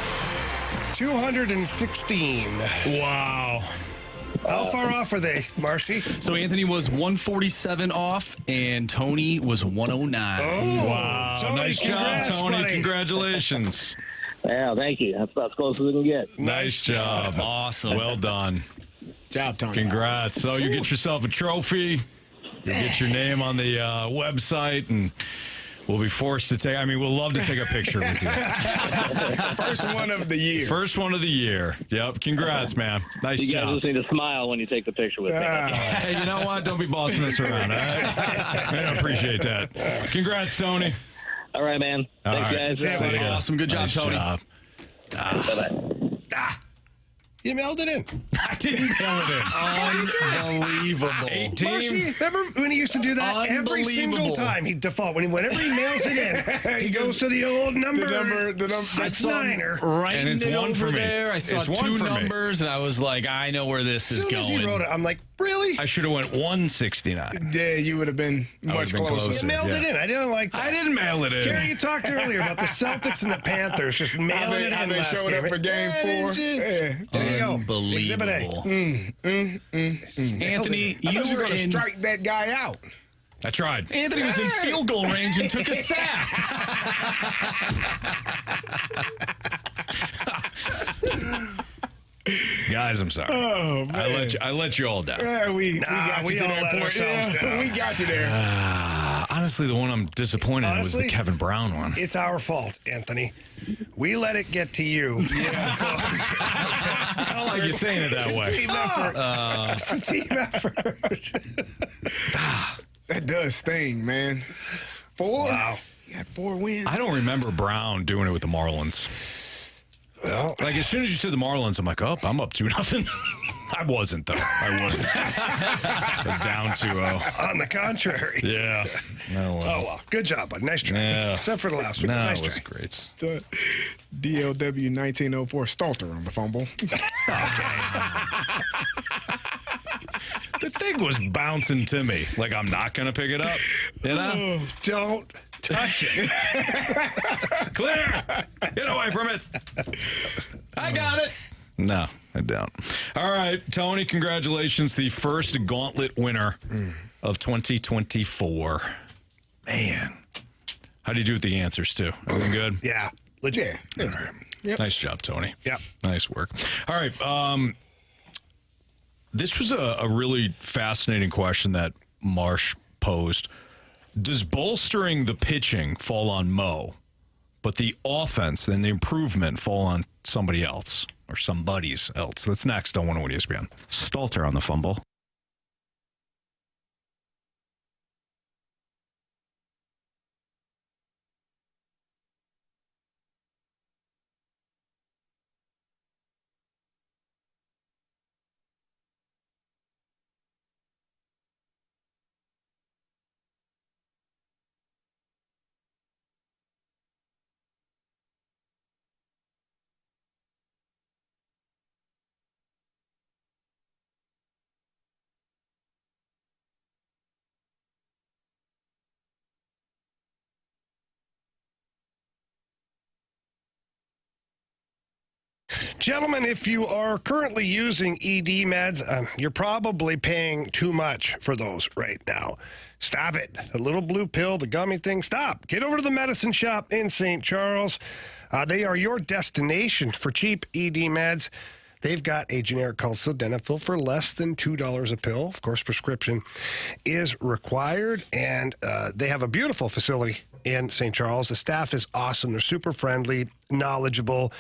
216. Wow. How far off are they, Marshy? So Anthony was 147 off, and Tony was 109. Oh, wow. Tony, Nice job, Tony. buddy. Congratulations. Yeah, thank you. That's about as close as we can get. Nice job. Awesome. Well done. Job, Tony. Congrats. So you get yourself a trophy. You get your name on the website, and we'll be forced to take. I mean, we'll love to take a picture with you. First one of the year. First one of the year. Yep. Congrats, man. Nice You job. guys just need to smile when you take the picture with me. Hey, you know what? Don't be bossing us around. All right? I appreciate that. Congrats, Tony. All right, man. All Thanks, right. guys. See ya. Awesome. Good job, Nice Tony. job. Bye-bye. You mailed it in. I didn't mail it in. Unbelievable. 18. Marshy, remember when he used to do that every single Unbelievable. time? He'd default. Whenever he mails it in, he goes to the old number. The number. I saw him Writing And it's it one over for me. there. I saw It's one two for me. numbers, and I was like, I know where this As is soon as he going. wrote it, I'm like, really? I should have went 169. Yeah, you would have been much been closer. closer. You mailed it yeah. in. I didn't like that. I didn't mail it in. Carey, you talked earlier about the Celtics and the Panthers just mailing it in. How they last showed game. up for game Yeah, 4. they did. There you go. Exhibit A. Unbelievable. Anthony, I you thought you were were going to in. strike that guy out. I tried. Anthony was in field goal range and took a sack. Guys, I'm sorry. Oh, man. I let you all down. Yeah, we got we you to all that let point. ourselves down. We got you there. Honestly, the one I'm disappointed in was Honestly, the Kevin Brown one. It's our fault, Anthony. We let it get to you. I don't like you saying it that way. Team effort. It's a team effort. That does sting, man. 4? Wow. He had 4 wins. I don't remember Brown doing it with the Marlins. Well, like as soon as you said the Marlins, I'm like, oh, I'm up 2-0. I wasn't though. I wasn't. I was down 2-0. On the contrary. Yeah. No. Oh well, good job, bud. Nice try. Yeah. Except for the last week. No, Nice it was try. great. The DLW 1904 Stalter on the fumble. The thing was bouncing to me. Like I'm not gonna pick it up. You know? Don't touch it. Clear. Get away from it. I got it. No, I don't. All right, Tony, congratulations. The first Gauntlet winner of 2024. Man. How do you do with the answers, too? Everything good? Yeah. Legit. All right. Yep. Nice job, Tony. Yep. Nice work. All right. This was a really fascinating question that Marsh posed. Does bolstering the pitching fall on Mo, but the offense and the improvement fall on somebody else or somebody's else? That's next on 101 ESPN. Stalter on the fumble. Gentlemen, if you are currently using ED meds, you're probably paying too much for those right now. Stop it. The little blue pill, the gummy thing, stop. Get over to the medicine shop in St. Charles. They are your destination for cheap ED meds. They've got a generic called sildenafil for less than $2 a pill. Of course, prescription is required, and they have a beautiful facility in St. Charles. The staff is awesome. They're super friendly, knowledgeable,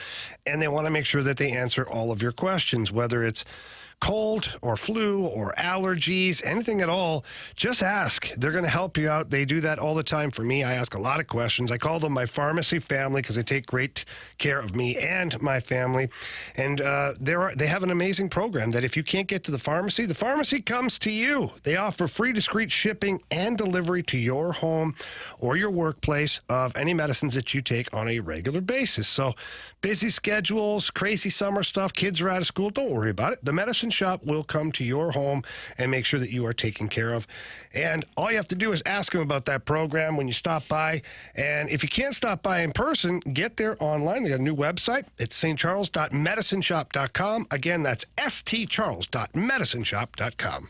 and they want to make sure that they answer all of your questions, whether it's cold or flu or allergies, anything at all. Just ask. They're going to help you out. They do that all the time for me. I ask a lot of questions. I call them my pharmacy family because they take great care of me and my family. And they have an amazing program that if you can't get to the pharmacy comes to you. They offer free discreet shipping and delivery to your home or your workplace of any medicines that you take on a regular basis. So busy schedules, crazy summer stuff, kids are out of school, don't worry about it. The medicine shop will come to your home and make sure that you are taken care of. And all you have to do is ask them about that program when you stop by. And if you can't stop by in person, get there online. They got a new website. It's stcharles.medicineshop.com. Again, that's stcharles.medicineshop.com.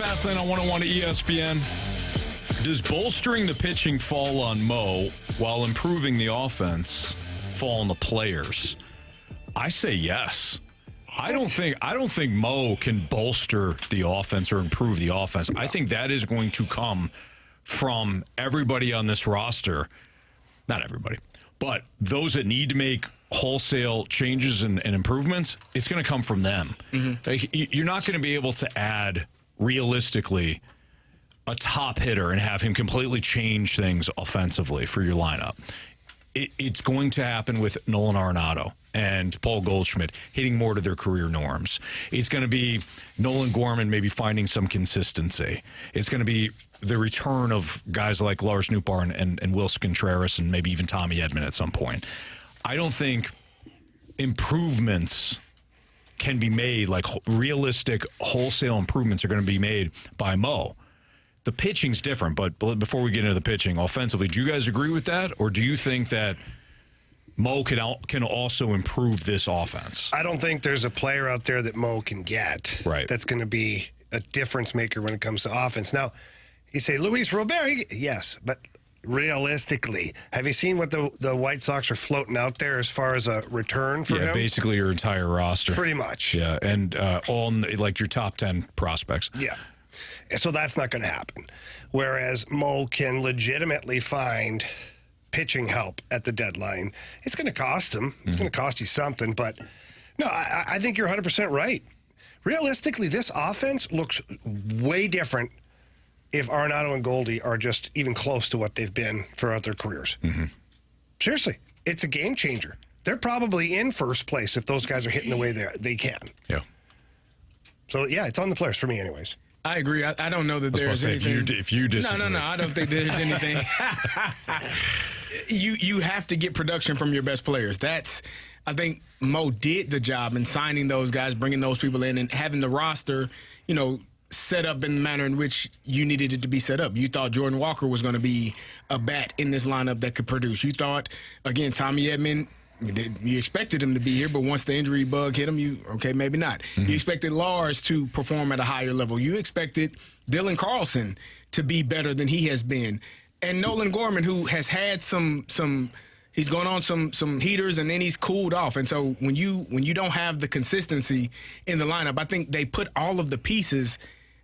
Fast Lane on 101 ESPN. Does bolstering the pitching fall on Mo while improving the offense fall on the players? I say yes. I don't think Mo can bolster the offense or improve the offense. I think that is going to come from everybody on this roster. Not everybody, but those that need to make wholesale changes and improvements. It's going to come from them. Like, you're not going to be able to add realistically a top hitter and have him completely change things offensively for your lineup. It's going to happen with Nolan Arenado and Paul Goldschmidt hitting more to their career norms. It's going to be Nolan Gorman maybe finding some consistency. It's going to be the return of guys like Lars Nootbaar and Wilson Contreras and maybe even Tommy Edman at some point. I don't think improvements can be made, like realistic wholesale improvements are going to be made by Mo. The pitching's different, but before we get into the pitching, offensively, do you guys agree with that? Or do you think that Mo can also improve this offense? I don't think there's a player out there that Mo can get that's going to be a difference maker when it comes to offense. Now, you say Luis Robert, yes, but realistically, have you seen what the White Sox are floating out there as far as a return for him? Yeah, basically your entire roster. Pretty much. Yeah, and on like your top 10 prospects. Yeah. So that's not going to happen. Whereas Mo can legitimately find pitching help at the deadline. It's going to cost him. It's going to cost you something. But, no, I think you're 100% right. Realistically, this offense looks way different if Arenado and Goldie are just even close to what they've been throughout their careers. Seriously, it's a game changer. They're probably in first place if those guys are hitting the way they can. Yeah. So, yeah, it's on the players for me anyways. I agree. I don't know that there's anything. If you disagree. No. I don't think there's anything. You have to get production from your best players. I think Mo did the job in signing those guys, bringing those people in, and having the roster, set up in the manner in which you needed it to be set up. You thought Jordan Walker was going to be a bat in this lineup that could produce. You thought, again, Tommy Edman. You expected him to be here, but once the injury bug hit him, maybe not. You expected Lars to perform at a higher level. You expected Dylan Carlson to be better than he has been. And Nolan Gorman, who has had he's gone on some heaters and then he's cooled off. And so when you don't have the consistency in the lineup, I think they put all of the pieces,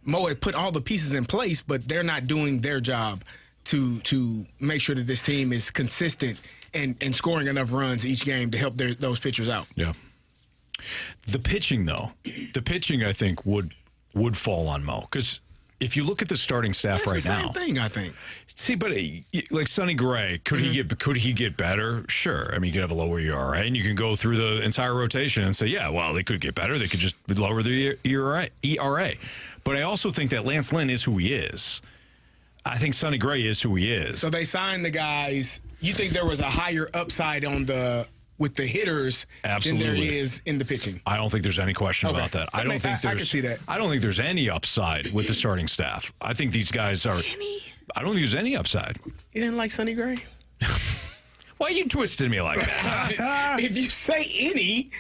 Mo had put all the pieces in place, but they're not doing their job to make sure that this team is consistent and scoring enough runs each game to help those pitchers out. Yeah. The pitching, though, I think would fall on Mo because if you look at the starting staff right now, same thing, I think. See, but like Sonny Gray, could he get better? Sure. I mean, you could have a lower ERA, and you can go through the entire rotation and say, yeah, well, they could get better. They could just lower the ERA. But I also think that Lance Lynn is who he is. I think Sonny Gray is who he is. So they signed the guys. You think there was a higher upside with the hitters than there is in the pitching? I don't think there's any question about that. I can see that. I don't think there's any upside with the starting staff. I think these guys are. I don't think there's any upside. You didn't like Sonny Gray? Why you twisted me like that? If you say any,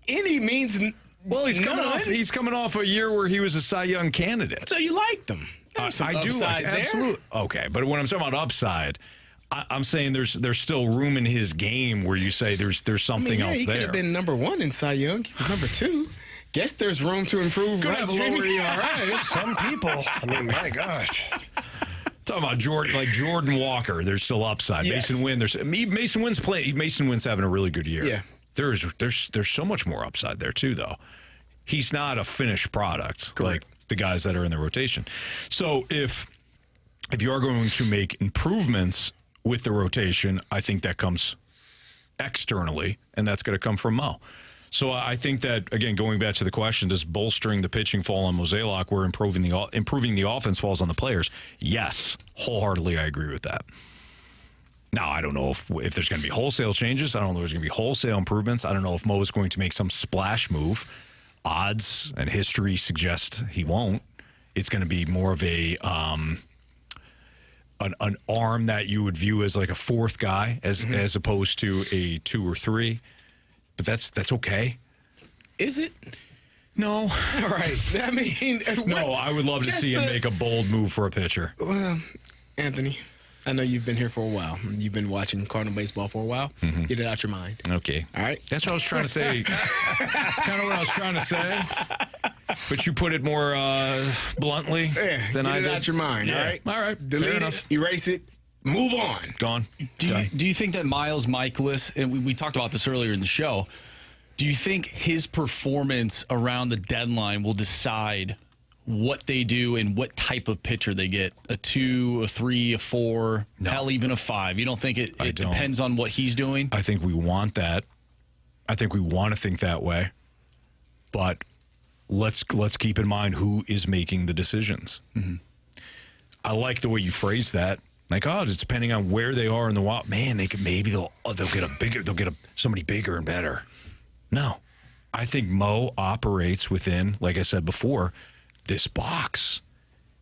any means well, he's coming off a year where he was a Cy Young candidate. So you liked him. I do like absolutely. Okay, but when I'm talking about upside, I'm saying there's still room in his game where you say there's something else he there. He could have been number one in Cy Young. He was number two. Guess there's room to improve. Could have a lower ERA. Some people. I mean, my gosh. Talking about Jordan Walker, there's still upside. Yes. Mason Wynn, Mason Wynn's playing. Mason Wynn's having a really good year. Yeah. There's so much more upside there too, though. He's not a finished product like the guys that are in the rotation. So if you are going to make improvements with the rotation, I think that comes externally, and that's going to come from Mo. So I think that, again, going back to the question, does bolstering the pitching fall on Mozeliak where improving the offense falls on the players? Yes, wholeheartedly I agree with that. Now, I don't know if there's going to be wholesale changes. I don't know if there's going to be wholesale improvements. I don't know if Mo is going to make some splash move. Odds and history suggest he won't. It's going to be more of an arm that you would view as like a fourth guy as opposed to a 2 or 3. But that's okay. Is it? No. All right. I mean, No, I would love to see him make a bold move for a pitcher. Well, Anthony, I know you've been here for a while. You've been watching Cardinal baseball for a while. Get it out your mind. Okay. All right. That's what I was trying to say. That's kind of what I was trying to say. But you put it more bluntly than I did. Get it out your mind, Yeah. all right? All right. Delete it, erase it, move on. Gone. Do you think that Miles Mikolas, and we talked about this earlier in the show, do you think his performance around the deadline will decide what they do and what type of pitcher they get? A 2, a 3, a 4, hell, even a 5. You don't think it depends on what he's doing? I think we want that. I think we want to think that way. But let's keep in mind who is making the decisions. I like the way you phrase that. Like, it's depending on where they are in the wild. Man, they'll get somebody bigger and better. No, I think Mo operates within, like I said before, this box.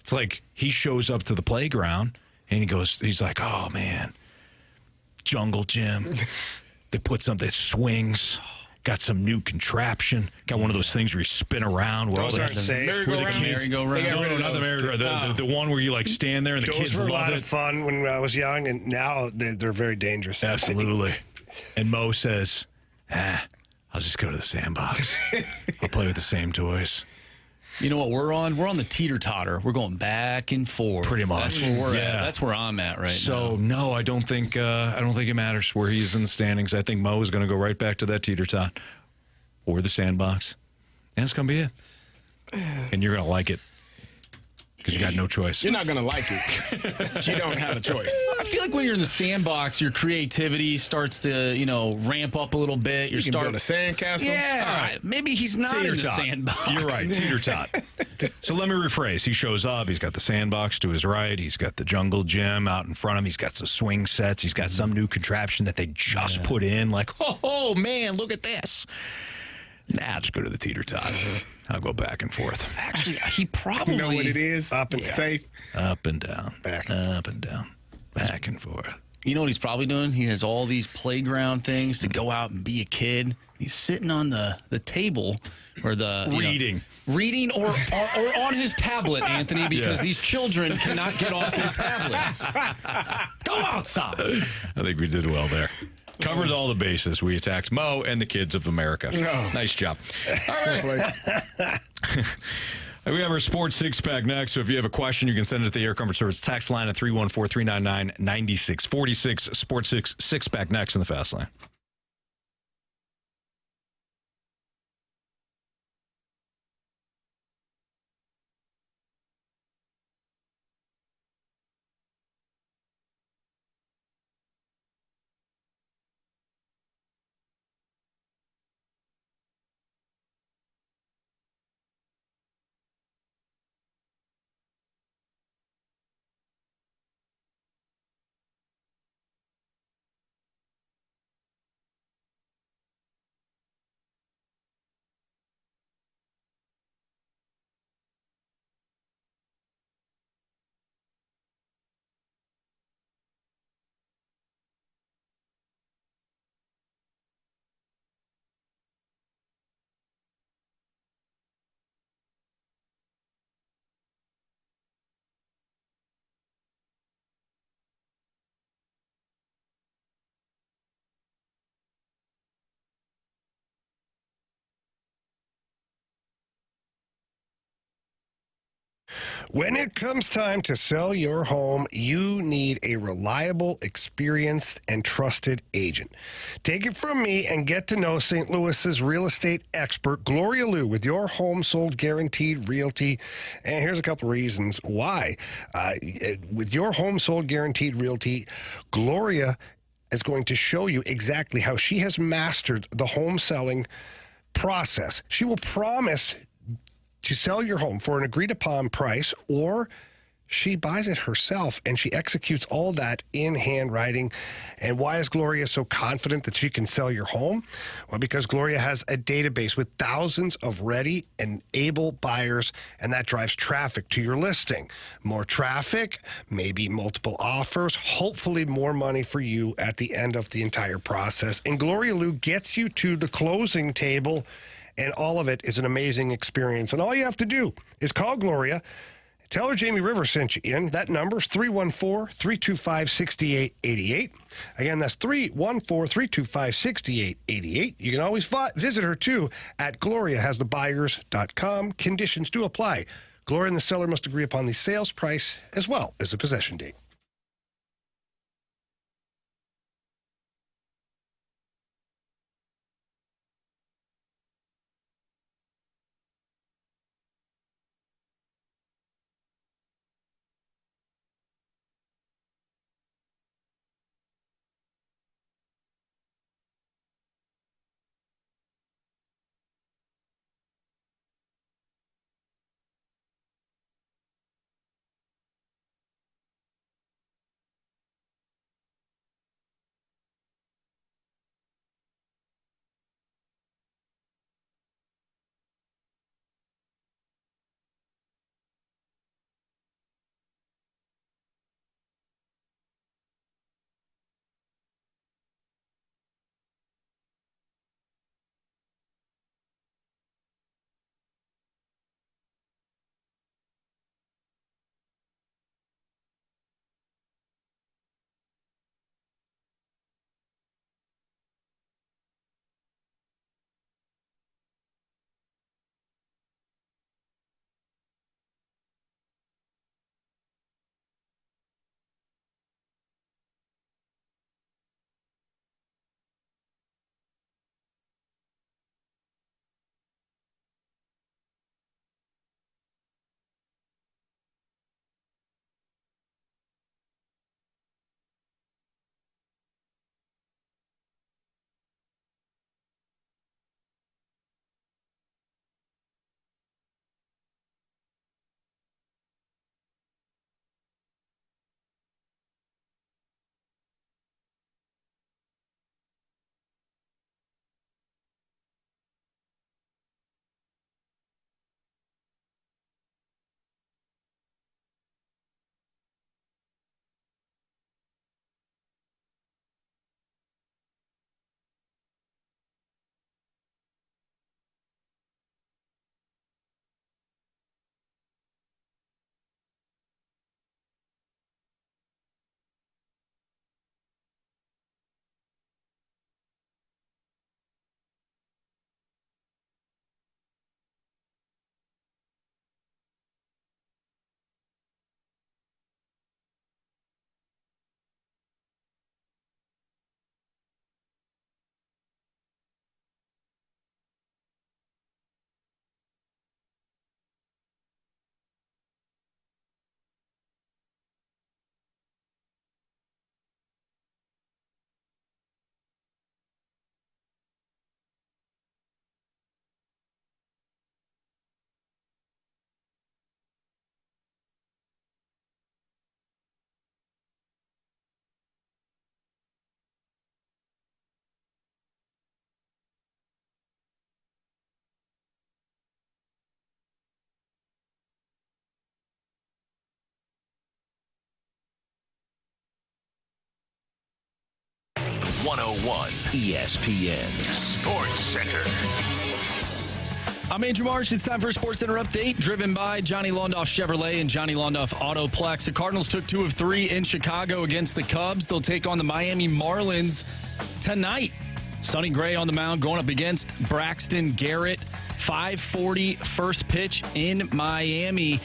It's like he shows up to the playground and he's like, oh man, jungle gym. They put something that swings. Got some new contraption. Got one of those things where you spin around. Those aren't safe. Merry-go-round. No, not the merry-go-round. The one where you like stand there and the kids love it. Those were a lot of fun when I was young, and now they're very dangerous. Absolutely. And Mo says, I'll just go to the sandbox. I'll play with the same toys. You know what we're on? We're on the teeter-totter. We're going back and forth. Pretty much. That's where we're at. That's where I'm at right now. So, no, I don't think it matters where he's in the standings. I think Mo is going to go right back to that teeter-tot or the sandbox. And it's going to be it. And you're going to like it because you got no choice. You're not going to like it. You don't have a choice. I feel like when you're in the sandbox, your creativity starts to, ramp up a little bit. You can build a sandcastle. Yeah. All right. Maybe he's not in the sandbox. You're right. Teeter-tot. So let me rephrase. He shows up. He's got the sandbox to his right. He's got the jungle gym out in front of him. He's got some swing sets. He's got some new contraption that they just put in. Like, oh, man, look at this. Nah, just go to the teeter-tot. I'll go back and forth. Actually, he probably... You know what it is? Up and down. Safe. Up and down. Up and down. Back and forth. You know what he's probably doing? He has all these playground things to go out and be a kid. He's sitting on the table or the... Reading or on his tablet, Anthony, because these children cannot get off their tablets. Go outside. I think we did well there. Covered all the bases. We attacked Mo and the kids of America. Oh. Nice job. All right. We have our Sports Six-Pack next, so if you have a question, you can send it to the Air Comfort Service text line at 314-399-9646. Sports Six-Pack next in the Fast Lane. When it comes time to sell your home, you need a reliable, experienced, and trusted agent. Take it from me and get to know St. Louis's real estate expert, Gloria Liu, with your home sold guaranteed realty. And here's a couple reasons why. With your home sold guaranteed realty, Gloria is going to show you exactly how she has mastered the home selling process. She will promise to sell your home for an agreed-upon price, or she buys it herself, and she executes all that in handwriting. And why is Gloria so confident that she can sell your home? Well, because Gloria has a database with thousands of ready and able buyers, and that drives traffic to your listing. More traffic, maybe multiple offers, hopefully more money for you at the end of the entire process. And Gloria Liu gets you to the closing table and all of it is an amazing experience. And all you have to do is call Gloria. Tell her Jamie Rivers sent you in. That number is 314-325-6888. Again, that's 314-325-6888. You can always visit her, too, at gloriahasthebuyers.com. Conditions do apply. Gloria and the seller must agree upon the sales price as well as the possession date. ESPN Sports Center. I'm Andrew Marsh. It's time for a Sports Center update, driven by Johnny Londoff Chevrolet and Johnny Londoff Autoplex. The Cardinals took 2 of 3 in Chicago against the Cubs. They'll take on the Miami Marlins tonight. Sonny Gray on the mound going up against Braxton Garrett. 5:40 first pitch in Miami.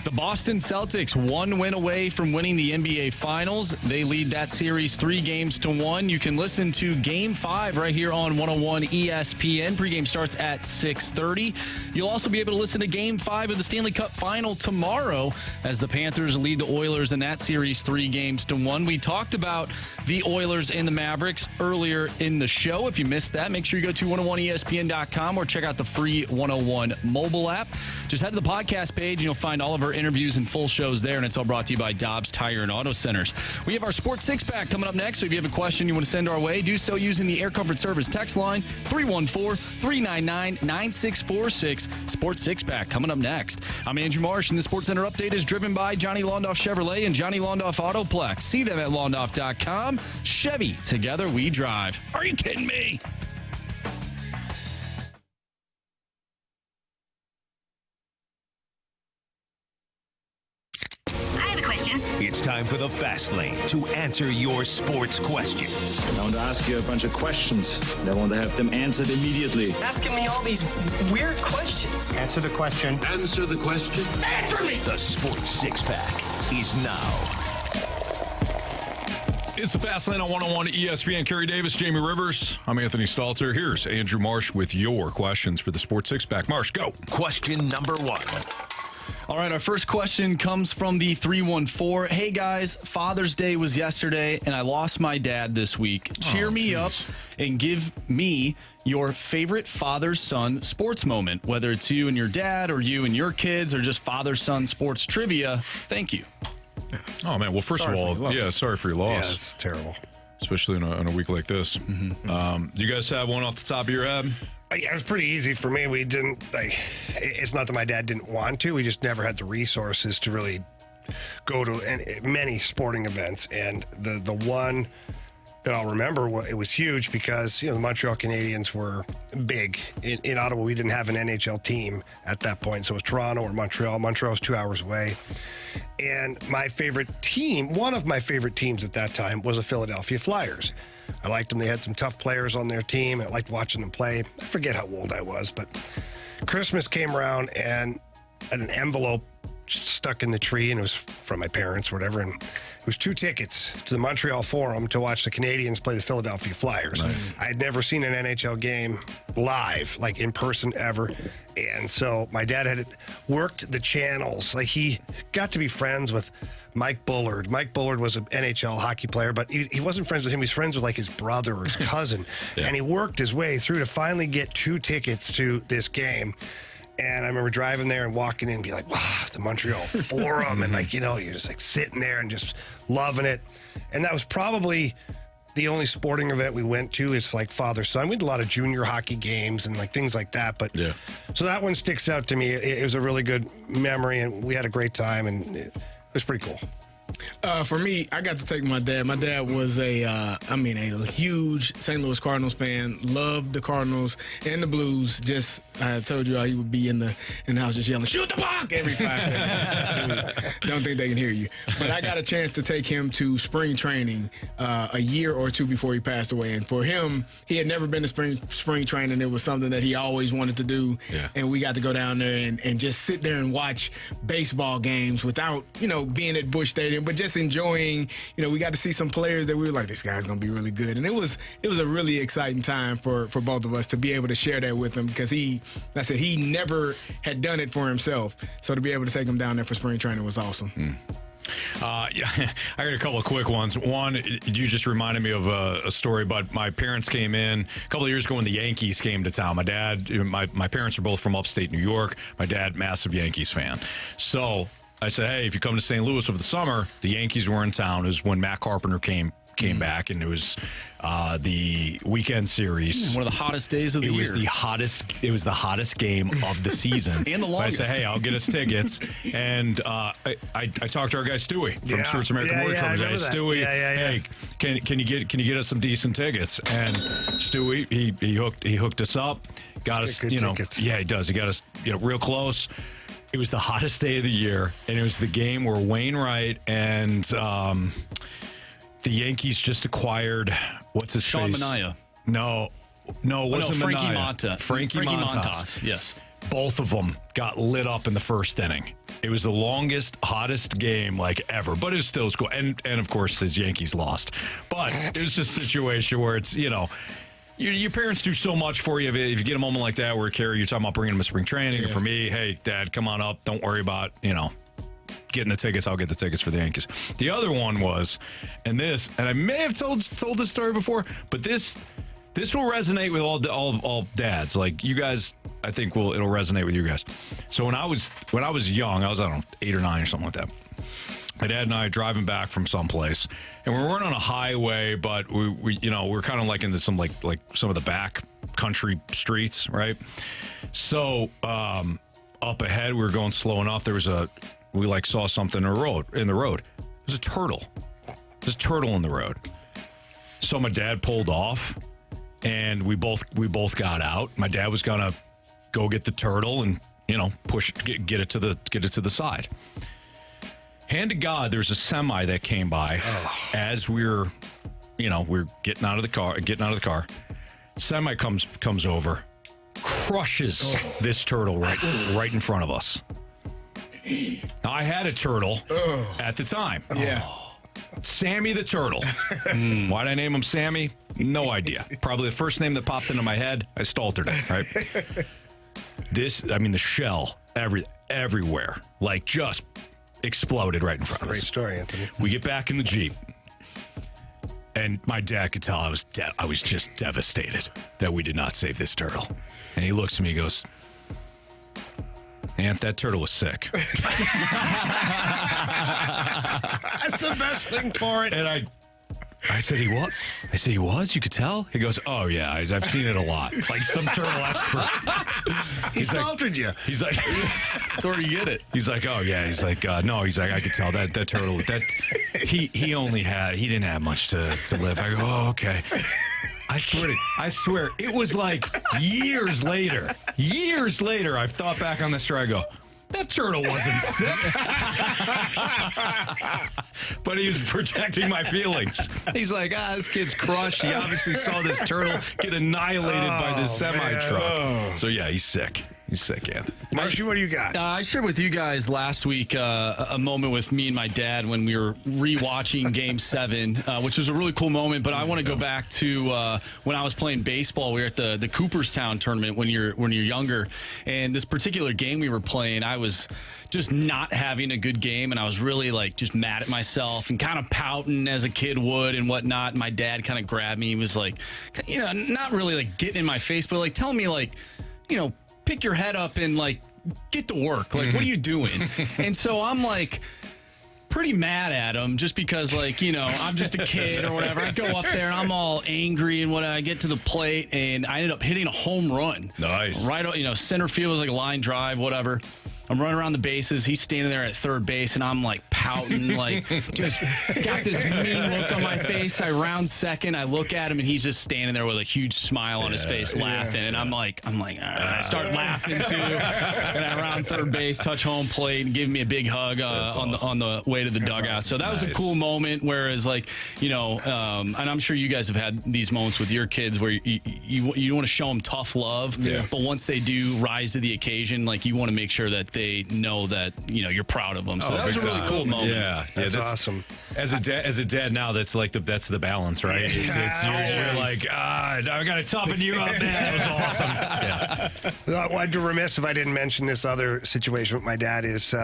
The Boston Celtics, 1 win away from winning the NBA Finals. They lead that series 3-1. You can listen to Game 5 right here on 101 ESPN. Pregame starts at 6:30. You'll also be able to listen to Game 5 of the Stanley Cup Final tomorrow as the Panthers lead the Oilers in that series 3-1. We talked about the Oilers and the Mavericks earlier in the show. If you missed that, make sure you go to 101ESPN.com or check out the free 101 mobile app. Just head to the podcast page and you'll find all of our interviews and full shows there, and it's all brought to you by Dobbs Tire and Auto Centers. We have our Sports Six-Pack coming up next, so if you have a question you want to send our way, do so using the Air Comfort Service text line, 314-399-9646. Sports Six-Pack coming up next. I'm Andrew Marsh, and the Sports Center update is driven by Johnny Londoff Chevrolet and Johnny Londoff Autoplex. See them at londoff.com. Chevy, together we drive. Are you kidding me? time for the Fast Lane to answer your sports questions. I want to ask you a bunch of questions. I want to have them answered immediately. Asking me all these weird questions. Answer the question. Answer the question. Answer me! The Sports Six-Pack is now. It's the Fast Lane on 101 ESPN. Carey Davis, Jamie Rivers. I'm Anthony Stalter. Here's Andrew Marsh with your questions for the Sports Six-Pack. Marsh, go. Question number 1. All right, our first question comes from the 314. Hey, guys, Father's Day was yesterday, and I lost my dad this week. Cheer me up and give me your favorite father-son sports moment, whether it's you and your dad or you and your kids or just father-son sports trivia. Thank you. Oh, man. Well, first of all, sorry for your loss. Yeah, it's terrible. Especially in a week like this. Do you guys have one off the top of your head? Yeah, it was pretty easy for me. We didn't, it's not that my dad didn't want to. We just never had the resources to really go to many sporting events. And the one that I'll remember, it was huge because, the Montreal Canadiens were big. In Ottawa, we didn't have an NHL team at that point. So it was Toronto or Montreal. Montreal was 2 hours away. And my favorite team, one of my favorite teams at that time, was the Philadelphia Flyers. I liked them. They had some tough players on their team. I liked watching them play. I forget how old I was, but Christmas came around and I had an envelope stuck in the tree, and it was from my parents or whatever, and it was 2 tickets to the Montreal Forum to watch the Canadiens play the Philadelphia Flyers. Nice. I had never seen an NHL game live, like in person ever, and so my dad had worked the channels. Like, he got to be friends with Mike Bullard. Mike Bullard was an NHL hockey player, but he wasn't friends with him. He was friends with like his brother or his cousin, and he worked his way through to finally get 2 tickets to this game. And I remember driving there and walking in and be like, wow, the Montreal Forum. And you're just like sitting there and just loving it. And that was probably the only sporting event we went to is like father-son. We did a lot of junior hockey games and like things like that. But so that one sticks out to me. It was a really good memory, and we had a great time, and it was pretty cool. For me, I got to take my dad. My dad was a huge St. Louis Cardinals fan. Loved the Cardinals and the Blues. Just, I told you, he would be in the house just yelling, "Shoot the puck!" every 5 seconds. Don't think they can hear you. But I got a chance to take him to spring training a year or 2 before he passed away. And for him, he had never been to spring training. It was something that he always wanted to do. Yeah. And we got to go down there and just sit there and watch baseball games without, being at Busch Stadium, but just enjoying, we got to see some players that we were like, this guy's going to be really good. And it was a really exciting time for both of us to be able to share that with him, because he never had done it for himself. So to be able to take him down there for spring training was awesome. I got a couple of quick ones. One, you just reminded me of a story, but my parents came in a couple of years ago when the Yankees came to town. My parents are both from upstate New York. My dad, massive Yankees fan. So I said, hey, if you come to St. Louis over the summer, the Yankees were in town. It was when Matt Carpenter came back, and it was the weekend series. One of the hottest days of the year. It was the hottest game of the season. And the longest. I said, hey, I'll get us tickets. And I talked to our guy Stewie from Sports American Mortgage Company. Hey, Stewie, hey, can you get us some decent tickets? And Stewie, he hooked us up, got us, tickets. Yeah, he does. He got us, real close. It was the hottest day of the year, and it was the game where Wainwright and the Yankees just acquired, what's his Sean face? Manaea. No, it wasn't Frankie Manaea. Montas. Frankie Montas. Yes. Both of them got lit up in the first inning. It was the longest, hottest game ever, but it was still cool. And of course, his Yankees lost. But it was just a situation where it's, your parents do so much for you. If you get a moment like that where, Carey, you're talking about bringing them to spring training, and for me, hey, Dad, come on up. Don't worry about, getting the tickets. I'll get the tickets for the Yankees. The other one was, and I may have told this story before, but this will resonate with all dads. Like, you guys, I think it'll resonate with you guys. So when I was young, I don't know, 8 or 9 or something like that. My dad and I are driving back from someplace, and we weren't on a highway, but we're kind of into some like some of the back country streets, right? So up ahead, we were going slow enough. We saw something in the road. It was a turtle. There's a turtle in the road. So my dad pulled off, and we both got out. My dad was gonna go get the turtle and push it, get it to the side. Hand to God, there's a semi that came by as we're getting out of the car. Semi comes over, crushes this turtle right in front of us. Now, I had a turtle at the time. Yeah. Sammy the turtle. Why'd I name him Sammy? No idea. Probably the first name that popped into my head, I staltered it, right? The shell everywhere, like just exploded right in front of us. Great story, Anthony. We get back in the Jeep, and my dad could tell I was just devastated that we did not save this turtle. And he looks at me and goes, Ant, that turtle was sick. That's the best thing for it. And I said, he what? I said, he was? You could tell? He goes, oh, yeah, I've seen it a lot. Like some turtle expert. He staltered you. He's like, that's where you get it. He's like, oh, yeah. He's like, no. He's like, I could tell that turtle, he didn't have much to live. I go, oh, okay. I swear, it was like years later, I've thought back on this story. I go, that turtle wasn't sick. But he was protecting my feelings. He's like, this kid's crushed. He obviously saw this turtle get annihilated by this semi-truck. So, yeah, he's sick. He's sick, Anthony. Marshy, what do you got? I shared with you guys last week a moment with me and my dad when we were rewatching Game 7, which was a really cool moment. But I want to go back to when I was playing baseball. We were at the Cooperstown tournament when you're younger. And this particular game we were playing, I was just not having a good game, and I was really just mad at myself and kind of pouting as a kid would and whatnot. And my dad kind of grabbed me. He was like, not really getting in my face, but telling me pick your head up and get to work. What are you doing? And so I'm pretty mad at him just because I'm just a kid or whatever. I go up there and I'm all angry and I get to the plate and I ended up hitting a home run. Nice. Right, center field was like a line drive, whatever. I'm running around the bases. He's standing there at third base, and I'm pouting, just got this mean look on my face. I round second. I look at him, and he's just standing there with a huge smile on his face, laughing. And I'm like, I start laughing too. And I round third base, touch home plate, and give me a big hug on the way to the dugout. So that was a cool moment. Whereas, and I'm sure you guys have had these moments with your kids where you want to show them tough love, but once they do rise to the occasion, you want to make sure that they know that you're proud of them. So that was a really cool moment. Yeah, that's awesome. As a dad now, that's that's the balance, right? You're like, I got to toughen you up, man. That was awesome. Yeah. I'd be remiss if I didn't mention this other situation with my dad. Is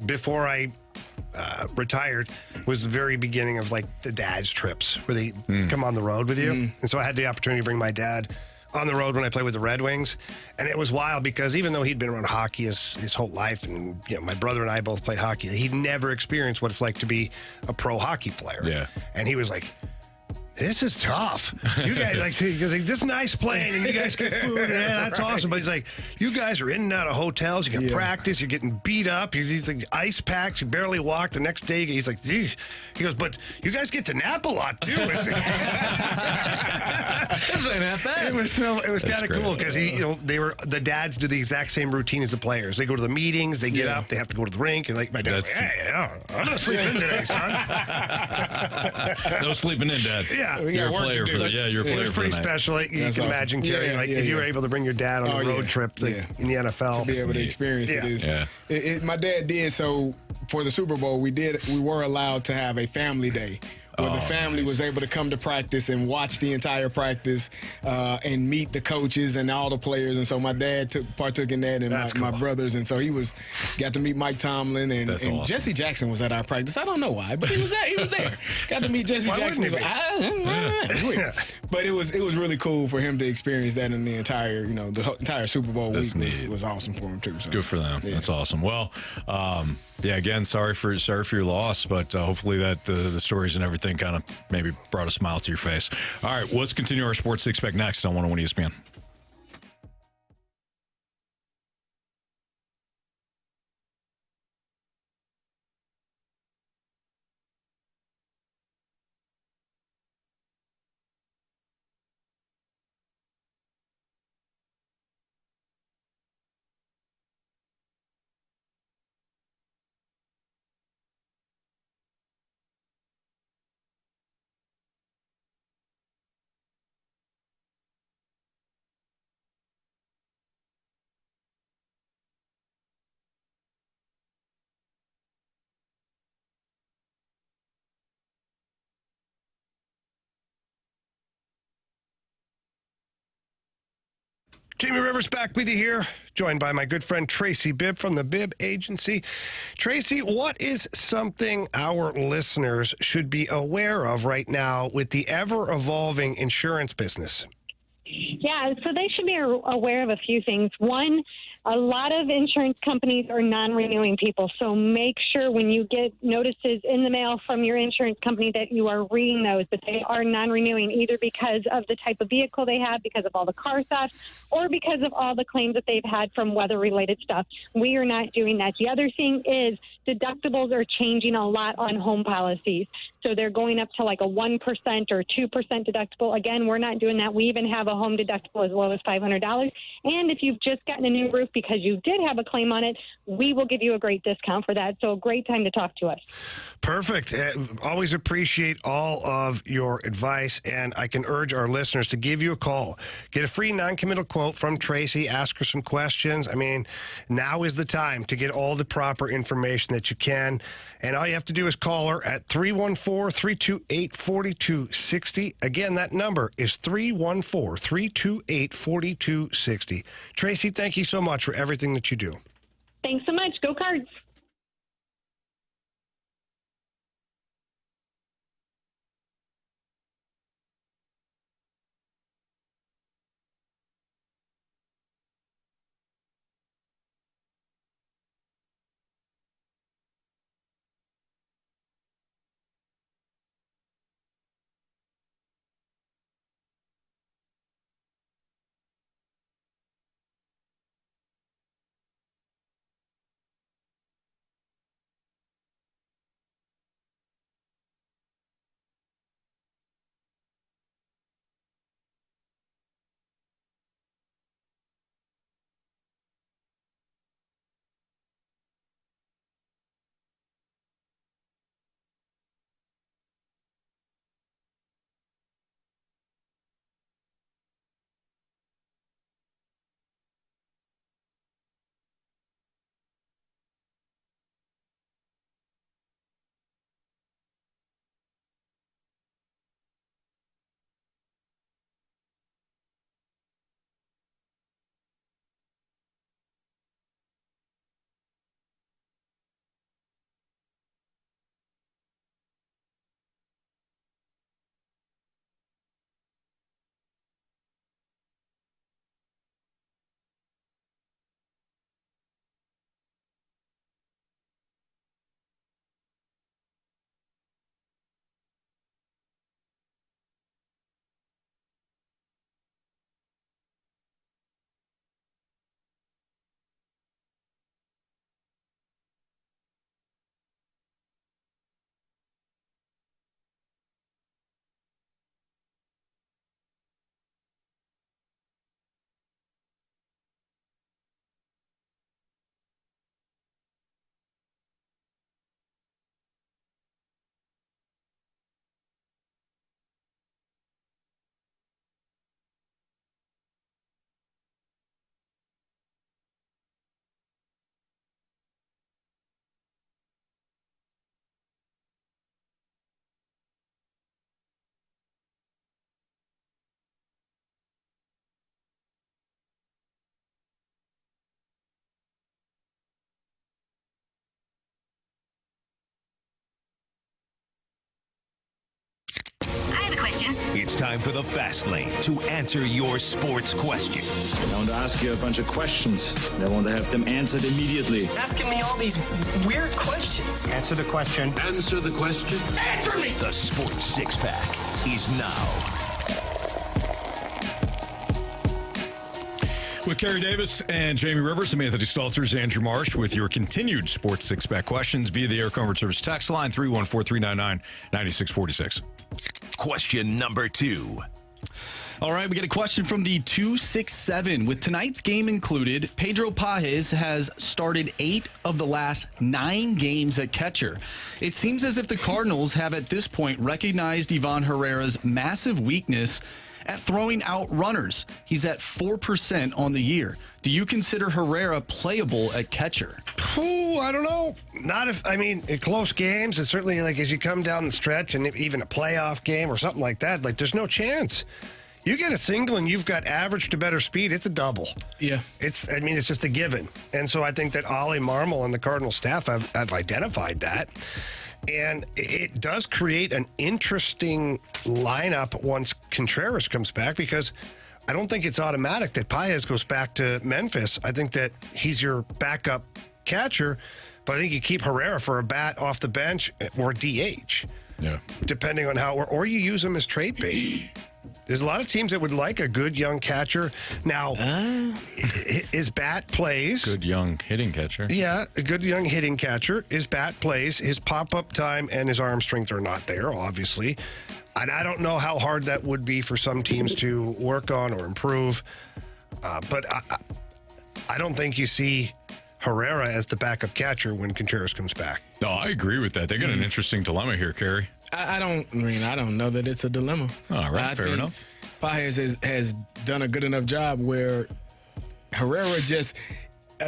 before I retired was the very beginning of the dad's trips where they come on the road with you, and so I had the opportunity to bring my dad on the road when I played with the Red Wings. And it was wild because even though he'd been around hockey his whole life, and my brother and I both played hockey, he'd never experienced what it's like to be a pro hockey player. Yeah. And he was like, this is tough. You guys, he goes, this is nice playing, and you guys get food, and that's awesome. But he's like, you guys are in and out of hotels. You can practice. You're getting beat up. He's ice packs. You barely walk. The next day, he's like, gee. He goes, but you guys get to nap a lot too. It was kind of cool because the dads do the exact same routine as the players. They go to the meetings. They get up. They have to go to the rink, and my dad's like, I'm gonna sleep in today, son. No sleeping in, Dad. Yeah. You're a player for the you're a player. It was pretty special. You can imagine, Carey, if you were able to bring your dad on a road trip in the NFL. To be able to experience it. My dad did, so for the Super Bowl, we were allowed to have a family day where the family was able to come to practice and watch the entire practice and meet the coaches and all the players. And so my dad partook in that, and my brothers. And so he got to meet Mike Tomlin, and awesome. Jesse Jackson was at our practice. I don't know why, but he was there. Got to meet Jesse Jackson. But it was really cool for him to experience that in the entire Super Bowl week was awesome for him too. So. Good for them. Yeah. That's awesome. Well, again, sorry for your loss, but hopefully that the stories and everything kind of maybe brought a smile to your face. All right, let's continue our Sports Six-Pack next on 101 ESPN. Jamie Rivers back with you here, joined by my good friend Tracy Bibb from the Bibb Agency. Tracy, what is something our listeners should be aware of right now with the ever-evolving insurance business? Yeah, so they should be aware of a few things. One, a lot of insurance companies are non-renewing people, so make sure when you get notices in the mail from your insurance company that you are reading those, that they are non-renewing either because of the type of vehicle they have, because of all the car theft, or because of all the claims that they've had from weather-related stuff. We are not doing that. The other thing is deductibles are changing a lot on home policies. So they're going up to like a 1% or 2% deductible. Again, we're not doing that. We even have a home deductible as low as $500. And if you've just gotten a new roof because you did have a claim on it, we will give you a great discount for that. So a great time to talk to us. Perfect. Always appreciate all of your advice, and I can urge our listeners to give you a call. Get a free non-committal quote from Tracy. Ask her some questions. I mean, now is the time to get all the proper information that you can. And all you have to do is call her at 314-328-4260. Again, that number is 314-328-4260. Tracy, thank you so much for everything that you do. Thanks so much. Go Cards. It's time for the Fast Lane to answer your sports questions. I want to ask you a bunch of questions. I want to have them answered immediately. Asking me all these weird questions. Answer the question. Answer the question. Answer me! The Sports Six-Pack is now. With Carey Davis and Jamie Rivers, I'm Anthony Stalter, Andrew Marsh with your continued Sports Six-Pack questions via the Air Comfort Service text line 314-399-9646. Question number 2. All right, we get a question from the 267. With tonight's game included, Pedro Pages has started 8 of the last 9 games at catcher. It seems as if the Cardinals have at this point recognized Ivan Herrera's massive weakness at throwing out runners. He's at 4% on the year. Do you consider Herrera playable at catcher? Oh, I don't know. Not if, in close games, and certainly like as you come down the stretch and even a playoff game or something like that, like there's no chance. You get a single and you've got average to better speed, it's a double. Yeah. It's just a given. And so I think that Ollie Marmol and the Cardinal staff have identified that. And it does create an interesting lineup once Contreras comes back, because I don't think it's automatic that Paez goes back to Memphis. I think that he's your backup catcher, but I think you keep Herrera for a bat off the bench or DH. Yeah. Depending on how, or you use him as trade bait. There's a lot of teams that would like a good young catcher. Now, his bat plays. Good young hitting catcher. Yeah, a good young hitting catcher. His bat plays. His pop-up time and his arm strength are not there, obviously. And I don't know how hard that would be for some teams to work on or improve. But I don't think you see Herrera as the backup catcher when Contreras comes back. No, I agree with that. They got an interesting dilemma here, Carey. I don't know that it's a dilemma. All right, fair enough. Paez has done a good enough job where Herrera just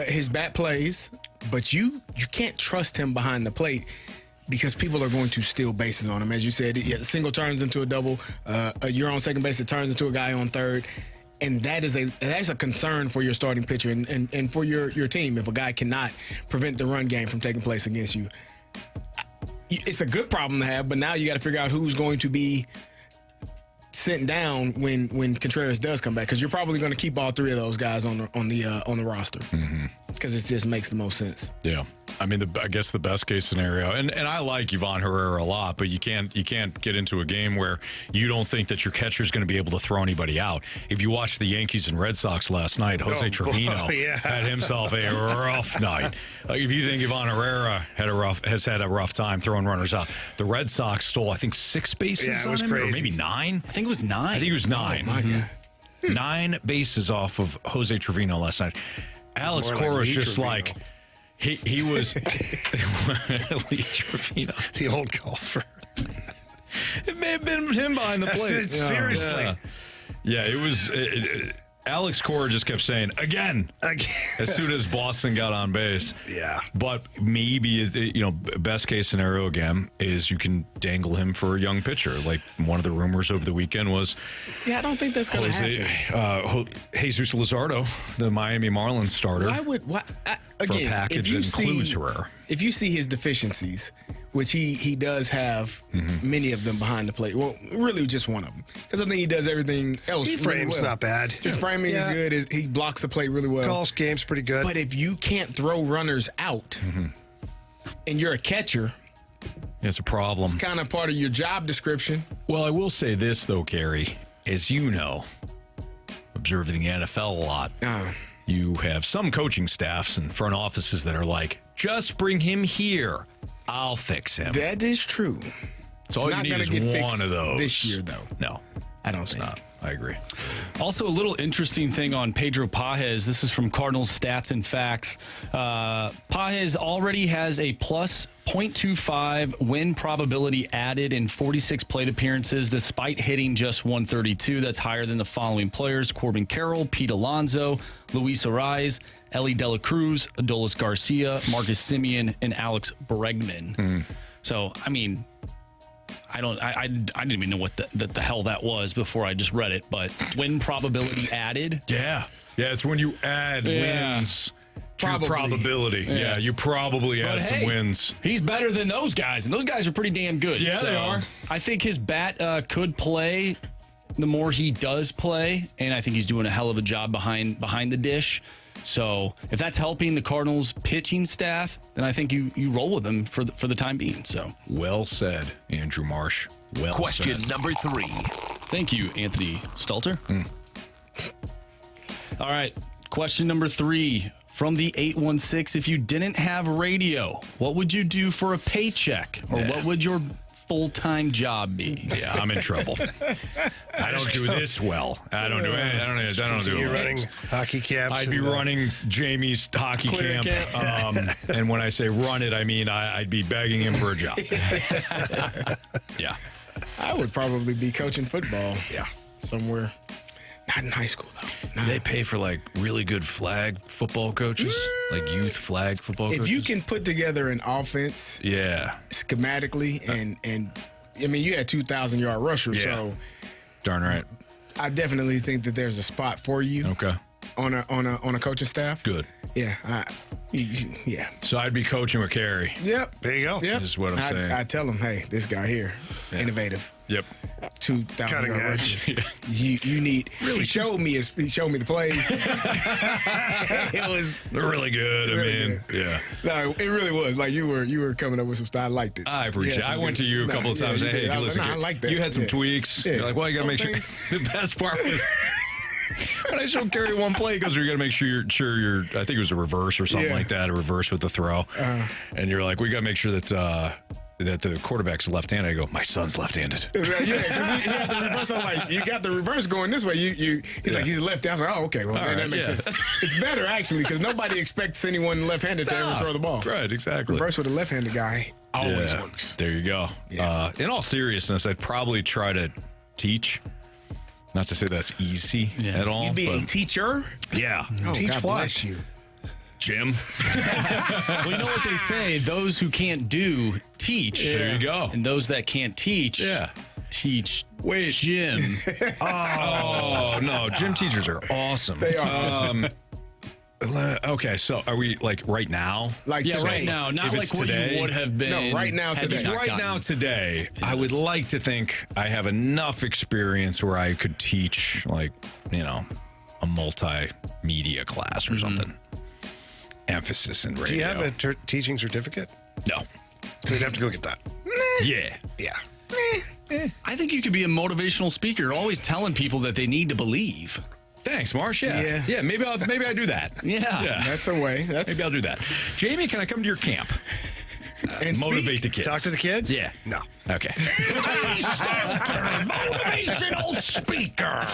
his bat plays, but you can't trust him behind the plate because people are going to steal bases on him. As you said, a single turns into a double. You're on second base, it turns into a guy on third. And that's a concern for your starting pitcher and for your team if a guy cannot prevent the run game from taking place against you. It's a good problem to have, but now you got to figure out who's going to be sent down when Contreras does come back, because you're probably going to keep all three of those guys on the roster because it just makes the most sense. Yeah. I mean, I guess the best case scenario, and I like Ivan Herrera a lot, but you can't get into a game where you don't think that your catcher is going to be able to throw anybody out. If you watched the Yankees and Red Sox last night, Jose Trevino had himself a rough night. If you think Ivan Herrera has had a rough time throwing runners out, the Red Sox stole, I think, 6 bases on him, or maybe 9. I think it was 9. I think it was 9. Oh, my God. 9 bases off of Jose Trevino last night. Alex Cora was just Trevino. like... He was Lee Trevino, the old golfer. It may have been him behind the plate. Seriously. Yeah, it was. Alex Cora just kept saying, again, as soon as Boston got on base. Yeah. But maybe, best case scenario again is you can dangle him for a young pitcher. Like one of the rumors over the weekend was. Yeah, I don't think that's going to happen. Jesus Luzardo, the Miami Marlins starter. Again, for a package that includes Herrera. If you see his deficiencies, which he does have many of them behind the plate. Well, really just one of them. Because I think he does everything else His really frame's well. Not bad. His framing is good. He blocks the plate really well. Calls game's pretty good. But if you can't throw runners out and you're a catcher, it's a problem. It's kind of part of your job description. Well, I will say this, though, Carey. As you know, observing the NFL a lot, you have some coaching staffs and front offices that are like, just bring him here. I'll fix him. That is true. So all you need is one of those. This year, though. No, I don't think. Not. I agree. Also, a little interesting thing on Pedro Paez. This is from Cardinals Stats and Facts. Paez already has a plus .25 win probability added in 46 plate appearances, despite hitting just 132. That's higher than the following players: Corbin Carroll, Pete Alonso, Luis Arraez, Ellie De La Cruz, Adolis Garcia, Marcus Semien, and Alex Bregman. So, I mean, I didn't even know what the hell that was before I just read it, but win probability added. Yeah, it's when you add wins to your probability. Yeah, you probably add some wins. He's better than those guys, and those guys are pretty damn good. Yeah, so they are. I think his bat could play the more he does play, and I think he's doing a hell of a job behind the dish. So if that's helping the Cardinals pitching staff, then I think you roll with them for the time being. So well said, Andrew Marsh. Well Question said. number 3. Thank you, Anthony Stalter. All right, question number 3 from the 816. If you didn't have radio, what would you do for a paycheck, or what would your full-time job be? Yeah, I'm in trouble. I don't do this well. I don't do it. I don't do it. You're running hockey camps. I'd be running Jamie's hockey camp. And when I say run it, I mean I'd be begging him for a job. Yeah. I would probably be coaching football. Yeah. Somewhere. Not in high school, though. No. They pay for like really good flag football coaches, like youth flag football coaches. If you can put together an offense schematically and I mean, you had 2,000-yard rushers, so darn right. I definitely think that there's a spot for you. Okay. On a coaching staff. Good. Yeah. Yeah. So I'd be coaching with Carey. Yep. There you go. Yep. Is what I'm saying. I tell him, hey, this guy here, innovative. Yep. 2,000 Cutting yard edge. rushes. You need. Really, he showed me the plays. It was really good. Yeah. No, it really was. Like you were coming up with some stuff. I liked it. I appreciate it. I went to you a couple of times. You Hey, did. listen, I like that. You had some tweaks. Yeah. You're like, well, you got to make sure. The best part was when I showed Carey one play, he goes, you got to make sure you're, I think it was a reverse or something like that, a reverse with the throw. And you're like, we got to make sure that the quarterback's left-handed. I go, my son's left-handed. Yeah, because he had the reverse. I'm like, you got the reverse going this way. He's like, he's left. I was like, oh, okay, well, that makes sense. It's better, actually, because nobody expects anyone left-handed to ever throw the ball. Right, exactly. Reverse with a left-handed guy always works. There you go. Yeah. In all seriousness, I'd probably try to teach. Not to say that's easy at all. You'd be a teacher? Yeah. Oh, Teach God what? bless you. Jim. Well, you know what they say, those who can't do, teach. There you go. And those that can't teach, teach. Wait. Jim. Oh, no. Gym teachers are awesome. They are. Okay, so are we like right now? Like Yeah, today. right now. Not If like it's what today- you would have been. No, right now had today. you If not right gotten- now today, I would like to think I have enough experience where I could teach, like, a multimedia class or something. Emphasis in radio. Do you have a teaching certificate? No. So you'd have to go get that. Yeah. Yeah. I think you could be a motivational speaker, always telling people that they need to believe. Thanks, Marsh. Yeah. Maybe I do that. Yeah. That's a way. Maybe I'll do that. Jamie, can I come to your camp? And Motivate the kids. Talk to the kids? Yeah. No. Okay. Stalter, motivational speaker.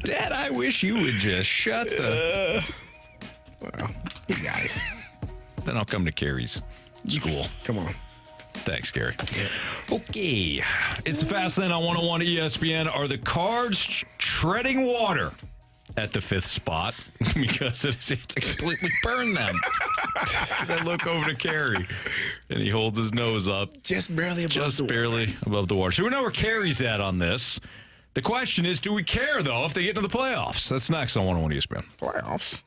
Dad, I wish you would just shut the. Well, you guys. Then I'll come to Carey's school. Come on. Thanks, Carey. Okay. It's the Fast Lane on 101 ESPN. Are the Cards treading water at the 5th spot? Because it's to completely burn them. As I look over to Carey, and he holds his nose up. Just barely above the water. So we know where Carey's at on this. The question is, do we care, though, if they get to the playoffs? That's next on 101 ESPN. Playoffs?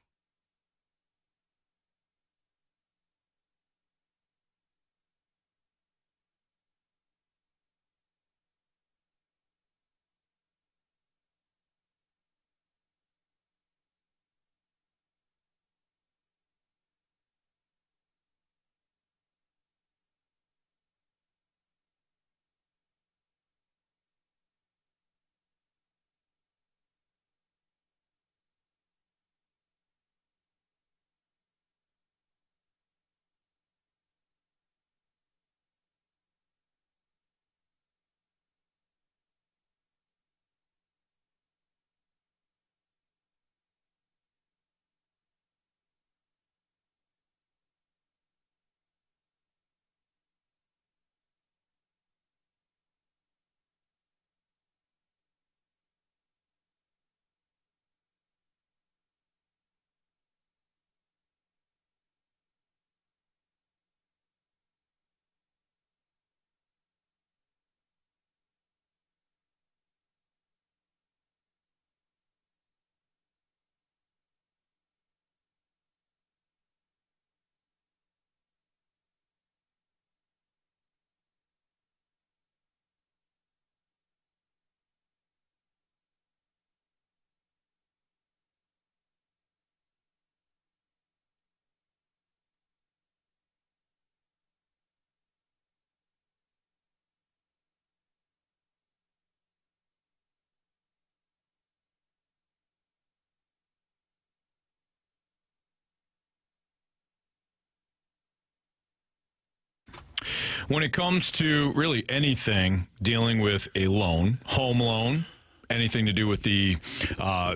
When it comes to really anything dealing with a loan, home loan, anything to do with the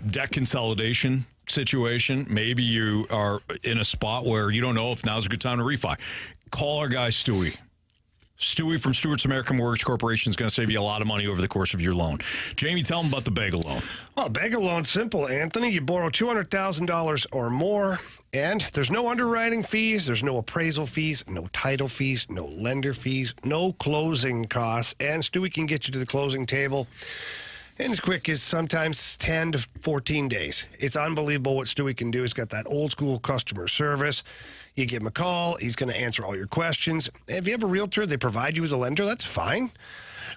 debt consolidation situation, maybe you are in a spot where you don't know if now's a good time to refi. Call our guy, Stewie. Stewie from Stewart's American Mortgage Corporation is going to save you a lot of money over the course of your loan. Jamie, tell them about the Bagel loan. Well, Bagel loan's simple, Anthony. You borrow $200,000 or more, and there's no underwriting fees, there's no appraisal fees, no title fees, no lender fees, no closing costs, and Stewie can get you to the closing table And as quick as sometimes 10 to 14 days. It's unbelievable what Stewie can do. He's got that old school customer service. You give him a call. He's going to answer all your questions. If you have a realtor, they provide you as a lender. That's fine.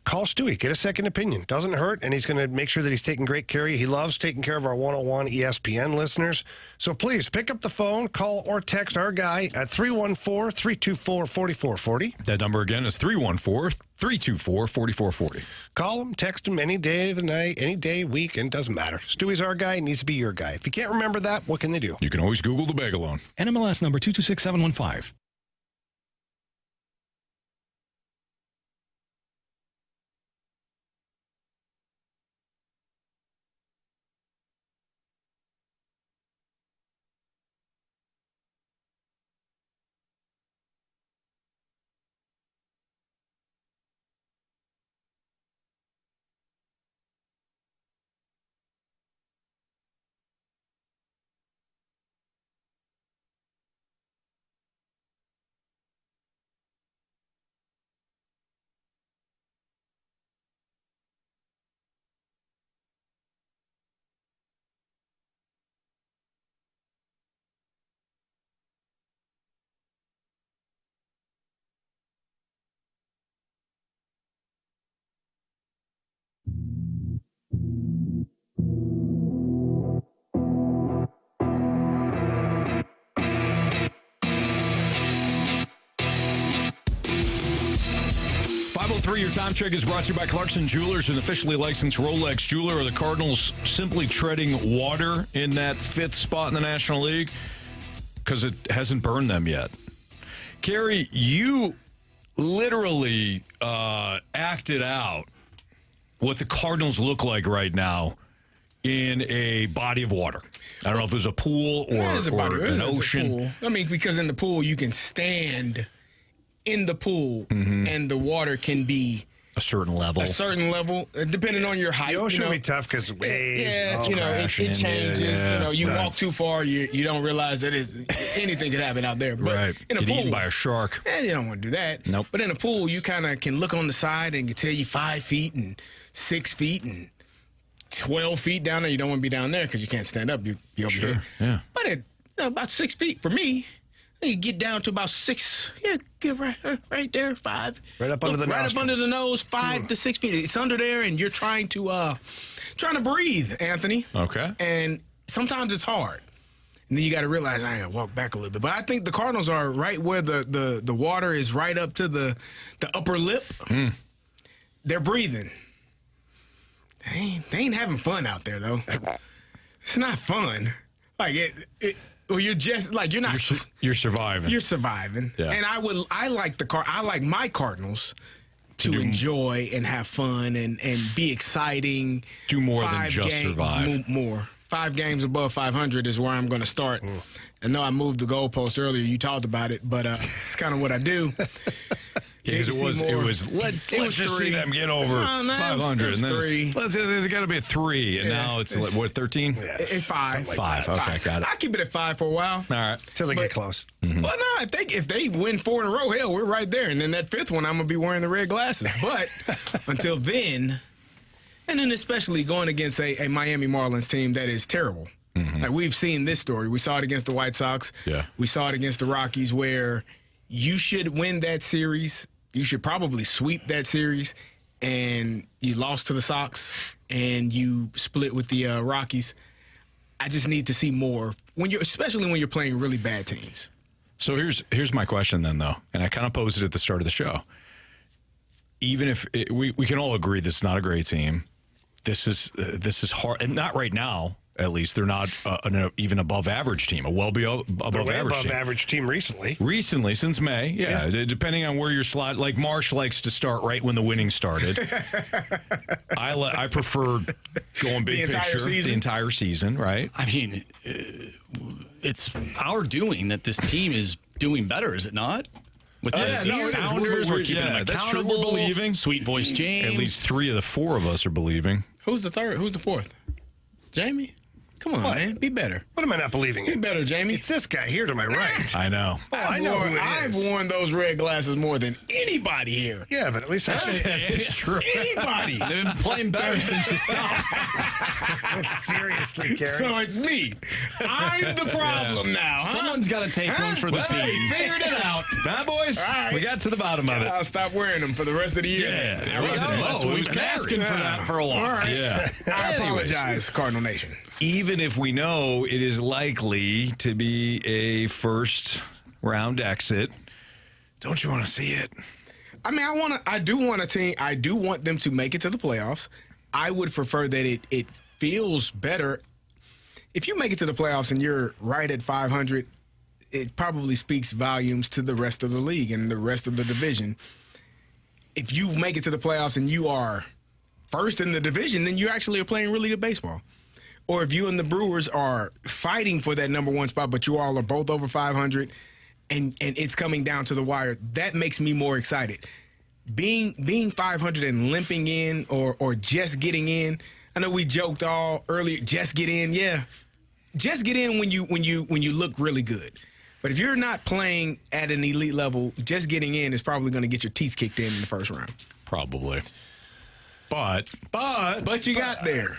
Call Stewie. Get a second opinion. Doesn't hurt, and he's going to make sure that he's taking great care of you. He loves taking care of our 101 ESPN listeners. So please pick up the phone, call or text our guy at 314-324-4440. That number again is 314-324-4440. Call him, text him any day of the night, any day, weekend, doesn't matter. Stewie's our guy. He needs to be your guy. If you can't remember that, what can they do? You can always Google the Bagel Loan. NMLS number 226715. Your time check is brought to you by Clarkson Jewelers, an officially licensed Rolex jeweler. Are the Cardinals simply treading water in that 5th spot in the National League? Because it hasn't burned them yet. Carey, you literally acted out what the Cardinals look like right now in a body of water. I don't know if it was a pool or an ocean. I mean, because in the pool you can stand in the pool, and the water can be a certain level, depending on your height. The ocean will be tough because waves. It changes. Yeah. You walk too far, you don't realize that anything could happen out there. But in a pool, eaten by a shark. You don't want to do that. Nope. But in a pool, you kind of can look on the side and can tell you 5 feet and 6 feet and 12 feet down there. You don't want to be down there because you can't stand up. You'll be here. Yeah. But at about 6 feet for me. You get down to about 6, get right there, 5. Right up under the nose. Right up under the nose, 5 to 6 feet. It's under there, and you're trying to breathe, Anthony. Okay. And sometimes it's hard. And then you got to realize I got to walk back a little bit. But I think the Cardinals are right where the water is right up to the upper lip. They're breathing. They ain't having fun out there, though. It's not fun. Like, or you're just like you're not. You're surviving. You're surviving. Yeah. And I like my Cardinals to enjoy and have fun and be exciting. Do more than just survive. More. 5 games above 500 is where I'm going to start. I know I moved the goalpost earlier. You talked about it, but it's kind of what I do. Because it was let's just see them get over 500, and then there's got to be a 3, and now it's 13? It's 5. 5. Okay, got it. I keep it at 5 for a while. All right, till they get close. Well, no, if they win 4 in a row, hell, we're right there. And then that 5th one, I'm gonna be wearing the red glasses. But until then, and then especially going against a Miami Marlins team that is terrible. Like we've seen this story. We saw it against the White Sox. Yeah. We saw it against the Rockies, where you should win that series. You should probably sweep that series, and you lost to the Sox, and you split with the Rockies. I just need to see more especially when you're playing really bad teams. So here's my question then, though, and I kind of posed it at the start of the show. Even if we can all agree this is not a great team, this is hard, and not right now. At least they're not an even above average team, above average team recently. Recently, since May, yeah. Depending on where your slot, like Marsh likes to start right when the winning started. I prefer going big picture the entire season, right? I mean, it's our doing that this team is doing better, is it not? With this Sounders, we're keeping them accountable. We're believing. Sweet voice James. At least 3 of the 4 of us are believing. Who's the third? Who's the 4th? Jamie? Come on, man. Be better. What am I not believing Be in? better, Jamie. It's this guy here to my right. I know. Oh, I know who it I've is. worn those red glasses more than anybody here. Yeah, but at least I It's true. Anybody. They've been playing better since you stopped. Seriously, Carey. So it's me. I'm the problem now. Huh? Someone's got to take one for the Well, team. we figured it out. Now, boys, All right. we got to the bottom of it. I'll stop wearing them for the rest of the year. Yeah, then. there we go. That's what we've been asking for that for a while. All right. Yeah. I Anyways. apologize, Cardinal Nation. Even if we know it is likely to be a first round exit, don't you want to see it? I mean, I do want them to make it to the playoffs. I would prefer that it feels better. If you make it to the playoffs and you're right at 500, it probably speaks volumes to the rest of the league and the rest of the division. If you make it to the playoffs and you are first in the division, then you actually are playing really good baseball. Or if you and the Brewers are fighting for that number one spot, but you all are both over 500 and it's coming down to the wire, that makes me more excited. Being 500 and limping in or just getting in, I know we joked all earlier, just get in, yeah. Just get in when you look really good. But if you're not playing at an elite level, just getting in is probably going to get your teeth kicked in the first round. Probably. But you got there.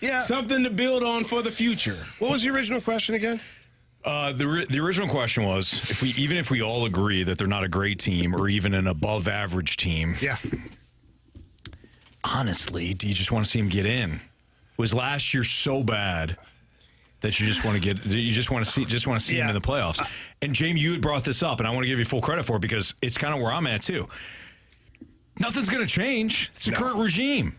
Yeah. Something to build on for the future. What was the original question again? The original question was, even if we all agree that they're not a great team or even an above average team, Yeah. honestly, do you just want to see them get in? Was last year so bad that you just want to see them in the playoffs? And Jamie, you had brought this up, and I want to give you full credit for it because it's kind of where I'm at too. Nothing's going to change. It's the current regime.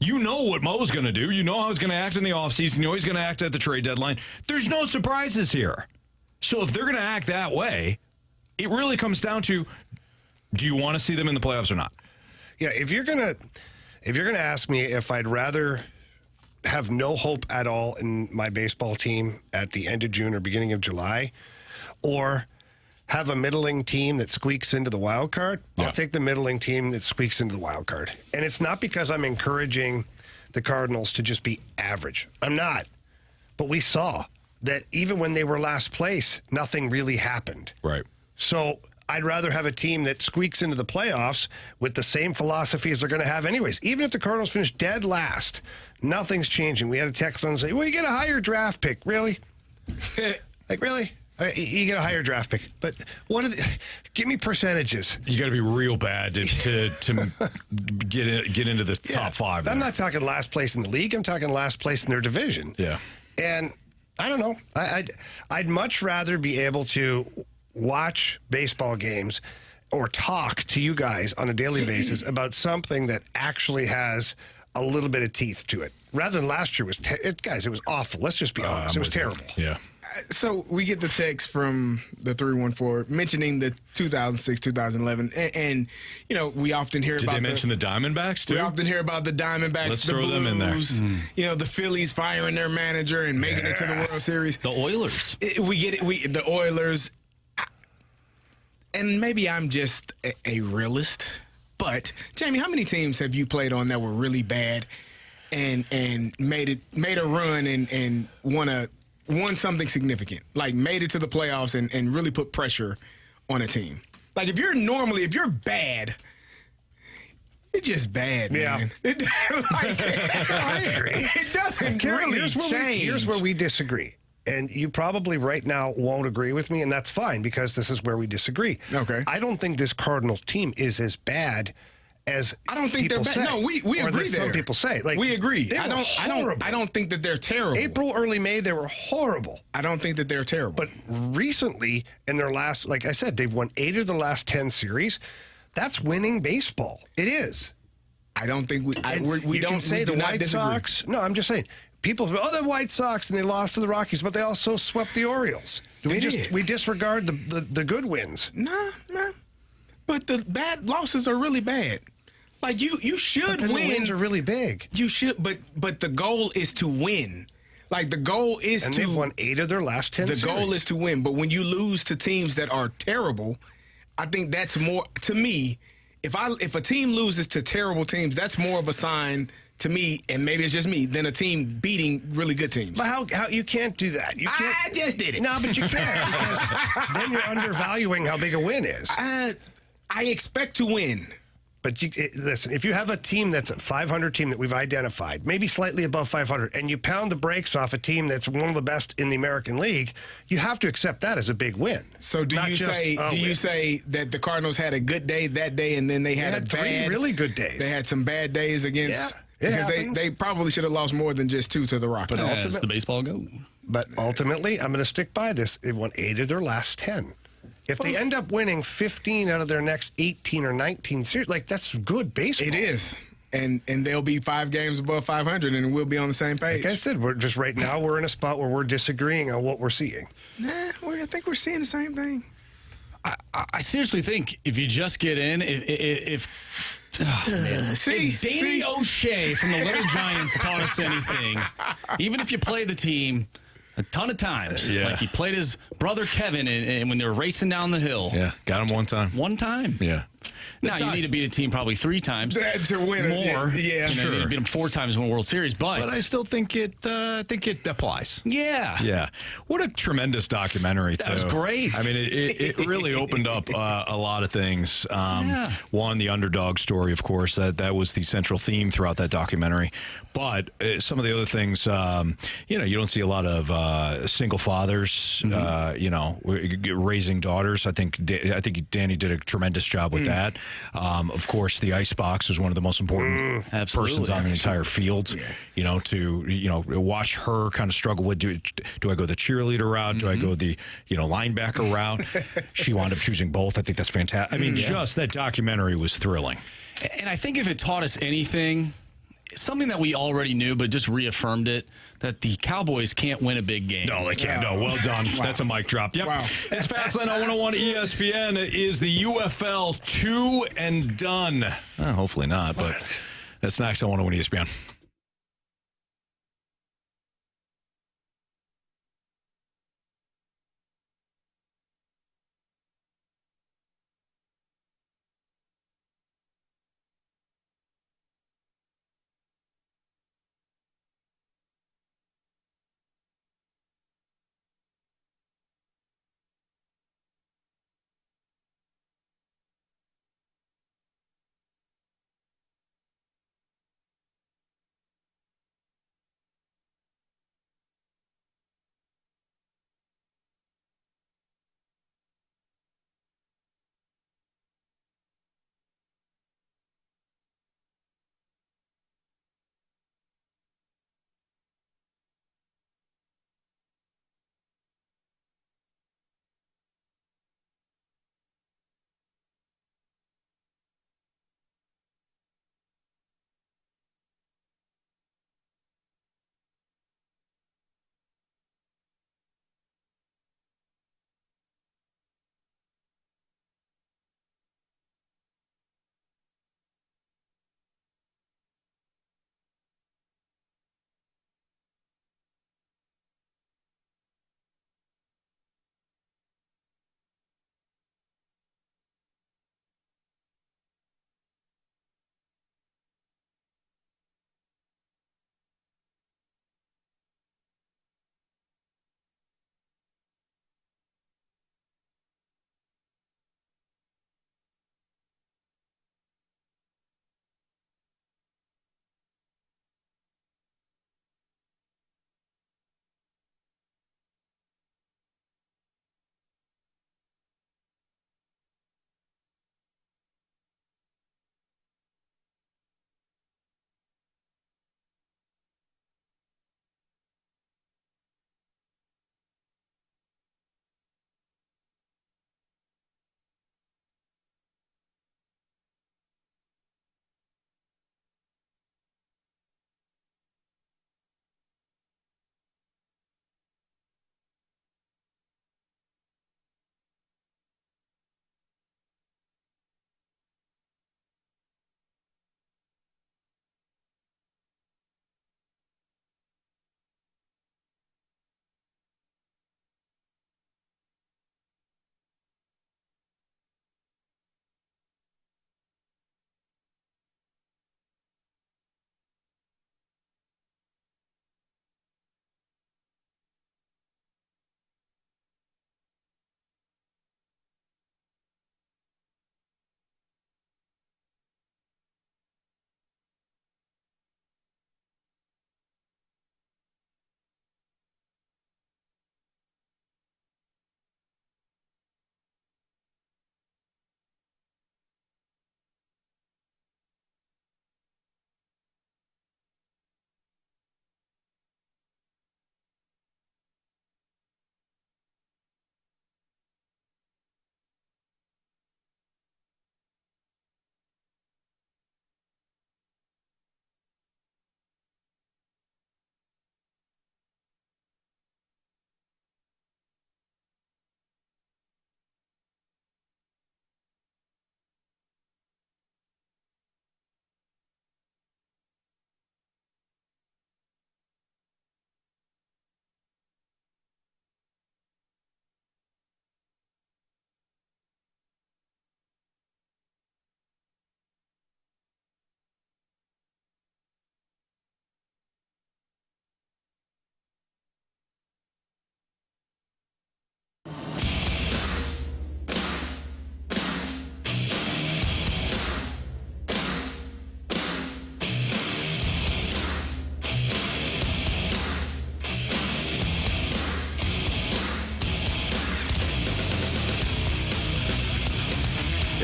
You know what Mo's going to do. You know how he's going to act in the offseason. You know he's going to act at the trade deadline. There's no surprises here. So if they're going to act that way, it really comes down to, do you want to see them in the playoffs or not? Yeah, if you're gonna ask me if I'd rather have no hope at all in my baseball team at the end of June or beginning of July, or have a middling team that squeaks into the wild card, I'll take the middling team that squeaks into the wild card. And it's not because I'm encouraging the Cardinals to just be average. I'm not. But we saw that even when they were last place, nothing really happened. Right. So I'd rather have a team that squeaks into the playoffs with the same philosophy as they're going to have anyways. Even if the Cardinals finish dead last, nothing's changing. We had a text on say, well, you get a higher draft pick. Really? Like, really? You get a higher draft pick, but give me percentages. You got to be real bad to get into the top five. I'm not talking last place in the league. I'm talking last place in their division. Yeah. And I don't know. I'd much rather be able to watch baseball games or talk to you guys on a daily basis about something that actually has a little bit of teeth to it, rather than last year guys, it was awful. Let's just be honest. It was terrible. Yeah. So we get the text from the 314 mentioning the 2006, 2011, and you know we often hear Did about. Did they mention the Diamondbacks too? We often hear about the Diamondbacks. Let's the throw them in there. You know, the Phillies firing their manager and making it to the World Series. The Oilers. We get it. The Oilers. And maybe I'm just a realist, but Jamie, how many teams have you played on that were really bad and made a run and won something significant, like made it to the playoffs and really put pressure on a team? Like if you're bad, you're just bad, man. I agree. It doesn't really change. Here's where we disagree. And you probably right now won't agree with me, and that's fine because this is where we disagree. Okay. I don't think this Cardinals team is as bad as I don't think they're bad. No, we agree there. Some people say. Like, we agree. I don't think that they're terrible. April, early May, they were horrible. I don't think that they're terrible. But recently, in their last, like I said, they've won 8 of the last 10 series. That's winning baseball. It is. I don't think we don't say the White Sox. No, I'm just saying. People say, the White Sox, and they lost to the Rockies, but they also swept the Orioles. We disregard the good wins. Nah. But the bad losses are really bad. Like you should win. The wins are really big. You should, but the goal is to win. Like the goal is and to. They've won 8 of their last 10. The goal is to win. But when you lose to teams that are terrible, I think that's more to me. If a team loses to terrible teams, that's more of a sign to me, and maybe it's just me, than a team beating really good teams. But how you can't do that? You can't. I just did it. No, but you can't because then you're undervaluing how big a win is. I expect to win. But listen, if you have a team that's a 500 team that we've identified, maybe slightly above 500, and you pound the brakes off a team that's one of the best in the American League, you have to accept that as a big win. So do you say that the Cardinals had a good day that day, and then they had three really good days? They had some bad days against. Yeah, because they probably should have lost more than just 2 to the Rockets. But as the baseball go. But ultimately, I'm going to stick by this. They won 8 of their last 10. If they end up winning 15 out of their next 18 or 19 series, that's good baseball. It is. And they'll be 5 games above 500, and we'll be on the same page. Like I said, we're just right now we're in a spot where we're disagreeing on what we're seeing. Nah, I think we're seeing the same thing. I seriously think if you just get in, if Danny O'Shea from the Little Giants taught us anything, even if you play the team a ton of times, like he played his brother Kevin and when they were racing down the hill. Yeah, got him one time. One time? Yeah. Now, you need to beat a team probably 3 times to win more. Yeah, sure. You need to beat them 4 times to win a World Series, but I still think it applies. Yeah. Yeah. What a tremendous documentary, too. That was great. I mean, it really opened up a lot of things. One, the underdog story, of course. That was the central theme throughout that documentary. But some of the other things, you don't see a lot of single fathers, raising daughters. I think Danny did a tremendous job with that. Of course, the icebox was one of the most important persons on the entire field. Yeah. To watch her kind of struggle with do I go the cheerleader route? Do I go the linebacker route? She wound up choosing both. I think that's fantastic. I mean, just that documentary was thrilling. And I think if it taught us anything, something that we already knew, but just reaffirmed it, that the Cowboys can't win a big game. No, they can't. No, well done. Wow. That's a mic drop. Yep. Wow. It's Fastlane on 101 ESPN. Is the UFL 2 and done? Hopefully not, but that's next on 101 ESPN.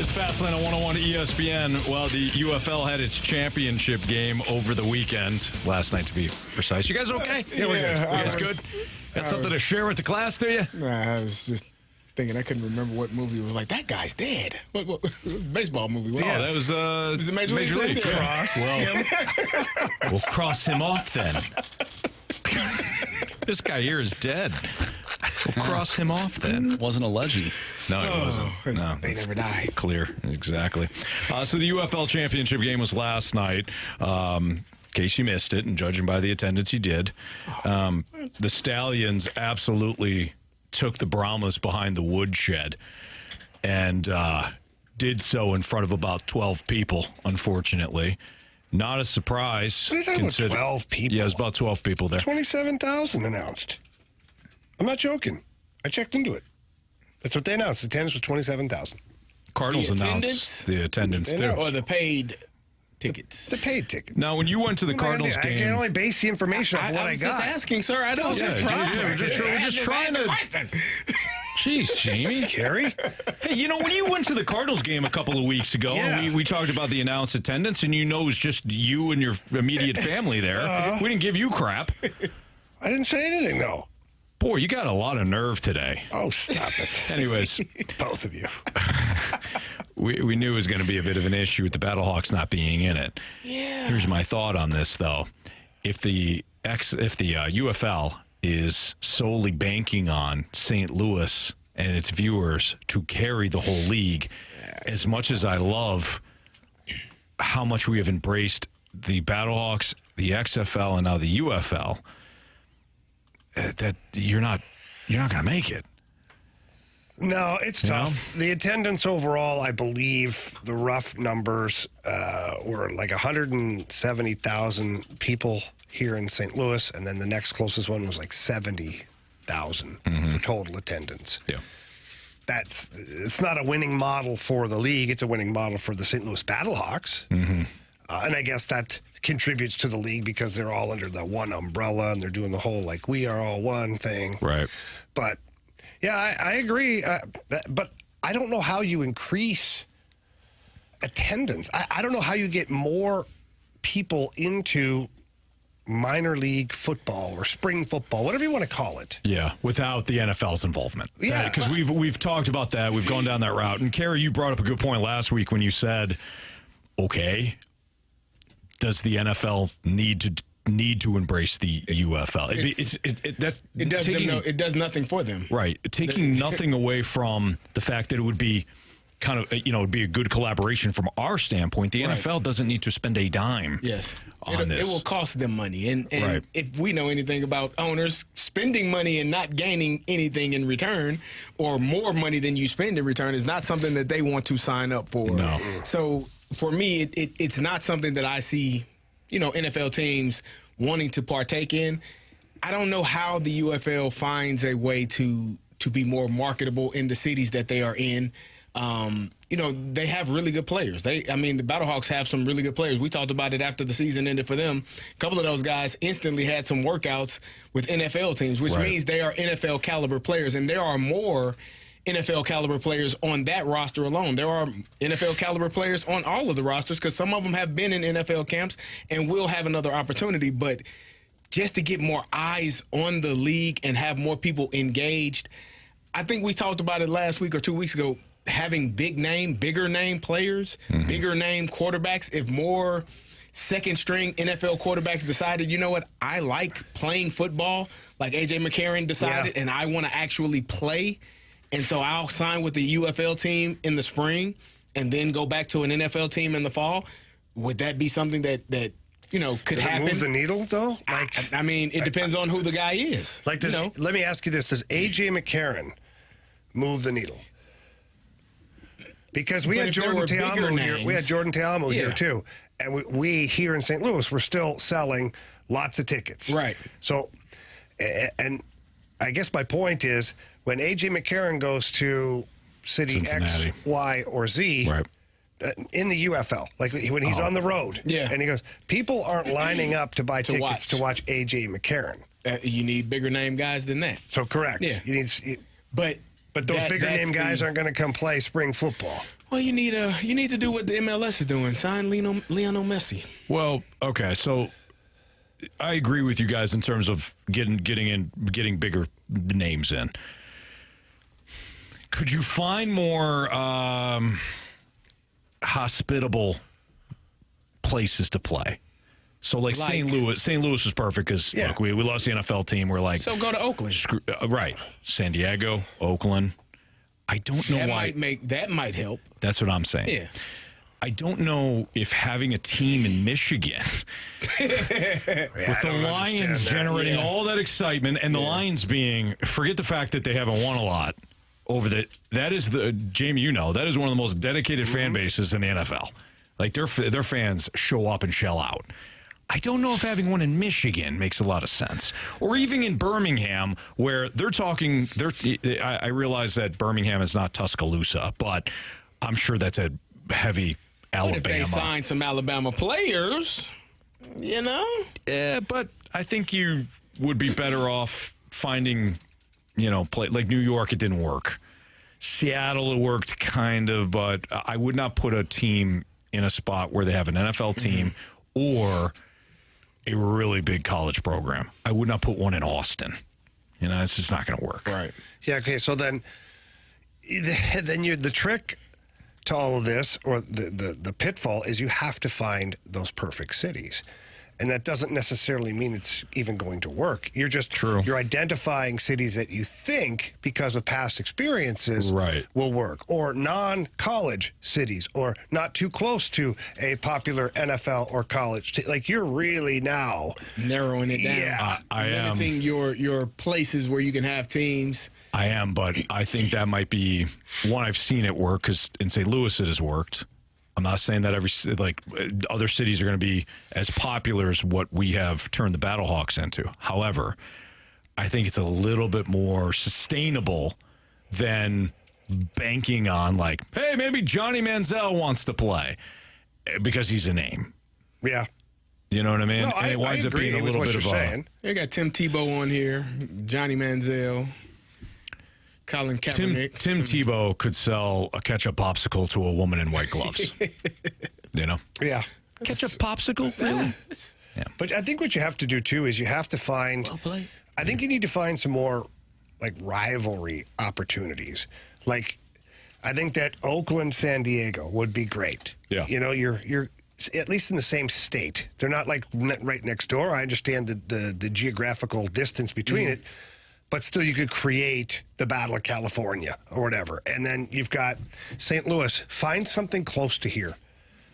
It's Fastlane on 101 ESPN. Well, the UFL had its championship game over the weekend. Last night, to be precise. You guys okay? Yeah, we're good. You guys good? Got something to share with the class, do you? Nah, I was just thinking I couldn't remember what movie it was like. That guy's dead. What baseball movie? Oh, that was Is it Major League? Cross. Well, we'll cross him off then. This guy here is dead. We'll cross him off then. Wasn't a legend. No, it wasn't. No, they never die. Clear, exactly. So the UFL championship game was last night. In case you missed it, and judging by the attendance, you did. The Stallions absolutely took the Brahmas behind the woodshed and did so in front of about 12 people, unfortunately. Not a surprise. What are you talking about, 12 people? Yeah, it was about 12 people there. 27,000 announced. I'm not joking. I checked into it. That's what they announced. The attendance was 27,000. Cardinals announced the attendance, too. Or the paid tickets. The paid tickets. Now, when you went to the Cardinals game... I can only base the information off what I got. I was just asking, sir. I don't we're just trying to... Jeez, Jamie. Carey? Hey, you know, when you went to the Cardinals game a couple of weeks ago, and we talked about the announced attendance, and you know it was just you and your immediate family there. We didn't give you crap. I didn't say anything, though. Boy, you got a lot of nerve today. Oh, stop it. Anyways. Both of you. we knew it was going to be a bit of an issue with the Battlehawks not being in it. Yeah. Here's my thought on this, though. If the UFL is solely banking on St. Louis and its viewers to carry the whole league, as much as I love how much we have embraced the Battlehawks, the XFL, and now the UFL, that you're not going to make it. No, it's tough. The attendance overall, I believe the rough numbers were like 170,000 people here in St. Louis, and then the next closest one was like 70,000 for total attendance. Yeah. It's not a winning model for the league. It's a winning model for the St. Louis Battlehawks. And I guess that contributes to the league because they're all under the one umbrella and they're doing the whole like we are all one thing. Right. But yeah, I agree. But I don't know how you increase attendance. I don't know how you get more people into minor league football or spring football, whatever you want to call it. Yeah, without the NFL's involvement. Yeah. Because we've talked about that. We've gone down that route. And, Carey, you brought up a good point last week when you said, okay, does the NFL need to embrace the UFL? It does nothing for them. Right. Taking nothing away from the fact that it would be kind of, it'd be a good collaboration from our standpoint. The NFL doesn't need to spend a dime on this. It will cost them money. And if we know anything about owners, spending money and not gaining anything in return or more money than you spend in return is not something that they want to sign up for. No. So for me, it's not something that I see, NFL teams wanting to partake in. I don't know how the UFL finds a way to be more marketable in the cities that they are in. They have really good players. The Battlehawks have some really good players. We talked about it after the season ended for them. A couple of those guys instantly had some workouts with NFL teams, which means they are NFL caliber players. And there are more NFL caliber players on that roster alone. There are NFL caliber players on all of the rosters because some of them have been in NFL camps and will have another opportunity. But just to get more eyes on the league and have more people engaged, I think we talked about it last week or 2 weeks ago, having bigger name players, bigger name quarterbacks. If more second string NFL quarterbacks decided, you know what, I like playing football, like A.J. McCarron decided, and I want to actually play, and so I'll sign with the UFL team in the spring and then go back to an NFL team in the fall, would that be something that could happen? Move the needle, though? It depends on who the guy is. Let me ask you this. Does A.J. McCarron move the needle? Because we had Jordan Teamo here. We had Jordan Teamo here, too. And we here in St. Louis, we're still selling lots of tickets. Right. So, and I guess my point is, when A.J. McCarron goes to city Cincinnati. X, Y, or Z, in the UFL, like when he's on the road, and he goes, people aren't lining up to buy tickets to watch A.J. McCarron. You need bigger name guys than that. So correct. Yeah. You need, but those bigger name guys aren't going to come play spring football. Well, you need to do what the MLS is doing. Sign Lionel Messi. Well, okay, so I agree with you guys in terms of getting bigger names in. Could you find more hospitable places to play? So, like St. Louis. St. Louis is perfect because look, we lost the NFL team. We're like, so go to Oakland. Right, San Diego, Oakland. I don't know why. That might help. That's what I'm saying. Yeah. I don't know if having a team in Michigan with the Lions generating all that excitement and the Lions being, forget the fact that they haven't won a lot over that is Jamie, that is one of the most dedicated fan bases in the NFL. Like their fans show up and shell out. I don't know if having one in Michigan makes a lot of sense. Or even in Birmingham, where I realize that Birmingham is not Tuscaloosa, but I'm sure that's a heavy Alabama. What if they sign some Alabama players, Yeah, but I think you would be better off finding, like New York, it didn't work. Seattle, it worked kind of, but I would not put a team in a spot where they have an NFL team or a really big college program. I would not put one in Austin. It's just not going to work. Right. Yeah, okay, so then the trick to all of this, or the pitfall, is you have to find those perfect cities. And that doesn't necessarily mean it's even going to work. You're just you're identifying cities that you think, because of past experiences, will work. Or non-college cities, or not too close to a popular NFL or college. Like, you're really now narrowing it down. Yeah, I am. Limiting your places where you can have teams. I am, but I think that might be one. I've seen it work because in St. Louis it has worked. I'm not saying that other cities are going to be as popular as what we have turned the Battlehawks into. However, I think it's a little bit more sustainable than banking on hey, maybe Johnny Manziel wants to play because he's a name. Yeah. You know what I mean? No, and it winds up being a little bit of a... They got Tim Tebow on here, Johnny Manziel. Colin Kaepernick. Tim Tebow could sell a ketchup popsicle to a woman in white gloves. Yeah. Ketchup popsicle? Really? Yeah. But I think what you have to do, too, is you have to find... I think you need to find some more, rivalry opportunities. I think that Oakland, San Diego would be great. Yeah. You're at least in the same state. They're not, right next door. I understand the geographical distance between it. But still, you could create the Battle of California or whatever. And then you've got St. Louis. Find something close to here.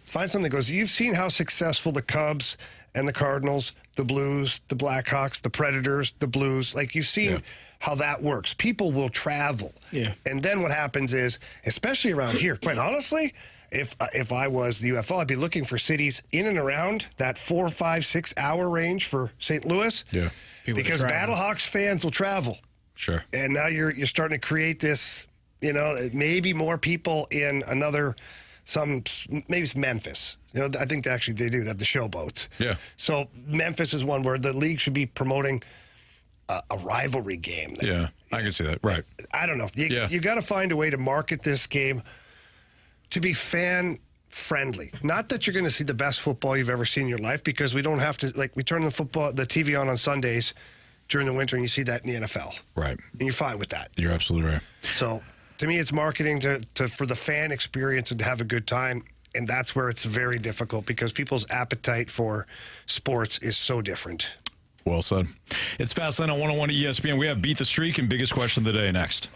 Find something close. You've seen how successful the Cubs and the Cardinals, the Blues, the Blackhawks, the Predators, the Blues, you've seen how that works. People will travel. Yeah. And then what happens is, especially around here, quite honestly, if I was the UFO, I'd be looking for cities in and around that 4, 5, 6 hour range for St. Louis. Yeah. Because Battlehawks fans will travel. Sure. And now you're starting to create this, maybe more people in maybe it's Memphis. I think they do. They have the showboats. Yeah. So Memphis is one where the league should be promoting a rivalry game there. Yeah, I can see that. Right. I don't know. You got to find a way to market this game to be fan-friendly. Not that you're going to see the best football you've ever seen in your life, because we don't have to, we turn the TV on Sundays during the winter, and you see that in the NFL. Right. And you're fine with that. You're absolutely right. So, to me, it's marketing for the fan experience and to have a good time, and that's where it's very difficult, because people's appetite for sports is so different. Well said. It's Fastlane on 101 ESPN. We have Beat the Streak and Biggest Question of the Day next.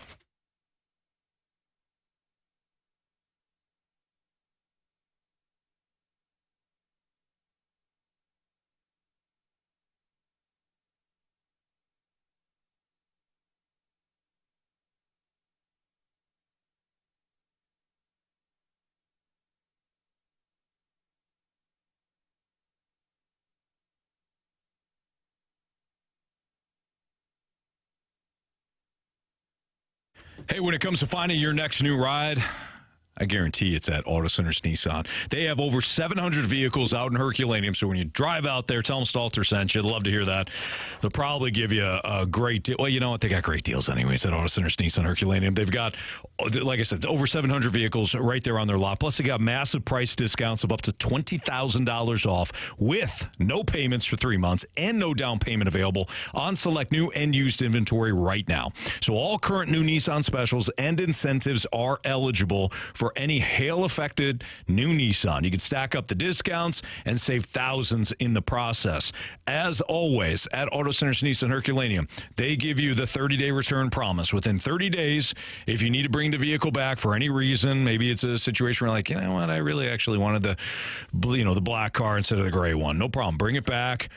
Hey, when it comes to finding your next new ride, I guarantee it's at Auto Centers Nissan. They have over 700 vehicles out in Herculaneum, so when you drive out there, tell them Stalter sent you. They'll love to hear that. They'll probably give you a great deal. Well, you know what? They got great deals anyways at Auto Centers Nissan Herculaneum. They've got, like I said, over 700 vehicles right there on their lot. Plus, they got massive price discounts of up to $20,000 off with no payments for 3 months and no down payment available on select new and used inventory right now. So all current new Nissan specials and incentives are eligible for any hail-affected new Nissan. You can stack up the discounts and save thousands in the process. As always, at Auto Centers Nissan Herculaneum, they give you the 30-day return promise. Within 30 days, if you need to bring the vehicle back for any reason, maybe it's a situation where like, you know what, I really actually wanted the black car instead of the gray one. No problem. Bring it back.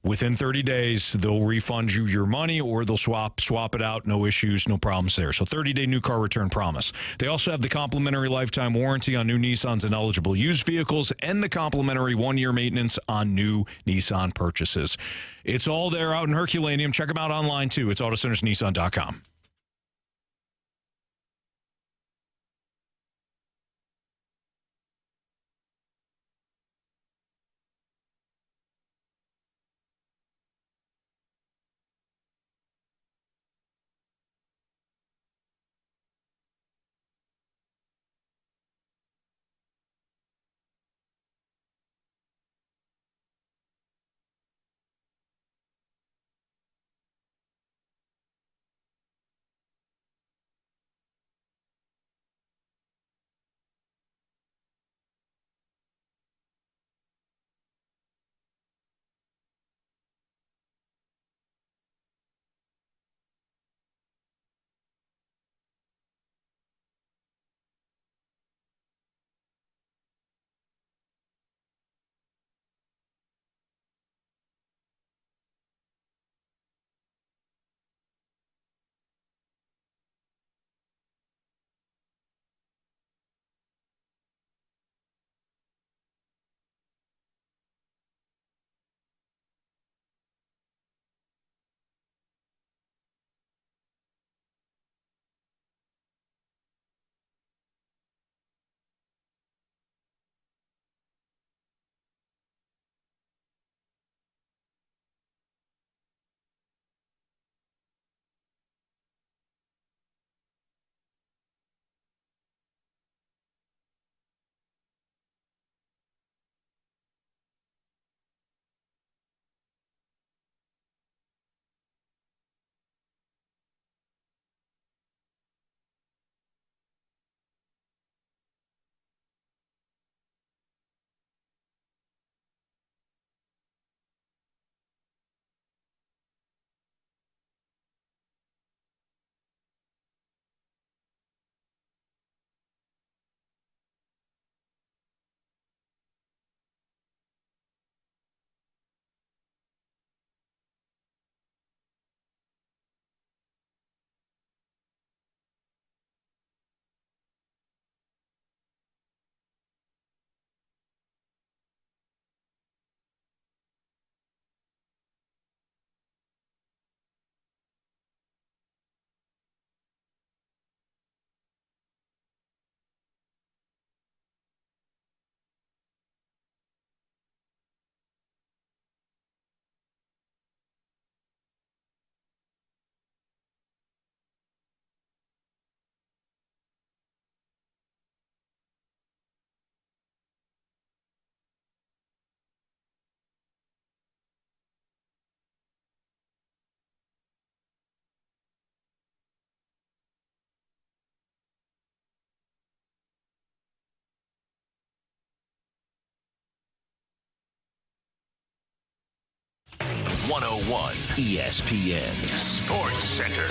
Within 30 days, they'll refund you your money or they'll swap it out. No issues, no problems there. So 30-day new car return promise. They also have the complimentary lifetime warranty on new Nissans and eligible used vehicles and the complimentary 1-year maintenance on new Nissan purchases. It's all there out in Herculaneum. Check them out online, too. It's autocentersnissan.com. ESPN Sports Center.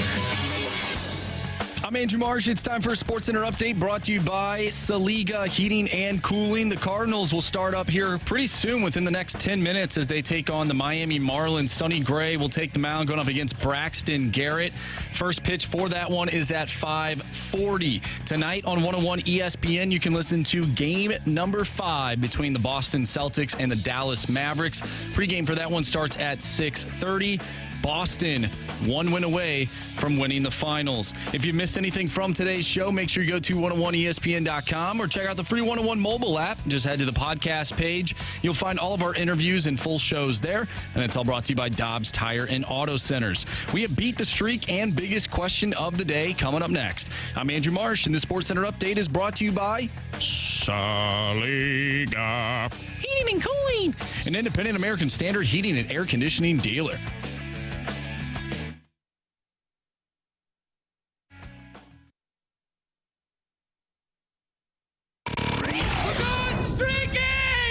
I'm Andrew Marsh. It's time for a Sports Center update brought to you by Saliga Heating and Cooling. The Cardinals will start up here pretty soon within the next 10 minutes as they take on the Miami Marlins. Sonny Gray will take the mound going up against Braxton Garrett. First pitch for that one is at 5:40. Tonight on 101 ESPN, you can listen to game number 5 between the Boston Celtics and the Dallas Mavericks. Pregame for that one starts at 6:30. Boston, 1 win away from winning the finals. If you missed anything from today's show, make sure you go to 101ESPN.com or check out the free 101 mobile app. Just head to the podcast page. You'll find all of our interviews and full shows there. And it's all brought to you by Dobbs Tire and Auto Centers. We have Beat the Streak and Biggest Question of the Day coming up next. I'm Andrew Marsh, and the SportsCenter update is brought to you by Saliga Heating and Cooling, an independent American Standard heating and air conditioning dealer.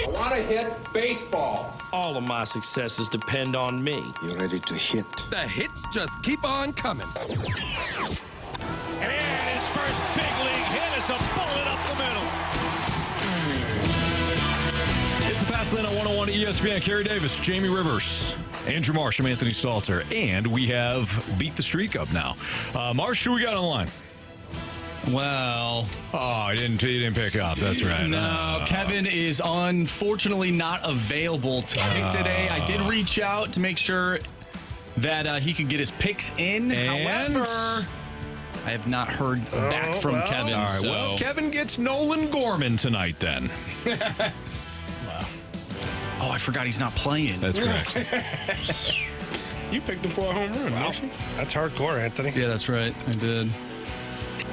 I want to hit baseballs. All of my successes depend on me. You ready to hit? The hits just keep on coming. And his first big league hit is a bullet up the middle. It's the Fast Lane on 101 ESPN. Carey Davis, Jamie Rivers, Andrew Marsh, I'm Anthony Stalter, and we have Beat the Streak up now. Marsh, who we got online? Well, he didn't pick up. That's right. No, Kevin is unfortunately not available to pick today. I did reach out to make sure that he could get his picks in. And? However, I have not heard back from Kevin. All right, well, Kevin gets Nolan Gorman tonight then. Oh, I forgot he's not playing. That's correct. You picked him for a home run, Wow. That's hardcore, Anthony. Yeah, that's right. I did.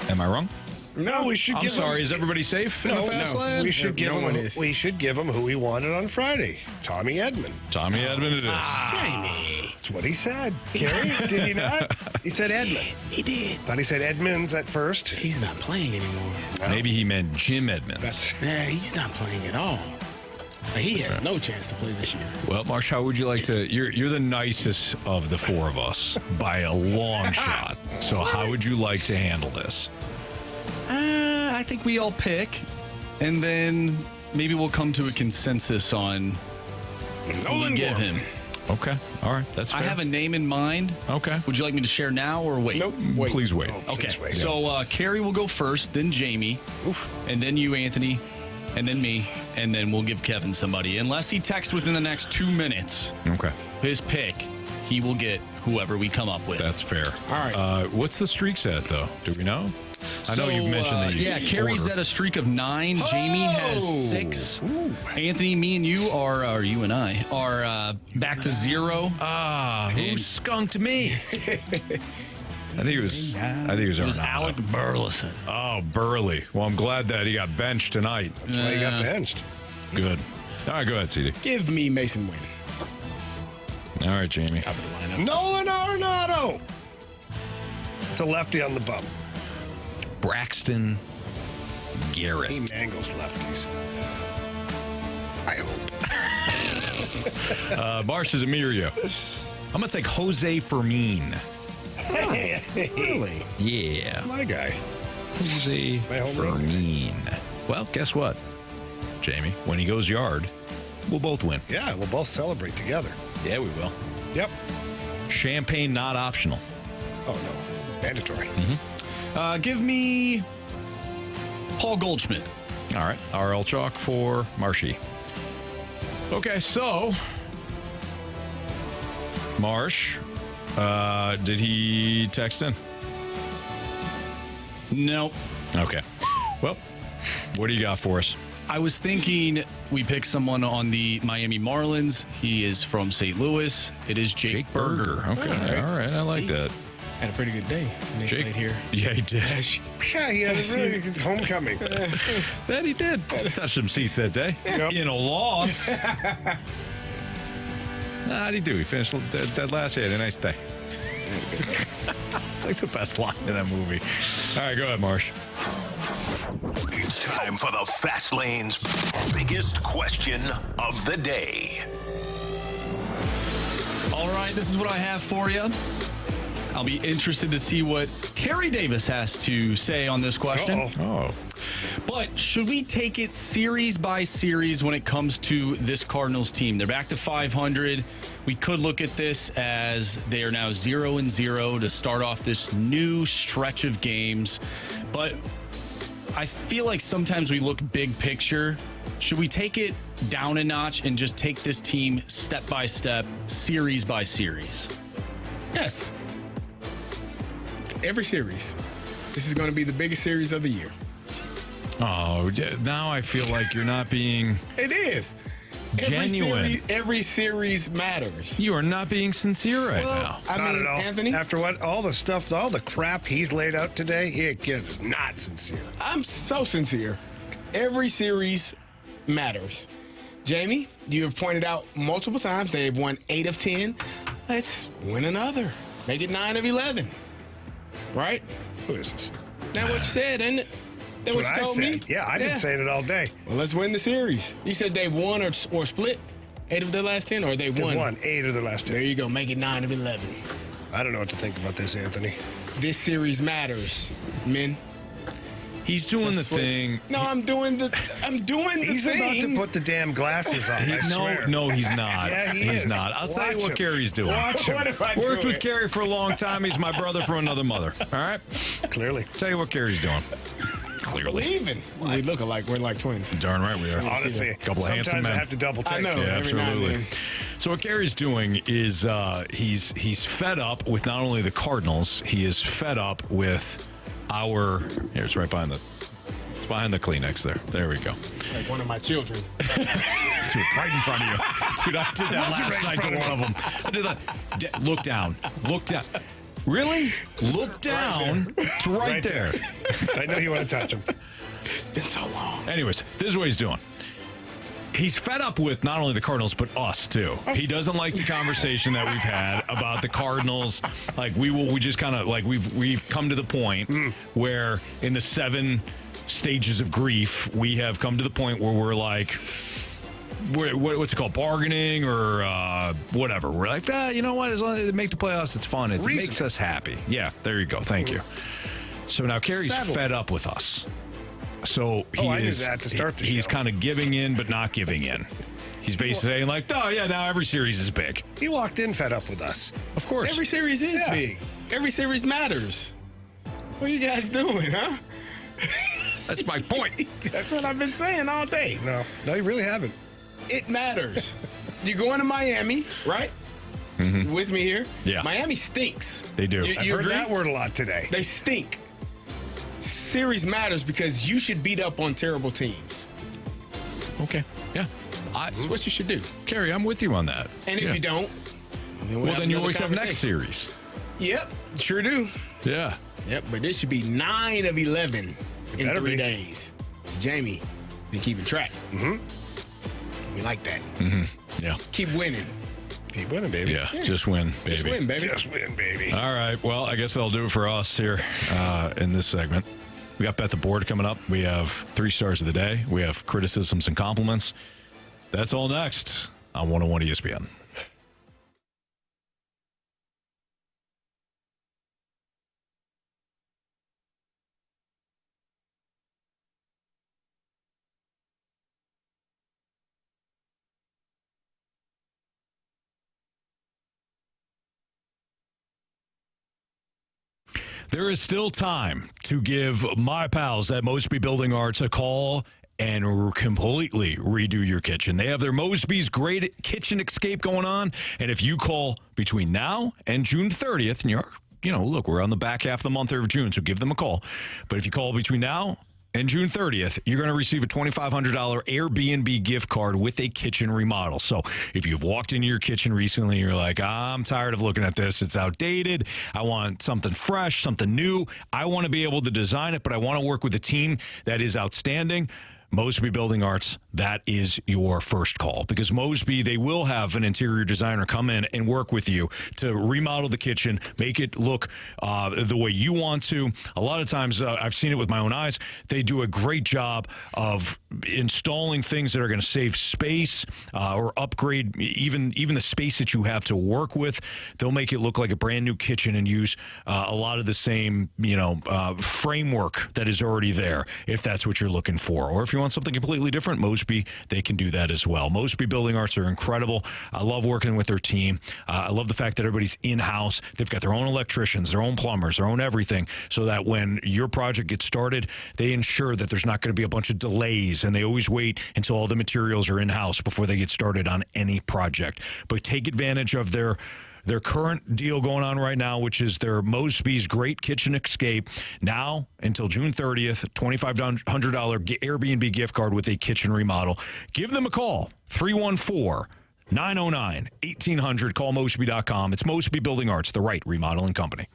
Am I wrong? No, we should. I'm sorry. Is everybody safe in the Fast Lane? We should give him. We should give him who he wanted on Friday. Tommy Edman. Tommy Edman it is. Jamie. That's what he said. Carey, did he not? He said Edman. He did. Thought he said Edmonds at first. He's not playing anymore. No. Maybe he meant Jim Edmonds. Yeah, he's not playing at all. He has no chance to play this year. Well, Marsh, how would you like to? You're the nicest of the four of us by a long shot. So how would you like to handle this? I think we all pick, and then maybe we'll come to a consensus on who we give him. Okay. All right. That's fair. I have a name in mind. Okay. Would you like me to share now or wait? Nope. Wait. Please wait. Okay. Please wait. So Carey will go first, then Jamie, and then you, Anthony, and then me, and then we'll give Kevin somebody. Unless he texts within the next 2 minutes. Okay. His pick, he will get whoever we come up with. That's fair. All right. What's the streaks at, though? Do we know? I know you mentioned that. Yeah, Carey's at a streak of 9. Jamie has 6. Ooh. Anthony, me and you or you and I are back to 0. Who skunked me? I think it was Alec Burleson. Oh, Burley. Well, I'm glad that he got benched tonight. That's why he got benched. Good. All right, go ahead, CD. Give me Mason Wynn. All right, Jamie. Top of the lineup. Nolan Arenado. It's a lefty on the bum. Braxton Garrett. He mangles lefties. I hope. Marsh, is it me or you? I'm going to take Jose Fermin. Really? Yeah. My guy. Jose Fermin. Well, guess what, Jamie? When he goes yard, we'll both win. Yeah, we'll both celebrate together. Yeah, we will. Yep. Champagne not optional. Oh, no. It's mandatory. Mm-hmm. Give me Paul Goldschmidt. All right. RL Chalk for Marshy. Okay, so Marsh, did he text in? Nope. Okay. Well, what do you got for us? I was thinking we pick someone on the Miami Marlins. He is from St. Louis. It is Jake Berger. Okay. All right. I like that. Had a pretty good day when they Jake played here. Yeah, he did. Yeah, he had a really good homecoming. That he did. Touched some seats that day. Yep. In a loss. How'd he do? He finished dead last. He had a nice day. It's like the best line in that movie. All right, go ahead, Marsh. It's time for the Fast Lane's biggest question of the day. All right, this is what I have for you. I'll be interested to see what Carey Davis has to say on this question. Oh. But should we take it series by series when it comes to this Cardinals team? They're back to 500. We could look at this as they are now 0-0 to start off this new stretch of games. But I feel like sometimes we look big picture. Should we take it down a notch and just take this team step by step, series by series? Yes. Every series. This is going to be the biggest series of the year. Oh, now I feel like you're not being It is. genuine. Every series matters. You are not being sincere right now. Not at all. Anthony, After what all the crap he's laid out today, it is not sincere. I'm so sincere. Every series matters. Jamie, you have pointed out multiple times they've won 8 of 10. Let's win another. Make it 9 of 11. Right? Who is this? That's what you said, isn't it? That's what you told me? Yeah, I've been saying it all day. Well, let's win the series. You said they've won or split 8 of their last 10, or they won? They've won 8 of their last 10. There you go. Make it 9 of 11. I don't know what to think about this, Anthony. This series matters, men. He's doing the thing. No, I'm doing the He's thing. about to put the damn glasses on, I swear. No, he's not. Yeah, he's is. not. I'll tell you Watch what him. Carey's doing. Watch him. What am I Worked doing? with Carey for a long time. He's my brother from another mother. All right? Clearly. Tell you what Carey's doing. Clearly. Even. We look alike. We're like twins. Darn right we are. Honestly, Couple of handsome sometimes men. I have to double take. I know. Yeah, every now and absolutely. then. So what Carey's doing is he's fed up with not only the Cardinals, he is fed up with it's right behind the Kleenex there. There we go. Like one of my children. It's right in front of you. Dude, I did that last night to one of them. I did that. Look down. Look down. Really? Look down. It's right there. I know you want to touch him. Been so long. Anyways, this is what he's doing. He's fed up with not only the Cardinals, but us too. He doesn't like the conversation that we've had about the Cardinals. Like we just kind of like we've come to the point where in the 7 stages of grief, we have come to the point where we're like, what's it called, bargaining or whatever. We're like, you know what? As long as they make the playoffs, it's fun. It makes us happy. Yeah, there you go. Thank you. So now Carey's fed up with us. So I knew that to start the he's show. kind of giving in, but not giving in. He's basically saying like, oh yeah, now every series is big. He walked in fed up with us. Of course. Every series is big. Every series matters. What are you guys doing, huh? That's my point. That's what I've been saying all day. No, you really haven't. It matters. You're going to Miami, right? Mm-hmm. With me here? Yeah. Miami stinks. They do. I've You heard agree? that word a lot today. They stink. Series matters because you should beat up on terrible teams. Okay. Yeah. That's what you should do. Carey, I'm with you on that. And if you don't, then you always have next series. Yep, sure do. Yeah. Yep, but this should be 9 of 11 in better 3 be. days. It's Jamie been keeping track. Mm-hmm. We like that. Mm-hmm. Yeah. Keep winning. Keep winning, baby. Yeah. Just win, baby. Just win, baby. Just win, baby. All right. Well, I guess that'll do it for us here in this segment. We got Bet the Board coming up. We have 3 stars of the day. We have criticisms and compliments. That's all next on 101 ESPN. There is still time to give my pals at Mosby Building Arts a call and completely redo your kitchen. They have their Mosby's Great Kitchen Escape going on. And if you call between now and June 30th, and look, we're on the back half of the month of June, so give them a call. But if you call between now and June 30th, you're going to receive a $2,500 Airbnb gift card with a kitchen remodel. So if you've walked into your kitchen recently, you're like, I'm tired of looking at this. It's outdated. I want something fresh, something new. I want to be able to design it, but I want to work with a team that is outstanding. Mosby Building Arts, that is your first call, because Mosby, they will have an interior designer come in and work with you to remodel the kitchen, make it look the way you want to. A lot of times, I've seen it with my own eyes, they do a great job of installing things that are going to save space or upgrade even the space that you have to work with. They'll make it look like a brand new kitchen and use a lot of the same framework that is already there, if that's what you're looking for. Or if you want something completely different, Mosby, they can do that as well. Mosby Building Arts are incredible. I love working with their team. I love the fact that everybody's in-house. They've got their own electricians, their own plumbers, their own everything, so that when your project gets started, they ensure that there's not going to be a bunch of delays, and they always wait until all the materials are in-house before they get started on any project. But take advantage of their their current deal going on right now, which is their Mosby's Great Kitchen Escape. Now until June 30th, $2,500 Airbnb gift card with a kitchen remodel. Give them a call, 314-909-1800. Call Mosby.com. It's Mosby Building Arts, the right remodeling company.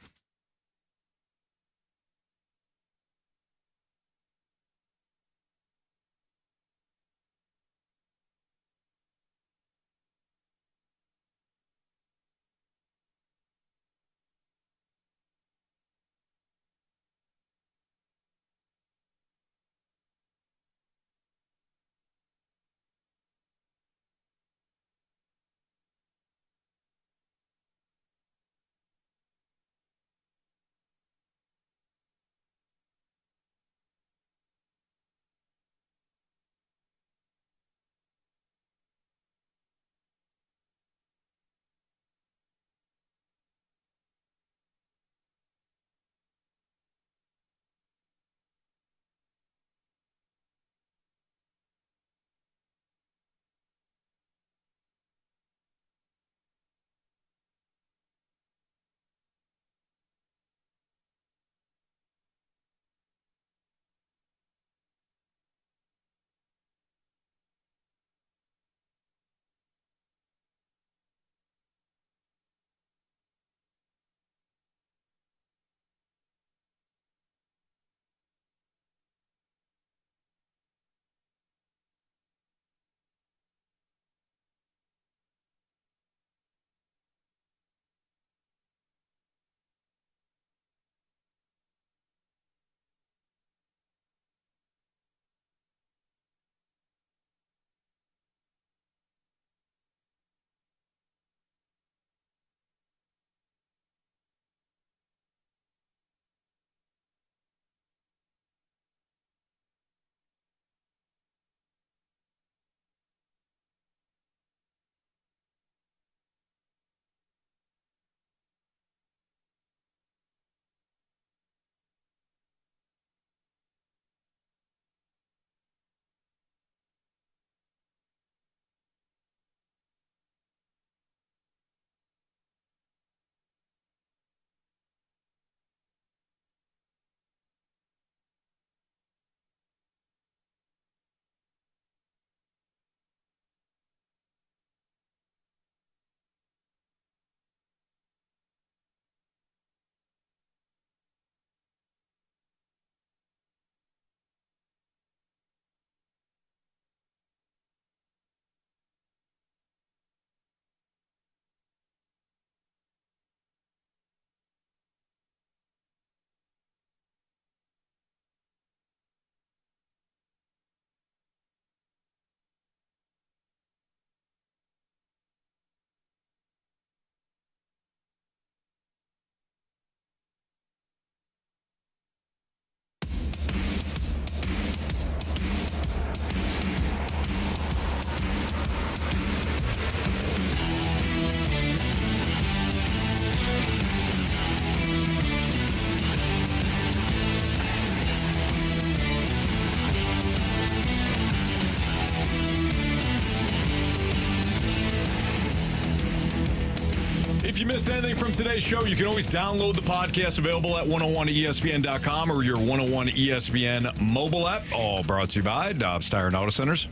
If you missed anything from today's show, you can always download the podcast available at 101ESPN.com or your 101 ESPN mobile app. All brought to you by Dobbs Tire and Auto Centers.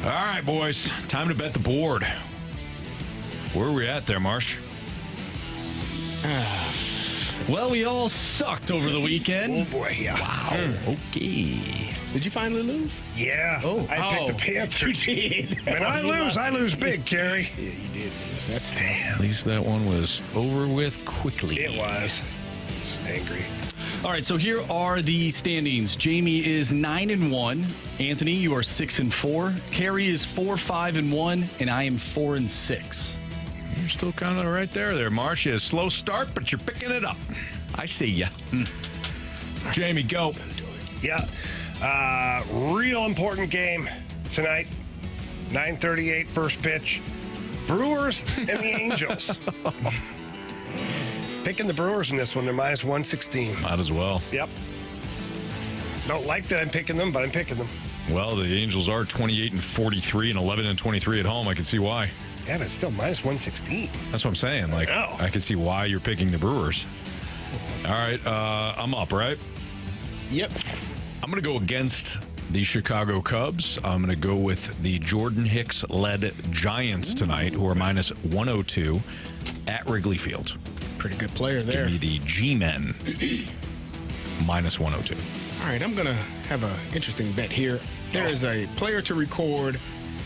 All right, boys. Time to bet the board. Where are we at there, Marsh? Well, we all sucked over the weekend. Oh, boy, yeah. Wow. Okay. Did you finally lose? Yeah. I picked the Panthers. You did. When I lose big, Carey. Yeah, you did lose. That's Damn. At least that one was over with quickly. It was. Angry. All right, so here are the standings. Jamie is 9-1. Anthony, you are 6-4. Carey is 4-5-1, and I am 4-6. You're still kind of right there, Marsh. You had a slow start, but you're picking it up. I see ya. Jamie, go. Yeah. Real important game tonight. 9:38 first pitch. Brewers and the Angels. Picking the Brewers in this one. They're minus 116. Might as well. Yep. Don't like that I'm picking them, but I'm picking them. Well, the Angels are 28-43 and 11-23 at home. I can see why. Yeah, but it's still minus 116. That's what I'm saying. Like, I can see why you're picking the Brewers. All right, I'm up, right? Yep. I'm going to go against the Chicago Cubs. I'm going to go with the Jordan Hicks-led Giants tonight, who are minus 102 at Wrigley Field. Pretty good player there. Give me the G-Men minus 102. All right, I'm going to have an interesting bet here. There is a player to record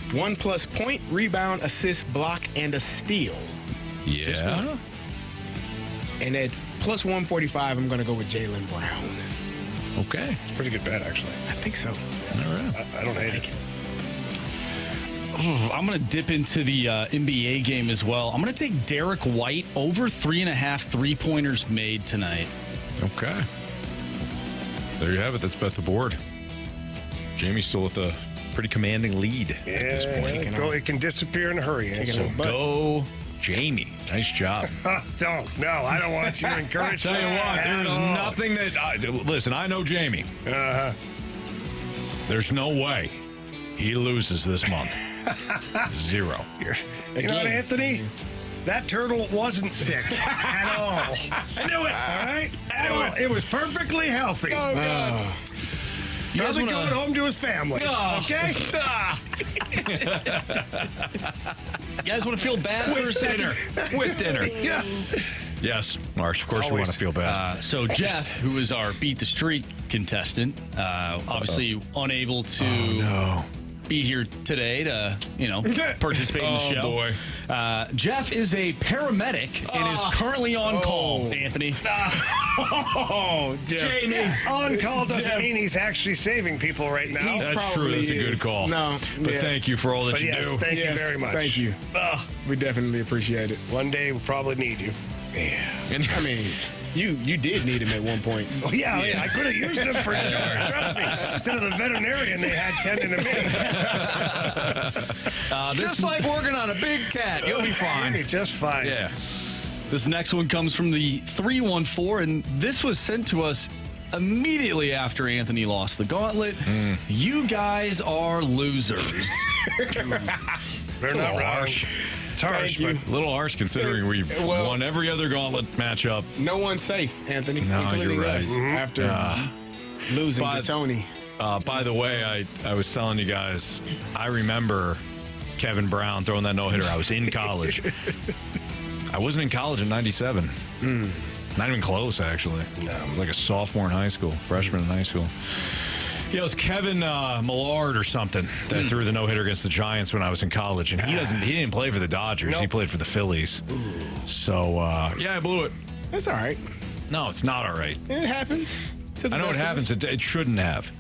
1+ point, rebound, assist, block, and a steal. Yeah. And at plus 145, I'm going to go with Jaylen Brown. Okay. It's a pretty good bet, actually. I think so. All right. I don't hate it. I'm going to dip into the NBA game as well. I'm going to take Derek White over 3.5 three-pointers made tonight. Okay. There you have it. That's bet the board. Jamie's still with a pretty commanding lead at this point. It can disappear in a hurry. So go, Jamie. Nice job. I don't want you to encourage Tell you what, there's nothing that... listen, I know Jamie. Uh-huh. There's no way he loses this month. Zero. You know what, Anthony? That turtle wasn't sick at all. I knew it. All right? At all. It was perfectly healthy. Oh, God. Probably going home to his family. Okay? You guys want to feel bad for a second? With dinner. Yeah. Yes, Marsh, of course we want to feel bad. So Jeff, who is our Beat the Streak contestant, obviously unable to be here today to, participate in the show. Oh, boy. Jeff is a paramedic and is currently on call, Anthony. Jeff. Jamie. On call doesn't mean he's actually saving people right now. That's true. That's a good call. No. But thank you for all that you do. Thank you very much. Thank you. We definitely appreciate it. One day we'll probably need you. Yeah. I mean, you did need him at one point. Oh, yeah. I could have used him for sure. Trust me. Instead of the veterinarian, they had 10 in a minute. Just like working on a big cat. You'll be fine. Just fine. Yeah. This next one comes from the 314, and this was sent to us immediately after Anthony lost the gauntlet. You guys are losers. They're not harsh. It's harsh, but a little harsh considering we've won every other gauntlet matchup. No one's safe, Anthony, No, including you're right. us, after losing to Tony. By the way, I was telling you guys, I remember Kevin Brown throwing that no-hitter. I was in college. I wasn't in college in 97. Not even close, actually. No. I was like a sophomore in high school, freshman in high school. Yeah, it was Kevin Millard or something that threw the no-hitter against the Giants when I was in college. And he didn't play for the Dodgers. Nope. He played for the Phillies. So, I blew it. That's all right. No, it's not all right. It happens. I know it happens. It shouldn't have.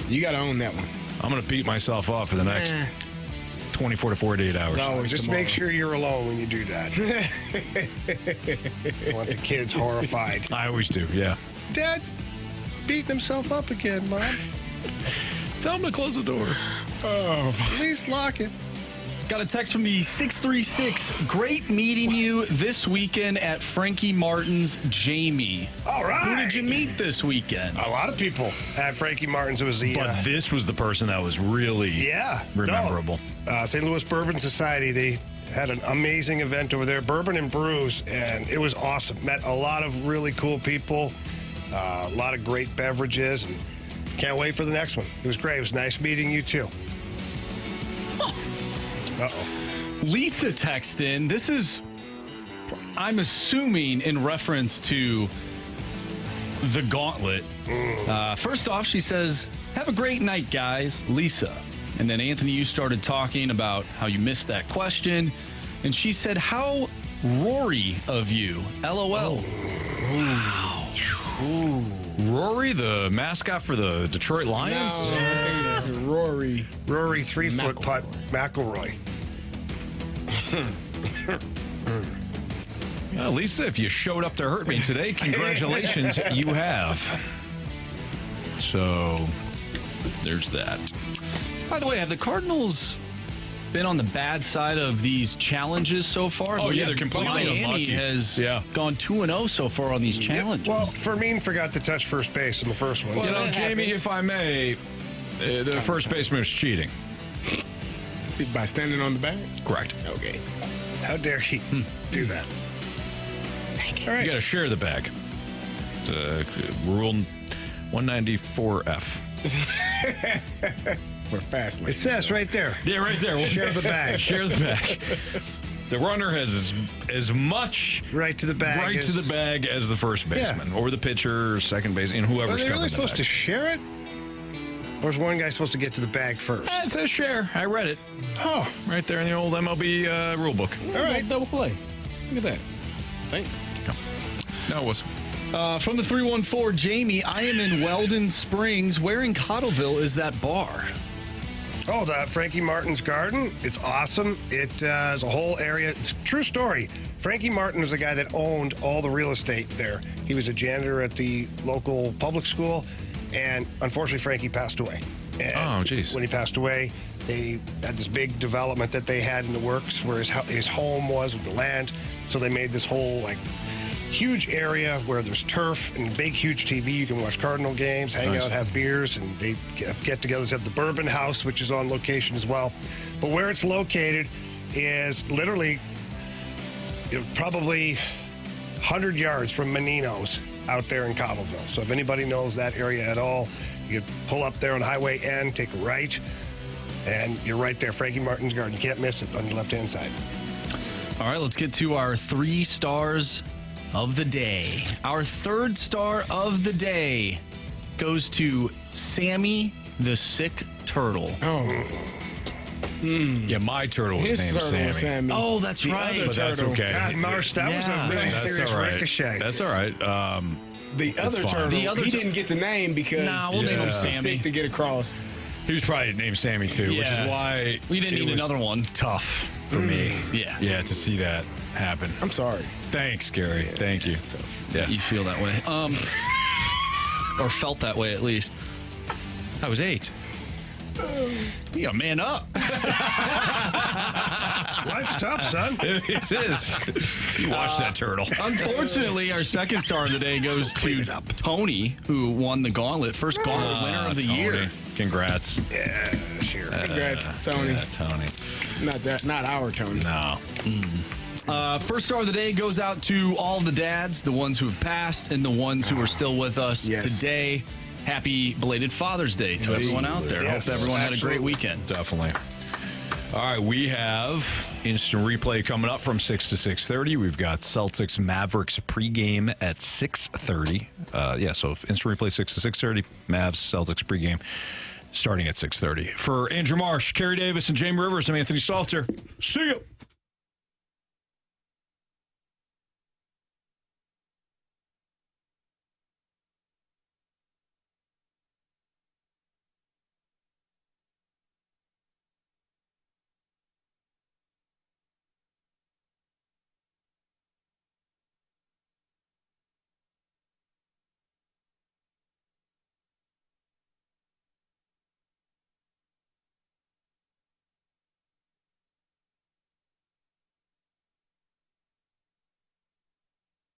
You got to own that one. I'm going to beat myself up for the next 24 to 48 hours. Just make sure you're alone when you do that. I want the kids horrified. I always do, yeah. Dad's beating himself up again, Mom. Tell him to close the door. At least lock it. Got a text from the 636. Great meeting you this weekend at Frankie Martin's. Jamie. All right. Who did you meet this weekend? A lot of people at Frankie Martin's. It was the. But this was the person that was really memorable. St. Louis Bourbon Society. They had an amazing event over there, Bourbon and Brews, and it was awesome. Met a lot of really cool people, a lot of great beverages, and can't wait for the next one. It was great. It was nice meeting you too. Lisa texted in. This is, I'm assuming, in reference to the Gauntlet. First off, she says, "Have a great night, guys, Lisa." And then, Anthony, you started talking about how you missed that question. And she said, "How Rory of you, LOL." Wow. Ooh. Rory, the mascot for the Detroit Lions? No, Rory. Rory, 3-foot putt, McIlroy. Well, Lisa, if you showed up to hurt me today, congratulations, you have. So, there's that. By the way, have the Cardinals been on the bad side of these challenges so far? Oh, yeah, they're completely Miami unlucky. has gone 2-0 so far on these challenges. Well, Fermin forgot to touch first base in the first one. Well, Jamie, if I may, the first baseman was cheating. By standing on the bag? Correct. Okay. How dare he do that? All right. You got to share the bag. It's Rule 194F. We're fast. It says right there. Yeah, right there. We'll share the bag. Share the bag. The runner has as much right to the bag as the first baseman or the pitcher, or second base, and whoever's Are they coming. really supposed to share it? Or is one guy supposed to get to the bag first? It says share. I read it. Oh. Right there in the old MLB rule book. All right. Double play. Look at that. Thank you. No, it was. From the 314, Jamie, I am in Weldon Springs. Where in Cottleville is that bar? Oh, the Frankie Martin's Garden. It's awesome. It is a whole area. It's a true story. Frankie Martin was the guy that owned all the real estate there. He was a janitor at the local public school, and unfortunately, Frankie passed away. And geez. When he passed away, they had this big development that they had in the works where his home was with the land. So they made this whole, huge area where there's turf and big, huge TV. You can watch Cardinal games, hang out, have beers, and they have get-togethers. They have the Bourbon House, which is on location as well. But where it's located is literally probably 100 yards from Menino's out there in Cottleville. So if anybody knows that area at all, you can pull up there on Highway N, take a right, and you're right there, Frankie Martin's Garden. You can't miss it on your left-hand side. All right, let's get to our 3 stars of the day. Our 3rd star of the day goes to Sammy the Sick Turtle. Oh. Yeah, my turtle was named Sammy. Oh, that's right. But that's okay. God, Marsh, that was a really serious ricochet. That's all right. The other turtle, he didn't get to name because we'll name him Sammy. Sick to get across. He was probably named Sammy too, which is why we didn't need another one. Tough for me. Yeah, to see that happen. I'm sorry. Thanks, Carey. Thank you. Yeah, you feel that way, or felt that way at least. I was 8. You gotta man up. Life's tough, son. It is. You watch that turtle. Unfortunately, our 2nd star of the day goes to Tony, who won the Gauntlet. First Gauntlet winner of the year. Congrats. Yeah, sure. Congrats, Tony. Yeah, Tony. Not our Tony. No. First star of the day goes out to all the dads, the ones who have passed and the ones who are still with us today. Happy belated Father's Day to everyone out there. Yes, Hope everyone had a great weekend. Definitely. All right, we have instant replay coming up from 6 to 6:30. We've got Celtics Mavericks pregame at 6:30. So instant replay 6 to 6:30. Mavs Celtics pregame starting at 6:30. For Andrew Marsh, Carey Davis, and Jamie Rivers, I'm Anthony Stalter. See you.